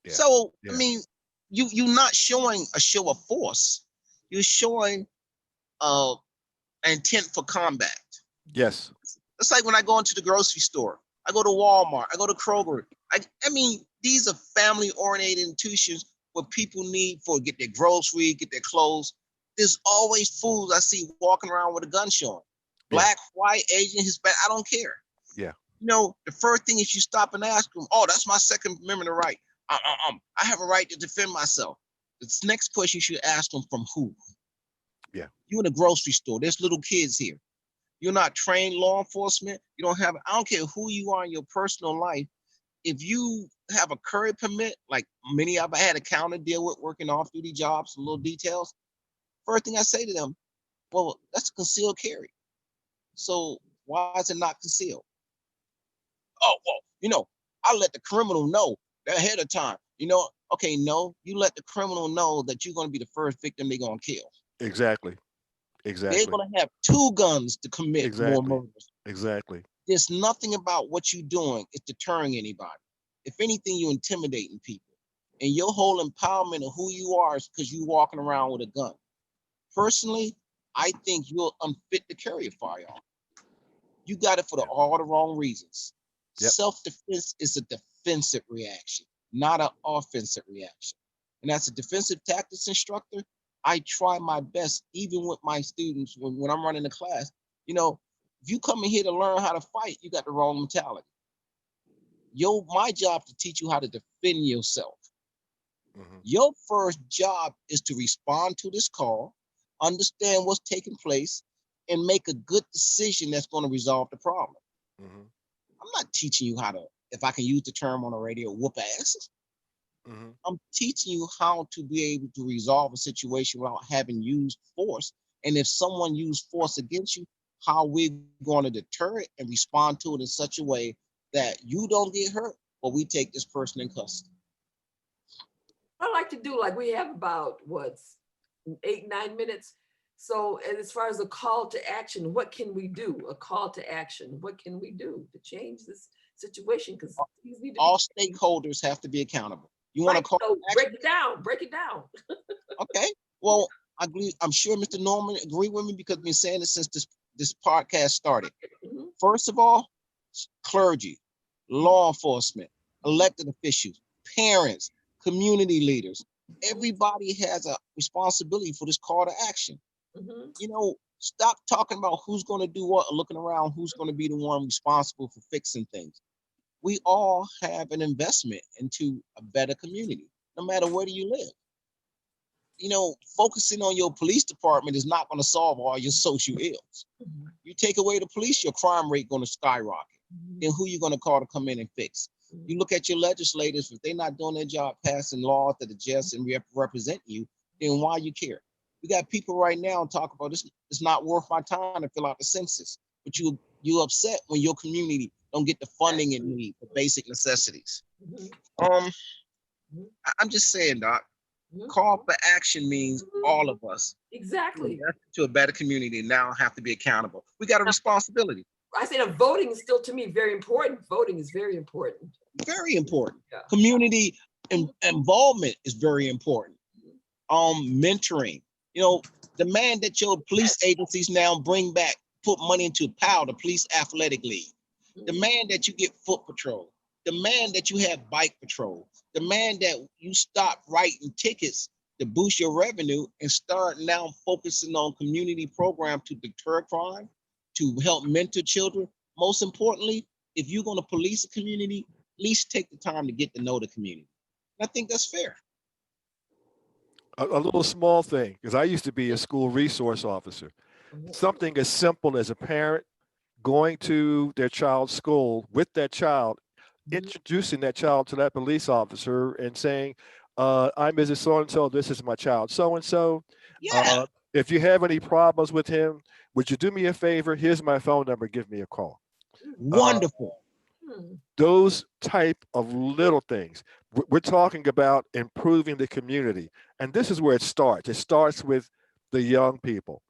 So Yeah. I mean, you're not showing a show of force. You're showing intent for combat. Yes. It's like when I go into the grocery store, I go to Walmart, I go to Kroger. I mean, these are family-oriented institutions where people need for get their groceries, get their clothes. There's always fools I see walking around with a gun showing. Black, white, Asian, Hispanic, I don't care. Yeah. You know, the first thing is you stop and ask them, oh, that's my Second Amendment right. I have a right to defend myself. The next question you should ask them, from who? Yeah. You in a grocery store, there's little kids here. You're not trained law enforcement. You don't have, I don't care who you are in your personal life. If you have a carry permit, like many of I had a counter deal with working off-duty jobs, some little details. First thing I say to them, well, that's a concealed carry. So why is it not concealed? Oh, well, you know, I let the criminal know ahead of time. You know, okay, no, you let the criminal know that you're going to be the first victim they're going to kill. Exactly. They're going to have 2 guns to commit more murders. Exactly. There's nothing about what you're doing is deterring anybody. If anything, you're intimidating people. And your whole empowerment of who you are is because you're walking around with a gun. Personally, I think you're unfit to carry a firearm. You got it for all the wrong reasons. Yep. Self-defense is a defensive reaction, not an offensive reaction. And as a defensive tactics instructor, I try my best, even with my students, when I'm running a class. You know, if you come in here to learn how to fight, you got the wrong mentality. My job is to teach you how to defend yourself. Mm-hmm. Your first job is to respond to this call, understand what's taking place, and make a good decision that's going to resolve the problem. Mm-hmm. I'm not teaching you how to, if I can use the term on the radio, whoop asses. Mm-hmm. I'm teaching you how to be able to resolve a situation without having used force. And if someone used force against you, how we're going to deter it and respond to it in such a way that you don't get hurt, or we take this person in custody. I like to do, like, we have about 8-9 minutes. So, and as far as a call to action, what can we do? A call to action. What can we do to change this situation? Because all stakeholders have to be accountable. You want to call? So break it down. Break it down. Okay. Well, I'm sure Mr. Norman agree with me because I've been saying this since this podcast started. Mm-hmm. First of all, clergy, law enforcement, elected officials, parents, community leaders. Everybody has a responsibility for this call to action. Mm-hmm. You know, stop talking about who's going to do what, or looking around who's going to be the one responsible for fixing things. We all have an investment into a better community, no matter where you live. You know, focusing on your police department is not going to solve all your social ills. Mm-hmm. You take away the police, your crime rate going to skyrocket. Mm-hmm. Then who you going to call to come in and fix? Mm-hmm. You look at your legislators, if they're not doing their job passing laws that are just and represent you, then why you care? We got people right now talk about this. It's not worth my time to fill out the census, but you upset when your community don't get the funding it needs for basic necessities. Mm-hmm. I'm just saying, Doc. Mm-hmm. Call for action means all of us. Exactly. To a better community now have to be accountable. We got a responsibility. I said voting is still, to me, very important. Voting is very important. Very important. Yeah. Community involvement is very important. Mentoring. You know, demand that your police agencies now put money into POW, the Police Athletic League. Mm-hmm. Demand that you get foot patrol. demand that you have bike patrol, demand that you stop writing tickets to boost your revenue and start now focusing on community programs to deter crime, to help mentor children. Most importantly, if you're going to police a community, at least take the time to get to know the community. And I think that's fair. A little small thing, because I used to be a school resource officer. Something as simple as a parent going to their child's school with that child, introducing that child to that police officer and saying, I'm Mrs. So-and-so, this is my child so-and-so. Yeah. If you have any problems with him, would you do me a favor? Here's my phone number, give me a call. Wonderful. Those type of little things. We're talking about improving the community. And this is where it starts. It starts with the young people.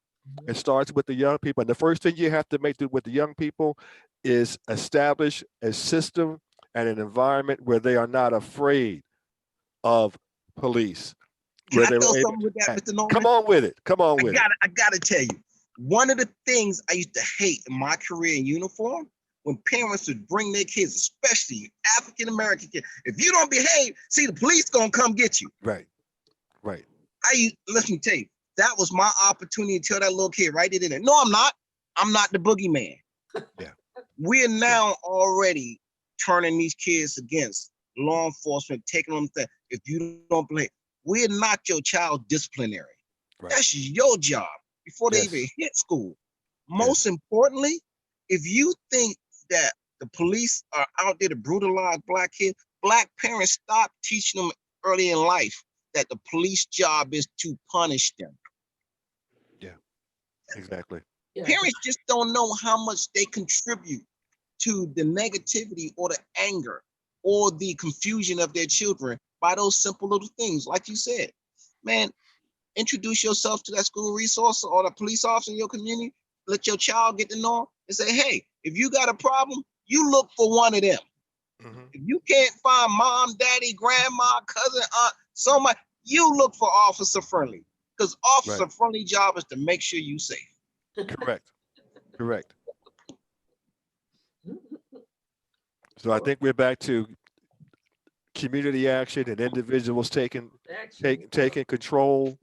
It starts with the young people. And the first thing you have to make with the young people is establish a system and an environment where they are not afraid of police. Can I throw something with that, Mr. Norman? Come on with it. Come on with it. I gotta tell you, one of the things I used to hate in my career in uniform, when parents would bring their kids, especially African-American kids, if you don't behave, see, the police gonna come get you. Right, right. Let me tell you, that was my opportunity to tell that little kid right there. No, I'm not. I'm not the boogeyman. Yeah. We're now already turning these kids against law enforcement, taking them there. If you don't play, we're not your child disciplinary. Right. That's your job before they even hit school. Most importantly, if you think that the police are out there to brutalize Black kids, Black parents, stop teaching them early in life that the police job is to punish them. Yeah, exactly. Parents just don't know how much they contribute to the negativity or the anger or the confusion of their children by those simple little things. Like you said, man, introduce yourself to that school resource or the police officer in your community, let your child get to know them and say, hey, if you got a problem, you look for one of them. If you can't find mom, daddy, grandma, cousin, aunt, somebody, you look for Officer Friendly, because Officer Friendly job is to make sure you safe. Correct. Correct. So I think we're back to community action and individuals taking control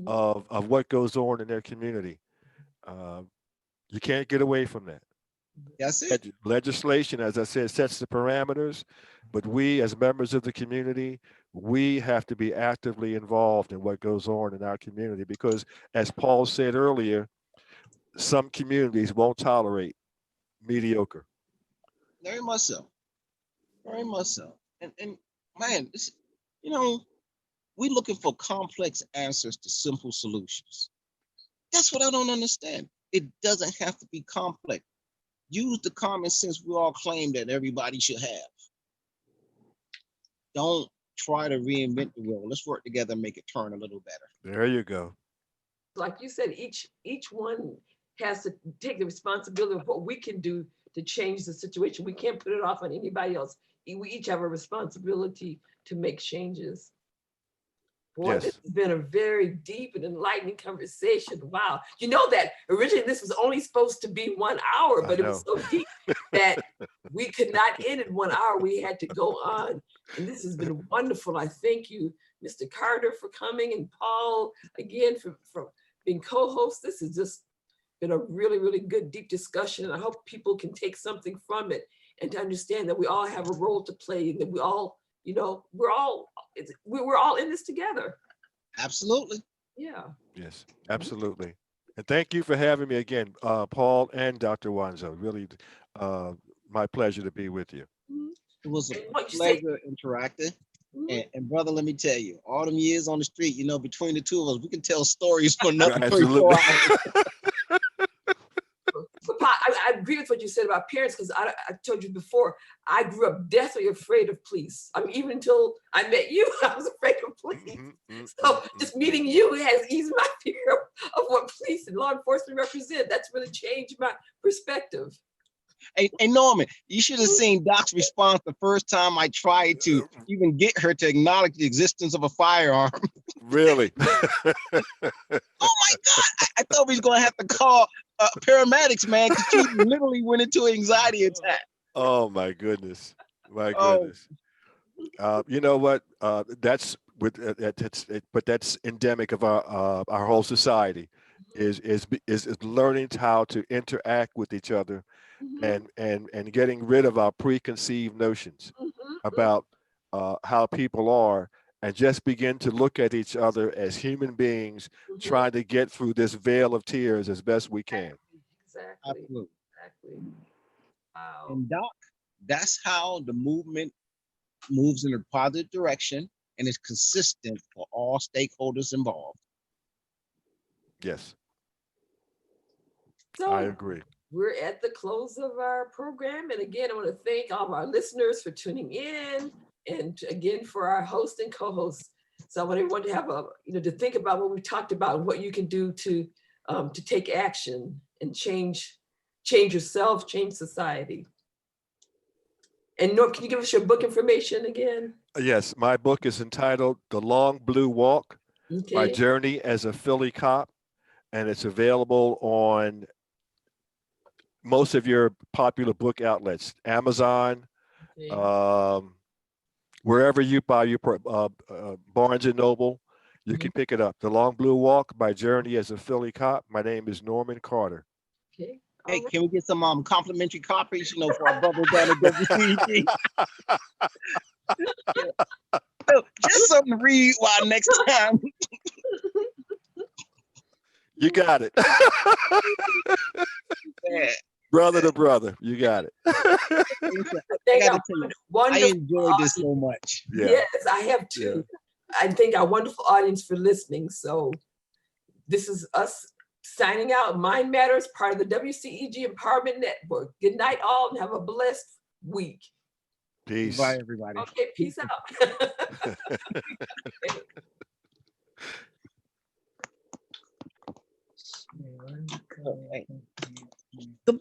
of what goes on in their community. You can't get away from that. That's it. Legislation, as I said, sets the parameters, but we as members of the community, we have to be actively involved in what goes on in our community, because as Paul said earlier, some communities won't tolerate mediocre. Very much so. Very much so. And man, we're looking for complex answers to simple solutions. That's what I don't understand. It doesn't have to be complex. Use the common sense we all claim that everybody should have. Don't try to reinvent the wheel. Let's work together and make it turn a little better. There you go. Like you said, each one has to take the responsibility of what we can do to change the situation. We can't put it off on anybody else. We each have a responsibility to make changes. Boy, This has been a very deep and enlightening conversation. Wow. You know that originally this was only supposed to be 1 hour, but it was so deep that we could not end in 1 hour. We had to go on. And this has been wonderful. I thank you, Mr. Carter, for coming, and Paul, again, for being co-host. This has just been a really, really good, deep discussion. And I hope people can take something from it and to understand that we all have a role to play, and that we all, we're all in this together. Absolutely. Yeah. Yes, absolutely. And thank you for having me again, Paul and Dr. Wanzo. Really, my pleasure to be with you. It was a pleasure interacting. And brother, let me tell you, all them years on the street, between the two of us, we can tell stories for another 3-4 hours. I agree with what you said about parents, because I told you before, I grew up deathly afraid of police. I mean, even until I met you, I was afraid of police. So just meeting you has eased my fear of what police and law enforcement represent. That's really changed my perspective. Hey, Norman, you should have seen Doc's response the first time I tried to even get her to acknowledge the existence of a firearm. Really? Oh my God. I thought we was going to have to call paramedics, man, because she literally went into an anxiety attack. Oh my goodness. My Oh, goodness. You know what? That's with but that's endemic of our whole society. Is learning how to interact with each other Mhm, and getting rid of our preconceived notions about how people are, and just begin to look at each other as human beings trying to get through this veil of tears as best we can. Exactly. absolutely. Exactly. Wow. And Doc, that's how the movement moves in a positive direction and is consistent for all stakeholders involved. Yes, I So agree. we're at the close of our program. And again, I want to thank all of our listeners for tuning in, and again for our host and co-hosts. So I want everyone to have to think about what we talked about and what you can do to take action and change yourself, change society. And Norm, can you give us your book information again? Yes, my book is entitled The Long Blue Walk, My Okay. Journey as a Philly Cop, and it's available on most of your popular book outlets, Amazon, Okay. wherever you buy your Barnes and Noble, you can pick it up. The Long Blue Walk, My Journey as a Philly Cop. My name is Norman Carter. Okay. Hey, All right. can we get some complimentary copies, for our brothers down at WCEG? Just something to read while next time. You got it. Yeah. Brother to brother, you got it. Listen, I Thank gotta our tell you, I wonderful enjoyed this audience. so much. Yeah. Yes, I have Yeah. too. I thank our wonderful audience for listening. So this is us signing out. Mind Matters, part of the WCEG Empowerment Network. Good night, all, and have a blessed week. Peace. Bye, everybody. Okay, peace out. Goodbye.